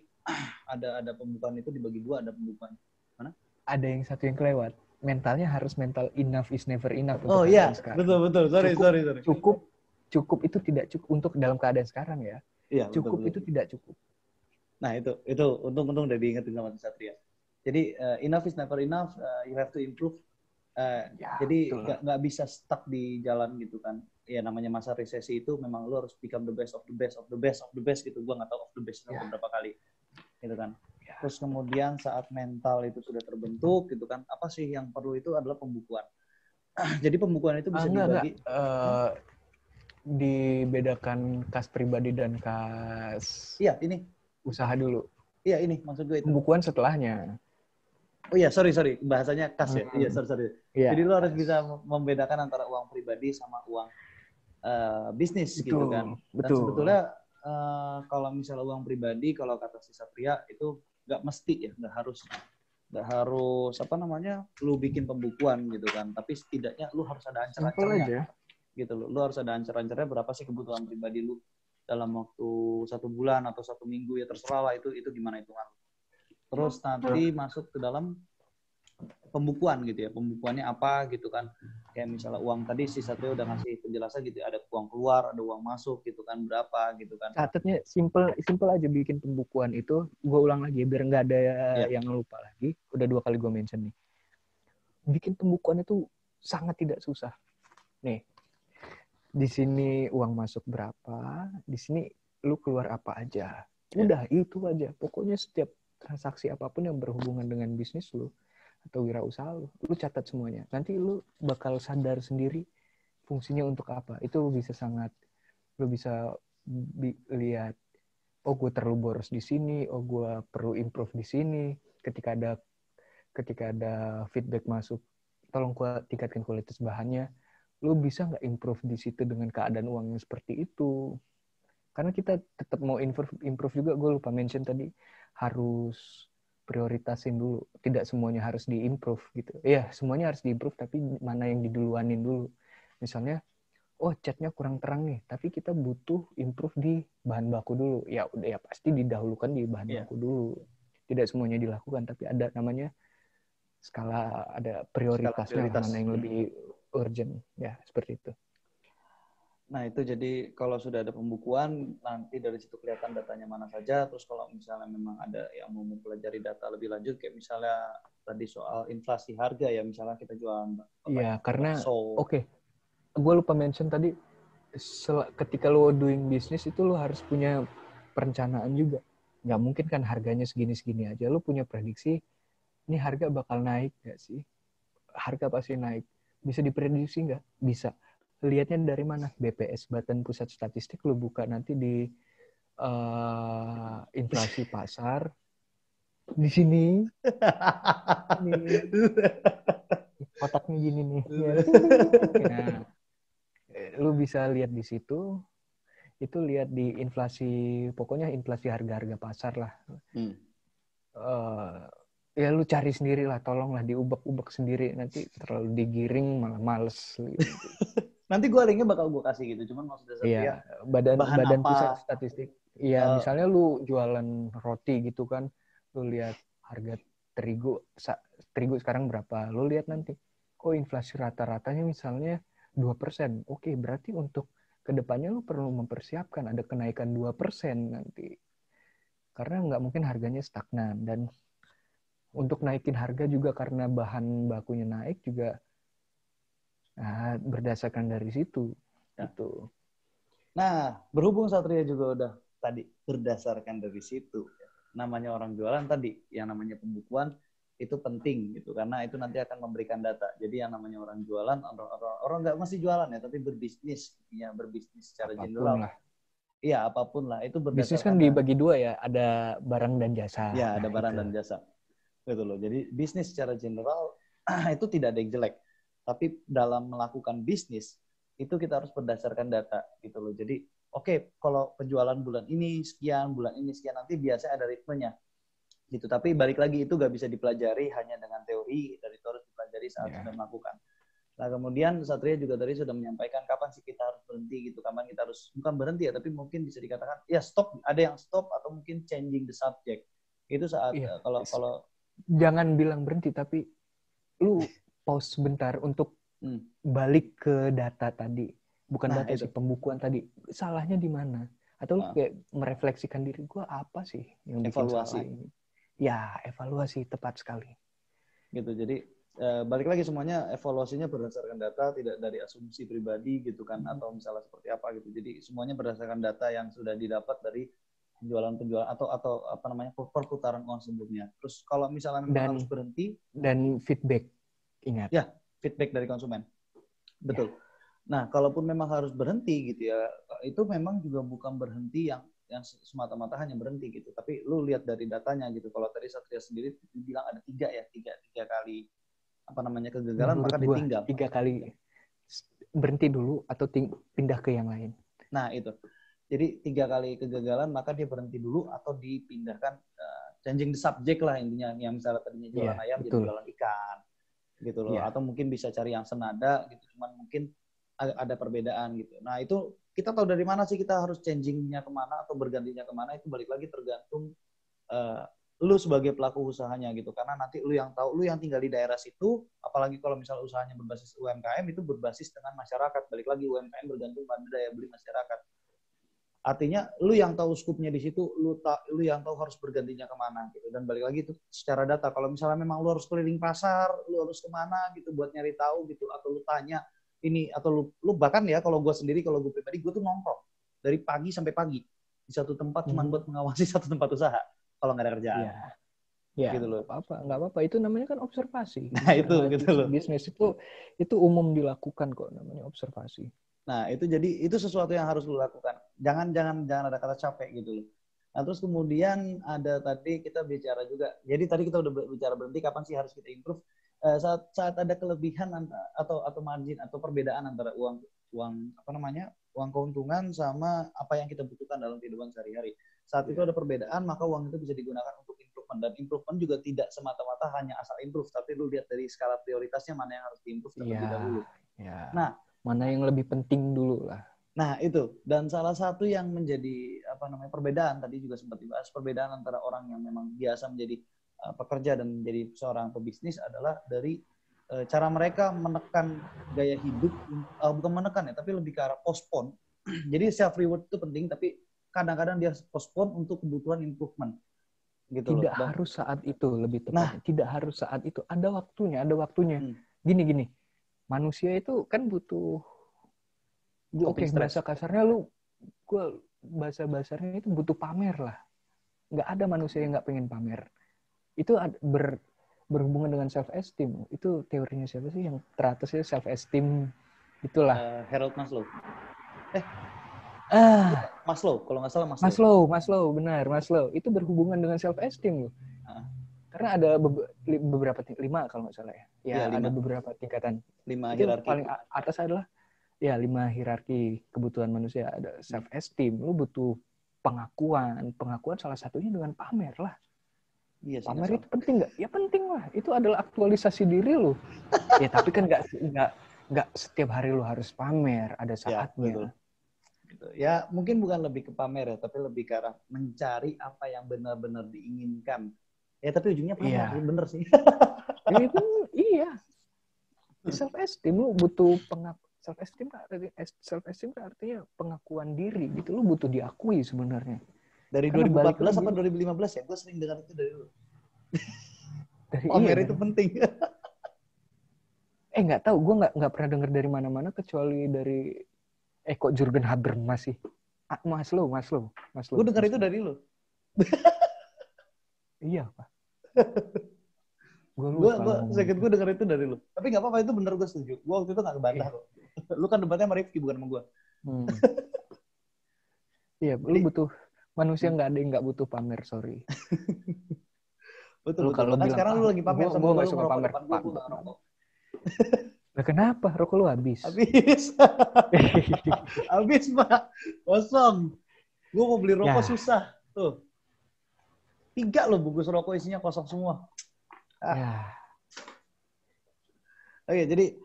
ada pembukuan itu dibagi 2, ada pembukuan mana? Ada yang satu yang kelewat. Mentalnya harus mental enough is never enough. Oh iya, betul. Sorry. Cukup itu tidak cukup untuk dalam keadaan sekarang ya. Iya, cukup betul. Itu tidak cukup. Nah, itu untung udah diingetin sama Satria. Jadi enough is never enough, you have to improve. Jadi nggak bisa stuck di jalan gitu kan. Ya namanya masa resesi itu memang lo harus become the best of the best of the best of the best gitu. Gua nggak tahu of the best berapa kali gitu kan. Terus kemudian saat mental itu sudah terbentuk gitu kan, apa sih yang perlu itu adalah pembukuan. Jadi pembukuan itu bisa dibagi. Dibedakan kas pribadi dan kas usaha dulu. Iya, ini maksud gue itu. Pembukuan setelahnya. Oh iya, sorry. Bahasanya kas ya. Iya, sorry. Yeah, jadi lo harus bisa membedakan antara uang pribadi sama uang bisnis gitu kan. Dan sebetulnya kalau misalnya uang pribadi, kalau kata si Satria itu nggak mesti ya, nggak harus lu bikin pembukuan gitu kan. Tapi setidaknya lu harus ada ancer-ancernya. Gitu lo. Lu harus ada ancer-ancernya berapa sih kebutuhan pribadi lu dalam waktu 1 bulan atau 1 minggu, ya terserah lah itu gimana hitungan. Terus nanti masuk ke dalam pembukuan gitu ya. Pembukuannya apa gitu kan. Kayak misalnya uang tadi si Satria udah ngasih penjelasan gitu. Ada uang keluar, ada uang masuk gitu kan. Berapa gitu kan. Catatnya simple aja bikin pembukuan itu. Gue ulang lagi biar nggak ada yang lupa lagi. Udah 2 kali gue mention nih. Bikin pembukuan itu sangat tidak susah. Nih. Di sini uang masuk berapa. Di sini lu keluar apa aja. Udah itu aja. Pokoknya setiap transaksi apapun yang berhubungan dengan bisnis lu atau wirausaha lu catat semuanya. Nanti lu bakal sadar sendiri fungsinya untuk apa. Itu lu bisa lihat, oh gue terlalu boros di sini, oh gue perlu improve di sini. Ketika ada feedback masuk, tolong tingkatkan kualitas bahannya. Lu bisa nggak improve di situ dengan keadaan uang yang seperti itu? Karena kita tetap mau improve juga, gue lupa mention tadi, harus prioritasin dulu. Tidak semuanya harus di-improve gitu. Iya, semuanya harus di-improve, tapi mana yang diduluanin dulu. Misalnya, oh catnya kurang terang nih, tapi kita butuh improve di bahan baku dulu. Ya udah, ya pasti didahulukan di bahan baku dulu. Tidak semuanya dilakukan, tapi ada namanya skala, ada prioritasnya, mana yang lebih urgent. Ya, seperti itu. Nah, itu jadi kalau sudah ada pembukuan, nanti dari situ kelihatan datanya mana saja. Terus kalau misalnya memang ada yang mau mempelajari data lebih lanjut, kayak misalnya tadi soal inflasi harga ya, misalnya kita jualan. Iya, karena gue lupa mention tadi, ketika lo doing bisnis itu lo harus punya perencanaan juga. nggak mungkin kan harganya segini-segini aja. Lu punya prediksi, ini harga bakal naik nggak sih? Harga pasti naik. Bisa diprediksi nggak? Bisa. Lihatnya dari mana? BPS, Badan Pusat Statistik, lu buka nanti di inflasi pasar. Di sini, ini kotaknya gini nih. Ya, ting, ting, ting, ting. Nah, lu bisa lihat di situ. Itu lihat di inflasi, pokoknya inflasi harga-harga pasar lah. Ya lu cari sendiri lah, tolonglah diubek-ubek sendiri, nanti terlalu digiring malah males gitu. Nanti gue linknya bakal gue kasih gitu, cuman maksudnya Satria, Iya, badan bahan pusat apa, statistik. Iya, misalnya lu jualan roti gitu kan, lu lihat harga terigu terigu sekarang berapa, lu lihat nanti, oh inflasi rata-ratanya misalnya 2%. Oke, berarti untuk kedepannya lu perlu mempersiapkan ada kenaikan 2% nanti. Karena nggak mungkin harganya stagnan. Dan untuk naikin harga juga karena bahan bakunya naik juga berdasarkan dari situ. ya. Gitu. Nah, berhubung Satria juga udah tadi berdasarkan dari situ, namanya orang jualan tadi, yang namanya pembukuan itu penting gitu, karena itu nanti akan memberikan data. Jadi yang namanya orang jualan, orang nggak mesti jualan ya, tapi berbisnis, ya berbisnis secara Apapun general. lah. Iya, apapun lah, itu Bisnis kan berdasarkan dibagi dua ya, ada barang dan jasa. ya, ada Nah, barang itu. dan jasa. Gitu loh. Jadi bisnis secara general itu tidak ada yang jelek. Tapi dalam melakukan bisnis itu kita harus berdasarkan data gitu loh. Jadi oke, kalau penjualan bulan ini sekian, bulan ini sekian, nanti biasanya ada ritmenya gitu. Tapi balik lagi itu gak bisa dipelajari hanya dengan teori, dari itu harus dipelajari saat sudah melakukan. Nah kemudian Satria juga tadi sudah menyampaikan kapan sih kita harus berhenti gitu, kapan kita harus bukan berhenti ya, tapi mungkin bisa dikatakan ya stop, ada yang stop atau mungkin changing the subject. Itu saat Iya. kalau Jangan bilang berhenti, tapi lu pause sebentar untuk balik ke data tadi. Bukan data itu. sih, pembukuan tadi. Salahnya di mana? Atau lu kayak merefleksikan diri, gue apa sih yang bikin Evaluasi. salah ini? Ya, evaluasi tepat sekali. Gitu. Jadi balik lagi semuanya evaluasinya berdasarkan data, tidak dari asumsi pribadi gitu kan, atau misalnya seperti apa gitu. Jadi semuanya berdasarkan data yang sudah didapat dari penjualan atau apa namanya perputaran uang sebelumnya. Terus kalau misalnya memang harus berhenti dan feedback, ingat. Ya, feedback dari konsumen. Betul. Ya. Nah, kalaupun memang harus berhenti gitu ya, itu memang juga bukan berhenti yang semata-mata hanya berhenti gitu. Tapi lu lihat dari datanya gitu. Kalau tadi Satria sendiri bilang ada tiga kali apa namanya kegagalan, menurut maka ditinggal. 3 kali berhenti dulu atau pindah ke yang lain. Nah itu. Jadi 3 kali kegagalan maka dia berhenti dulu atau dipindahkan, changing the subject lah intinya. Yang misalnya tadinya jualan ayam jadi jualan ikan gitu loh. Atau mungkin bisa cari yang senada gitu. Cuman mungkin ada perbedaan gitu. Nah itu kita tahu dari mana sih kita harus changingnya kemana atau bergantinya kemana, itu balik lagi tergantung lu sebagai pelaku usahanya gitu. Karena nanti lu yang tahu, lu yang tinggal di daerah situ, apalagi kalau misalnya usahanya berbasis UMKM, itu berbasis dengan masyarakat. Balik lagi UMKM bergantung pada daya beli masyarakat. Artinya lu yang tahu skupnya di situ, lu yang tahu harus bergantinya kemana gitu. Dan balik lagi itu secara data. Kalau misalnya memang lu harus keliling pasar, lu harus kemana gitu buat nyari tahu gitu, atau lu tanya ini, atau lu bahkan ya, kalau gue sendiri, kalau gue pribadi, gue tuh nongkrong dari pagi sampai pagi di satu tempat cuma buat mengawasi satu tempat usaha kalau nggak ada kerjaan. Ya, gitu loh. Nggak apa-apa. Itu namanya kan observasi. Nah itu gitu loh. Bisnis itu umum dilakukan kok, namanya observasi. Nah itu jadi itu sesuatu yang harus lu lakukan. Jangan ada kata capek gitu loh. Nah terus kemudian ada tadi kita bicara juga. Jadi tadi kita udah bicara berhenti, kapan sih harus kita improve? Saat ada kelebihan atau margin atau perbedaan antara uang uang keuntungan sama apa yang kita butuhkan dalam kehidupan sehari-hari. Saat itu ada perbedaan, maka uang itu bisa digunakan untuk improvement. Dan improvement juga tidak semata-mata hanya asal improve, tapi lu lihat dari skala prioritasnya mana yang harus diimprove terlebih dahulu. Nah, mana yang lebih penting dulu lah. Nah itu, dan salah satu yang menjadi perbedaan, tadi juga sempat dibahas, perbedaan antara orang yang memang biasa menjadi pekerja dan menjadi seorang pebisnis adalah dari cara mereka menekan gaya hidup, bukan menekan ya, tapi lebih ke arah postpone. Jadi self reward itu penting, tapi kadang-kadang dia postpone untuk kebutuhan improvement. Gitu tidak harus saat itu, lebih tepatnya. Tidak harus saat itu. Ada waktunya. Gini. Manusia itu kan butuh, bahasa kasarnya bahasa basarnya itu butuh pamer lah. nggak ada manusia yang nggak pengen pamer. Itu berhubungan dengan self esteem. Itu teorinya siapa sih yang teratas ya, self esteem itulah. Harold Maslow. Ah, Maslow, kalau nggak salah Maslow. Benar, Maslow. Itu berhubungan dengan self esteem loh. Karena ada beberapa 5 kalau nggak salah ya. Ya, Iya, 5. ada beberapa tingkatan. 5 itu hierarki. paling atas adalah ya 5 hierarki kebutuhan manusia. Ada self esteem, lu butuh pengakuan. Pengakuan salah satunya dengan pamer lah. Iya, pamer itu penting nggak? Ya penting lah. Itu adalah aktualisasi diri lu. Ya tapi kan nggak setiap hari lu harus pamer. Ada saatnya. Ya, gitu. Ya mungkin bukan lebih ke pamer ya, tapi lebih ke arah mencari apa yang benar-benar diinginkan. Ya tapi ujungnya pamer, Iya. Bener sih. Ya, itu iya. Self esteem lu butuh self esteem artinya pengakuan diri gitu. Lu butuh diakui sebenarnya. Dari Karena 2014 apa 2015 ya? Gue sering dengar itu dari lu. Pamer itu penting. Nggak tahu, gue nggak pernah dengar dari mana-mana kecuali dari kok Jurgen Habermas sih. Maslow. Gue dengar itu dari lu. Iya, Pak. Gue sakit gue dengar itu dari lu. Tapi nggak apa-apa, itu bener, gue setuju. Gue waktu itu nggak kebantah kok. Lu kan debatnya sama Rifki bukan sama gue. Iya, lu butuh manusia nggak ada yang nggak butuh pamer, sorry. Betul. Kan sekarang lu lagi pamer sama gue suka pamer. Nah, kenapa? Rokok lu habis. Habis, Pak. Kosong. Gue mau beli rokok susah. Tuh. 3 loh bungkus rokok isinya kosong semua. Oke, jadi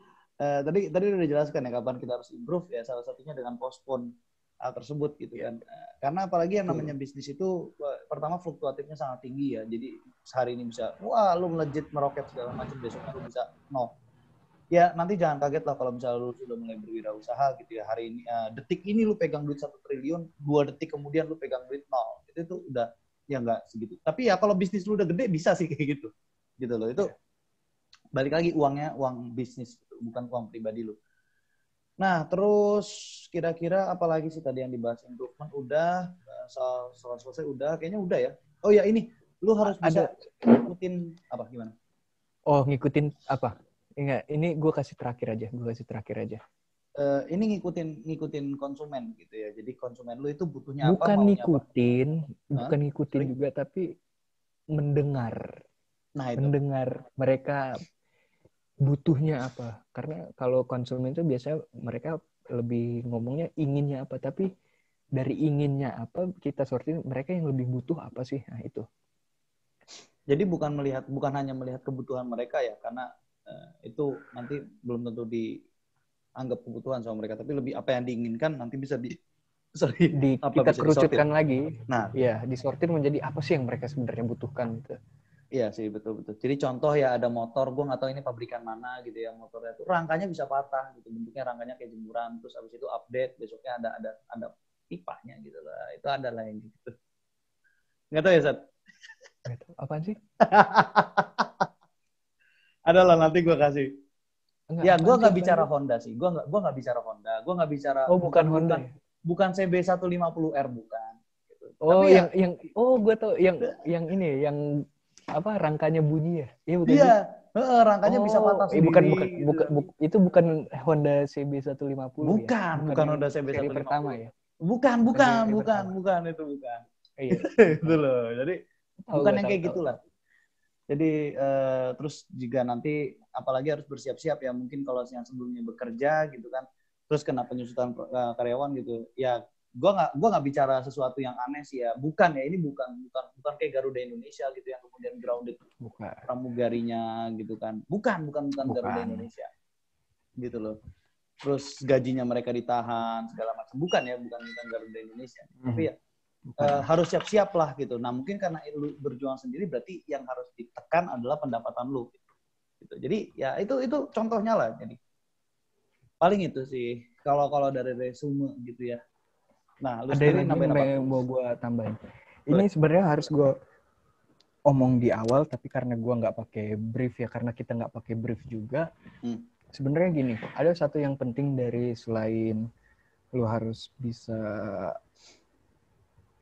tadi udah dijelaskan ya kapan kita harus improve ya, salah satunya dengan postpone hal tersebut gitu kan. Karena apalagi yang namanya bisnis itu pertama fluktuatifnya sangat tinggi ya. Jadi sehari ini bisa lu melejit meroket segala macam, besoknya lu bisa no. Ya nanti jangan kaget lah kalau misalnya lu sudah mulai berwirausaha gitu ya. Hari ini detik ini lu pegang duit 1 triliun, 2 detik kemudian lu pegang duit 0. Itu udah ya nggak segitu. Tapi ya kalau bisnis lu udah gede bisa sih kayak gitu. Gitu loh. Itu balik lagi uangnya uang bisnis, bukan uang pribadi lu. Nah, terus kira-kira apalagi sih tadi yang dibahas improvement udah, soal selesai udah, kayaknya udah ya. Oh ya ini, lu harus bisa ngikutin apa gimana? Oh, ngikutin apa? Enggak, ini gue kasih terakhir aja. Ini ngikutin konsumen gitu ya. Jadi konsumen lu itu butuhnya bukan apa, ngikutin, apa. Bukan ngikutin juga, tapi mendengar. Nah, itu. Mendengar mereka butuhnya apa. Karena kalau konsumen itu biasanya mereka lebih ngomongnya inginnya apa, tapi dari inginnya apa kita sortir mereka yang lebih butuh apa sih. Nah, itu. Jadi bukan hanya melihat kebutuhan mereka ya, karena itu nanti belum tentu dianggap kebutuhan sama mereka, tapi lebih apa yang diinginkan nanti bisa kita kerucutkan lagi. Nah, ya disortir menjadi apa sih yang mereka sebenarnya butuhkan gitu. Iya sih, betul. Jadi contoh ya ada motor, gue nggak tahu ini pabrikan mana gitu ya, motornya tuh rangkanya bisa patah gitu, bentuknya rangkanya kayak jemuran, terus abis itu update besoknya ada pipanya gitu lah, itu adalah yang gitu. Nggak tahu ya, Sat? Apaan sih? Adalah nanti gue kasih. Ya, gue nggak bicara Honda sih, gue nggak bicara Honda, gue nggak bicara. Bukan Honda. Bukan CB150R bukan. Gitu. Oh, tapi yang gue tau yang ini yang apa rangkanya bunyi ya? Iya bukan? Iya, rangkanya bisa patah sendiri. Itu bukan Honda CB150 bukan, ya? Bukan Honda CB150 seri pertama ya? Bukan itu bukan. Iya. Itu loh. Jadi bukan yang kayak gitulah. Jadi terus juga nanti apalagi harus bersiap-siap ya, mungkin kalau yang sebelumnya bekerja gitu kan, terus kena penyusutan karyawan gitu. Ya gua nggak bicara sesuatu yang aneh sih ya, bukan ya, ini bukan kayak Garuda Indonesia gitu yang kemudian grounded pramugarinya gitu kan, bukan Garuda Indonesia gitu loh, terus gajinya mereka ditahan segala macam, bukan Garuda Indonesia. Tapi ya harus siap-siap lah gitu. Nah mungkin karena lu berjuang sendiri, berarti yang harus ditekan adalah pendapatan lu gitu. Jadi ya itu contohnya lah. Jadi paling itu sih kalau dari resume gitu ya. Nah, lu ada lagi yang mau gue tambahin. Ini sebenarnya harus gue omong di awal, tapi karena gue nggak pakai brief ya, karena kita nggak pakai brief juga. Sebenarnya gini, ada satu yang penting dari selain lu harus bisa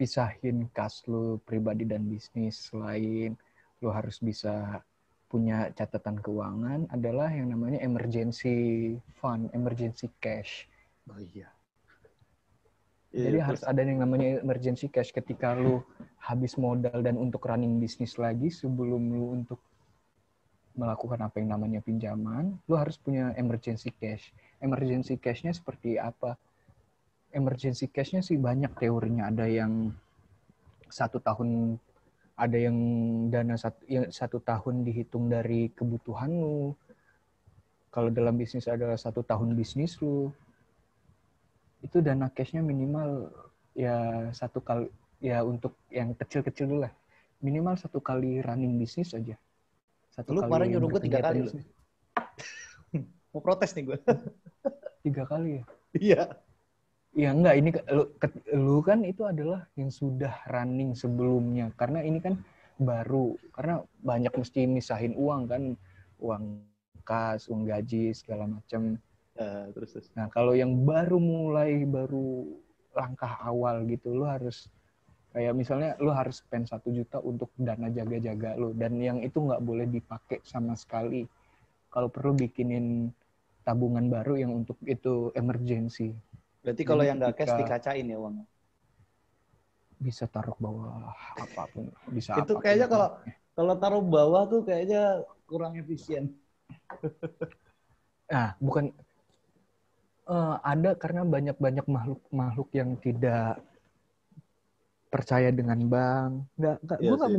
pisahin kas lu pribadi dan bisnis. Selain lu harus bisa punya catatan keuangan, adalah yang namanya emergency fund, emergency cash. Oh iya. Jadi Iya, harus terus. ada yang namanya emergency cash ketika lu habis modal dan untuk running bisnis lagi, sebelum lu untuk melakukan apa yang namanya pinjaman, lu harus punya emergency cash. Emergency cash-nya seperti apa? Emergency cash-nya sih banyak teorinya. Ada yang 1 tahun, ada yang dana 1 tahun dihitung dari kebutuhan lu. Kalau dalam bisnis adalah 1 tahun bisnis lu, itu dana cashnya minimal ya 1 kali, ya untuk yang kecil-kecil dulu lah, minimal 1 kali running bisnis aja, satu Lu kemarin kali nyuruh gue 3 berkegiatan kali loh. bisnis. Mau protes nih gue. 3 kali ya? Iya. Ya enggak, ini lu kan itu adalah yang sudah running sebelumnya, karena ini kan baru, karena banyak mesti misahin uang kan, uang kas, uang gaji segala macam. Terus. Nah, kalau yang baru mulai, baru langkah awal gitu, lu harus kayak misalnya lu harus spend 1 juta untuk dana jaga-jaga lu, dan yang itu nggak boleh dipakai sama sekali. Kalau perlu bikinin tabungan baru yang untuk itu emergency. Berarti kalau Jadi yang nggak cash ketika dikacain ya uangnya. bisa taruh bawah apapun, bisa Itu apapun kayaknya kalau bentuknya. kalau taruh bawah tuh kayaknya kurang efisien. Nah, bukan ada, karena banyak makhluk yang tidak percaya dengan bank. Gue Iya sih.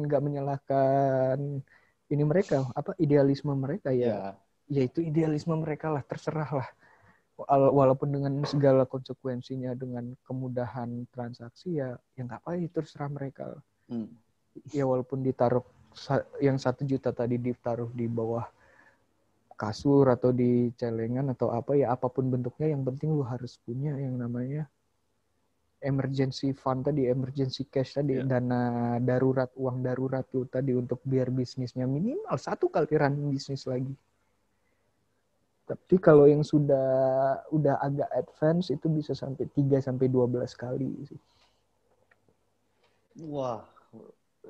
nggak menyalahkan ini mereka, apa, idealisme mereka ya. Ya. Ya itu idealisme mereka lah, terserah lah. Walaupun dengan segala konsekuensinya, dengan kemudahan transaksi, ya nggak apa, itu terserah mereka. Ya walaupun ditaruh yang 1 juta tadi ditaruh di bawah kasur atau di celengan atau apa, ya apapun bentuknya, yang penting lu harus punya yang namanya emergency fund tadi, emergency cash tadi, Ya. dana darurat, uang darurat lu tadi, untuk biar bisnisnya minimal 1 kali running bisnis lagi. Tapi kalau yang udah agak advance, itu bisa sampai 3-12 kali sih. Wah,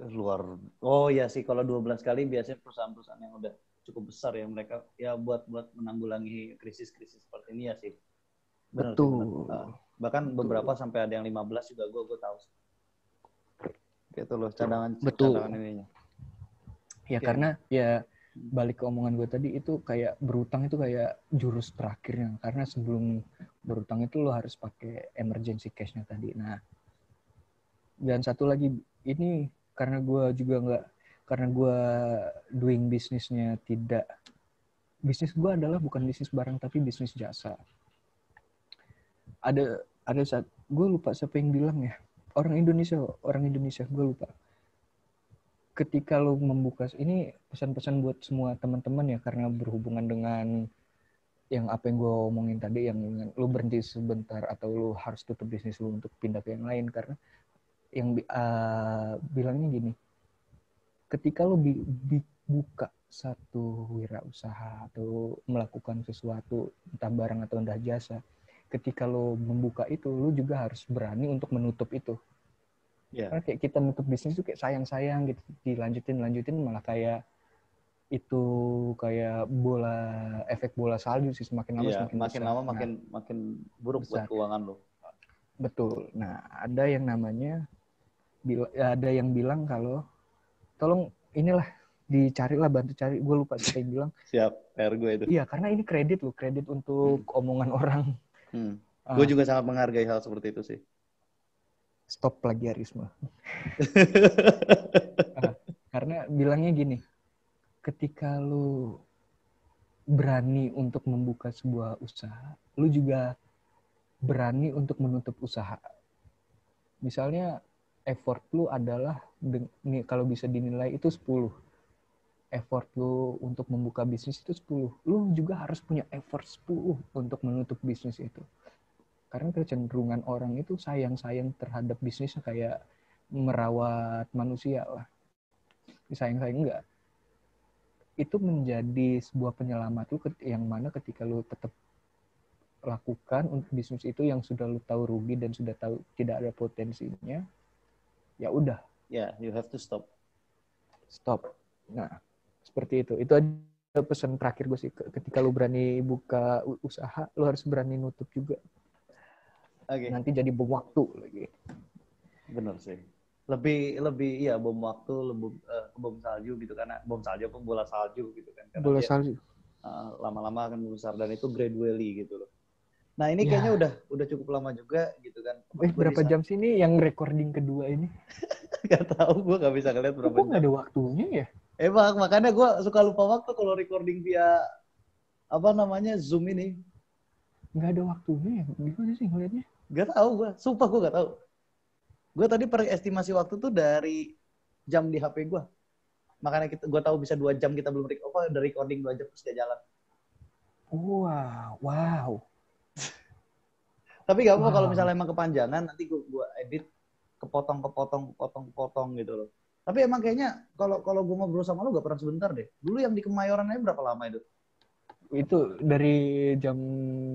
luar. Oh iya sih, kalau 12 kali biasanya perusahaan-perusahaan yang udah cukup besar ya, mereka ya buat menanggulangi krisis-krisis seperti ini ya sih. Benar sih, benar. Betul. Bahkan Betul. beberapa sampai ada yang 15 juga gue tahu. Gitu loh, cadangan Betul. ininya. Ya Oke. karena ya balik ke omongan gue tadi, itu kayak berutang itu kayak jurus terakhirnya, karena sebelum berutang itu lo harus pakai emergency cash-nya tadi. Nah, dan satu lagi, ini karena gue doing bisnisnya tidak, bisnis gue adalah bukan bisnis barang tapi bisnis jasa. Ada saat gue lupa siapa yang bilang ya, orang Indonesia gue lupa, ketika lo membuka ini, pesan-pesan buat semua teman-teman ya, karena berhubungan dengan yang apa yang gue omongin tadi, yang lo berhenti sebentar atau lo harus tutup bisnis lo untuk pindah ke yang lain, karena yang bilangnya gini, ketika lo buka satu wirausaha atau melakukan sesuatu, entah barang atau entah jasa, ketika lo membuka itu, lo juga harus berani untuk menutup itu. Karena kayak kita nutup bisnis itu kayak sayang-sayang gitu, dilanjutin malah kayak itu kayak efek bola salju sih, semakin lama semakin makin besar. lama makin buruk buat Besar. keuangan lo. Betul. Nah, ada yang bilang kalau tolong inilah dicarilah, bantu cari, gue lupa siapa yang bilang. Siap, PR gue itu. Iya, karena ini kredit untuk omongan orang. Gue juga sangat menghargai hal seperti itu sih. Stop plagiarisme. Karena bilangnya gini, ketika lu berani untuk membuka sebuah usaha, lu juga berani untuk menutup usaha. Misalnya effort lu adalah, kalau bisa dinilai itu 10. Effort lu untuk membuka bisnis itu 10. Lu juga harus punya effort 10 untuk menutup bisnis itu. Karena kecenderungan orang itu sayang-sayang terhadap bisnisnya, kayak merawat manusia lah. Sayang-sayang enggak. Itu menjadi sebuah penyelamat lu, yang mana ketika lu tetap lakukan untuk bisnis itu yang sudah lu tahu rugi dan sudah tahu tidak ada potensinya, ya udah. Ya, you have to stop. Nah, seperti itu. Itu aja pesan terakhir gue sih. Ketika lu berani buka usaha, lu harus berani nutup juga. Oke. Nanti jadi bom waktu lagi. Bener sih. Lebih iya bom waktu, bom salju gitu, karena bom salju pun bola salju gitu kan. Karena Bola dia, salju. lama-lama akan besar dan itu gradually gitu loh. Nah ini kayaknya udah cukup lama juga gitu kan. Berapa jam sih ini yang recording kedua ini? Gak tahu, gue gak bisa ngeliat berapa jam. Kok gak ada waktunya ya? Emang, makanya gue suka lupa waktu kalau recording via Zoom ini. Gak ada waktunya ya? Gimana sih ngeliatnya? Gak tahu gue, sumpah gue gak tahu. Gue tadi estimasi waktu tuh dari jam di HP gue. Makanya gue tahu bisa 2 jam kita belum udah recording 2 jam terus gak jalan. Wow. Tapi gak apa-apa kalau misalnya emang kepanjangan, nanti gue edit kepotong gitu loh. Tapi emang kayaknya kalau gue ngobrol sama lu gak pernah sebentar deh. Dulu yang di Kemayoran aja berapa lama itu? Itu dari jam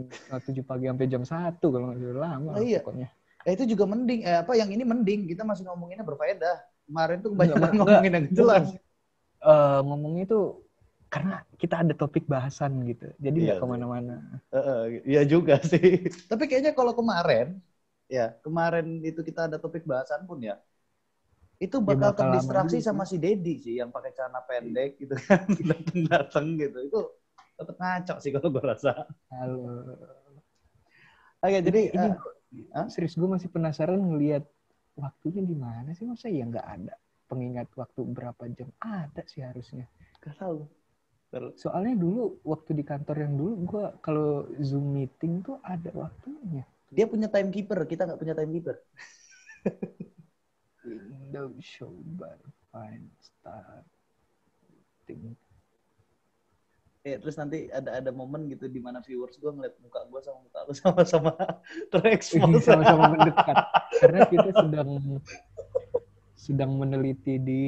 7 pagi sampai jam 1 kalau nggak salah, lama iya. Pokoknya. Itu juga mending. Yang ini mending. Kita masih ngomonginnya berfaedah. Kemarin tuh kebanyakan ngomongin yang jelas. Ngomongnya itu karena kita ada topik bahasan gitu. Jadi nggak kemana-mana. Iya juga sih. Tapi kayaknya kalau kemarin itu kita ada topik bahasan pun ya, itu bakal terdistraksi sama si Dedi sih yang pakai celana pendek gitu kan, datang gitu. Itu tetap ngaco sih kalau gue rasa. Halo. Oke, jadi serius gue masih penasaran ngelihat waktunya di mana sih, masa ya nggak ada pengingat waktu berapa jam? Ada sih harusnya. Gak tahu. Soalnya dulu waktu di kantor yang dulu gue kalau Zoom meeting tuh ada waktunya. Dia punya timekeeper, kita nggak punya timekeeper. Window show bar fine starting. Terus nanti ada momen gitu di mana viewers gue ngeliat muka gue sama muka lu sama-sama terekspos. Sama-sama mendekat. Karena kita sedang meneliti di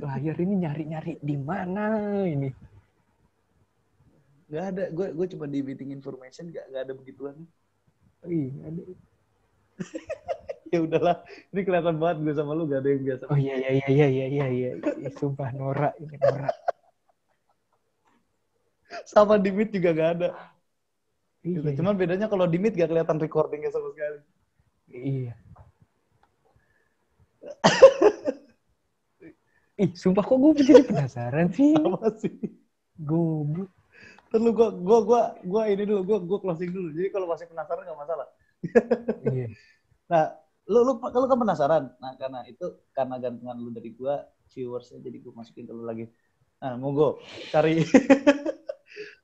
layar ini, nyari-nyari di mana ini. Gak ada, gue cuma di meeting information, gak ada begituan. Iya, ada. Ya udahlah, ini kelihatan banget gue sama lu gak ada yang biasa. Oh iya. Sumpah norak ini, norak. Sama di meet juga gak ada. Iya. Gitu. Cuman bedanya kalau di meet gak kelihatan recordingnya sama sekali. Iya. Sumpah kok gue jadi penasaran sih. Apa sih? Goblok. Terus gue ini dulu, gue closing dulu. Jadi kalau masih penasaran gak masalah. Iya. Nah, lu kan penasaran. Nah, karena gantungan lu dari gue, viewersnya jadi gue masukin dulu lagi. Nah, monggo cari.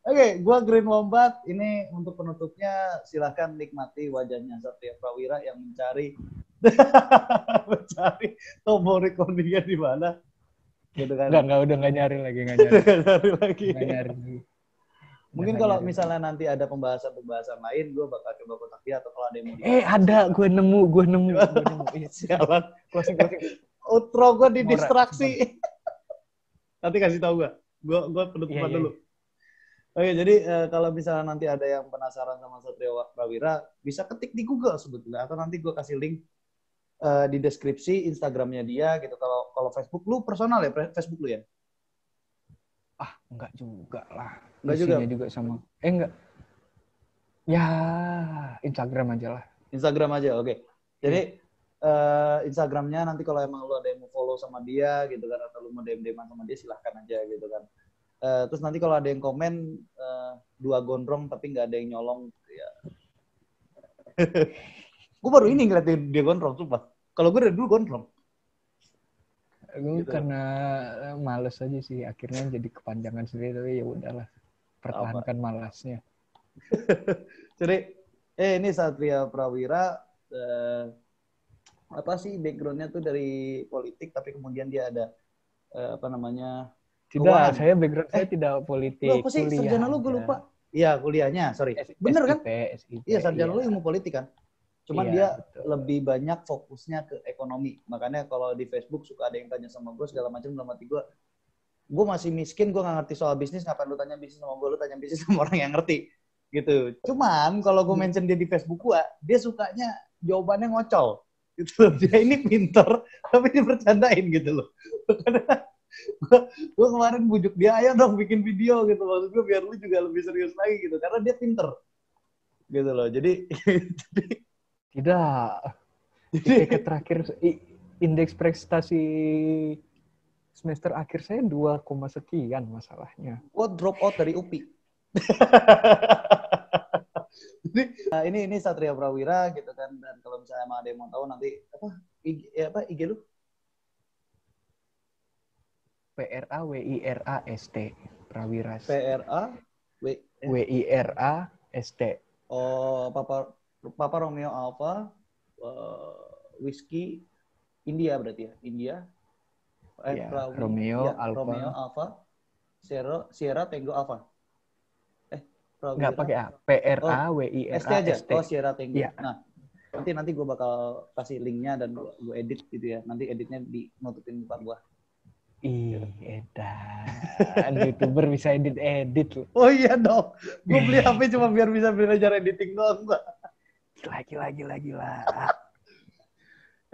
Oke, gue Green Wombat. Ini untuk penutupnya, silahkan nikmati wajahnya Satria Prawira yang mencari tombol recordingnya di mana. Gitu kan? Udah nggak nyari lagi. Nggak nyari. Mungkin kalau misalnya nanti ada pembahasan lain, gue bakal coba kontak dia, atau kalau ada yang mau ada, gue nemu. Sialan. Closing. Outro gue didistraksi. Nanti kasih tahu gue penutupan dulu. Oke, jadi kalau misalnya nanti ada yang penasaran sama Satria Prawira, bisa ketik di Google sebetulnya, atau nanti gue kasih link di deskripsi Instagramnya dia gitu. Kalau Facebook lu personal ya, Facebook lu ya? Enggak juga lah. Enggak juga sama. Enggak. Ya, Instagram aja lah. Instagram aja, oke. Jadi Instagramnya nanti kalau emang lu ada yang mau follow sama dia gitu kan, atau lu mau DM-an sama dia, silahkan aja gitu kan. Terus nanti kalau ada yang komen 2 gondrong tapi nggak ada yang nyolong, ya. Gue baru ini ngeliat dia gondrong, sumpah. Kalau gue dari dulu gondrong. Gue gitu. Karena males aja sih, akhirnya jadi kepanjangan sendiri, tapi ya udahlah, pertahankan malasnya. Jadi ini Satria Prawira, apa sih backgroundnya tuh dari politik, tapi kemudian dia ada tidak, saya background saya tidak politik. Apa sih sarjana lu, gue lupa. Iya, kuliahnya, sorry. Bener kan? SIP, iya, sarjana lu ilmu politik kan? Cuman dia lebih banyak fokusnya ke ekonomi. Makanya kalau di Facebook suka ada yang tanya sama gue segala macam, dalam hati gue masih miskin, gue gak ngerti soal bisnis, ngapain lu tanya bisnis sama gue, lu tanya bisnis sama orang yang ngerti. gitu. Cuman kalau gue mention dia di Facebook gue, dia sukanya jawabannya ngocol. Gitu. Dia ini pinter, tapi dia bercandain gitu loh. Gue kemarin bujuk dia, ayo dong bikin video gitu. Maksud gue biar lu juga lebih serius lagi gitu. Karena dia pinter. Gitu loh. Jadi Tidak. IPK terakhir, indeks prestasi semester akhir saya 2, sekian masalahnya. gue drop out dari UPI. Jadi, ini Satria Prawira gitu kan, dan kalau misalnya emang ada yang mau tahu nanti IG lu? PRAWIRAST Prawiras. WIRAST. Oh, Papa Romeo Alpha, Whiskey India berarti ya, India. Ya, Romeo Alpha, Sierra Tango Alpha. Nggak pakai A. PRAWIRAST. ST aja. Oh, Sierra Tango. Ya. Nah, nanti gue bakal kasih linknya dan gue edit gitu ya. Nanti editnya nutupin muka gue. Edan. YouTuber bisa edit loh. Oh iya dong. Gue beli HP cuma biar bisa belajar editing doang. Gila.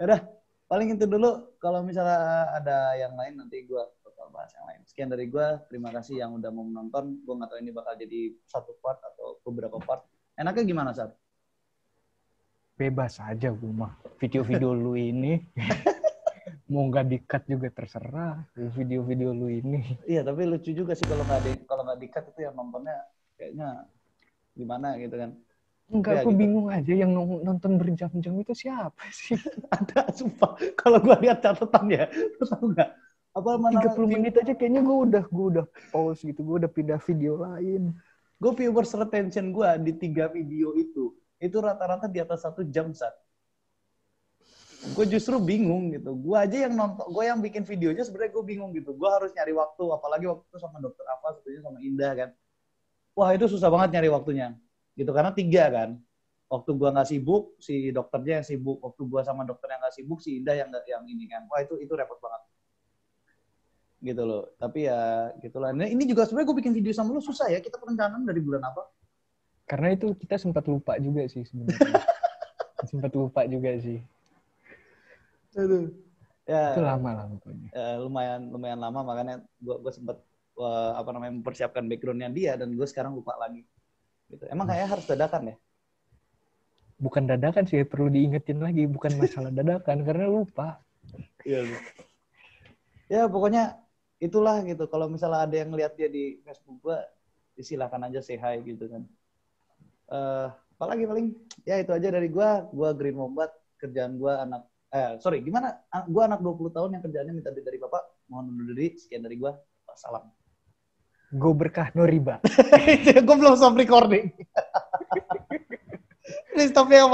Udah, paling itu dulu. Kalau misalnya ada yang lain nanti gue bakal bahas yang lain. Sekian dari gue. Terima kasih yang udah mau menonton. Gue nggak tahu ini bakal jadi satu part atau beberapa part. Enaknya gimana, Sar? Bebas aja gue mah. Video-video lu ini mau nggak di-cut juga terserah. Video-video lu ini. Iya, tapi lucu juga sih kalau nggak di-cut itu yang nontonnya kayaknya gimana gitu kan. Enggak, aku gitu. bingung aja yang nonton berjam-jam itu siapa sih? Ada, sumpah. Kalau gue lihat catatan ya, lu tahu nggak? 30 menit aja kayaknya gue udah pause gitu. Gue udah pindah video lain. Gue viewers retention gue di 3 video itu rata-rata di atas 1 jam, Sat. Gue justru bingung gitu. Gue aja yang nonton, gue yang bikin videonya sebenarnya gue bingung gitu. Gue harus nyari waktu, apalagi waktu itu sama Dokter Afa, satunya sama Indah kan. Wah, itu susah banget nyari waktunya. Gitu, karena 3 kan. Waktu gue nggak sibuk, si dokternya yang sibuk. Waktu gue sama dokter yang nggak sibuk, si Indah yang ini kan. Wah, itu repot banget. Gitu loh. Tapi ya gitulah. Nah, ini juga sebenarnya gue bikin video sama lu susah ya. Kita perencanaan dari bulan apa? Karena itu kita sempat lupa juga sih sebenarnya. Sempat lupa juga sih. Aduh. Ya, itu lama lah pokoknya. Lumayan lama, makanya gue sempat mempersiapkan backgroundnya dia, dan gue sekarang lupa lagi. Gitu. Emang kayaknya harus dadakan ya? Bukan dadakan sih, perlu diingetin lagi. Bukan masalah dadakan, karena lupa. Iya. Ya pokoknya itulah gitu. Kalau misalnya ada yang lihat dia di Facebook gue, silakan aja say hi gitu kan. Apalagi paling ya itu aja dari gue. Gue Green Wombat, kerjaan gue gue anak 20 tahun yang kerjaannya minta duit dari bapak. Mohon undur diri. Sekian dari gue. Salam. Gue Berkah no riba. Gue belum stop recording. Please stop ya,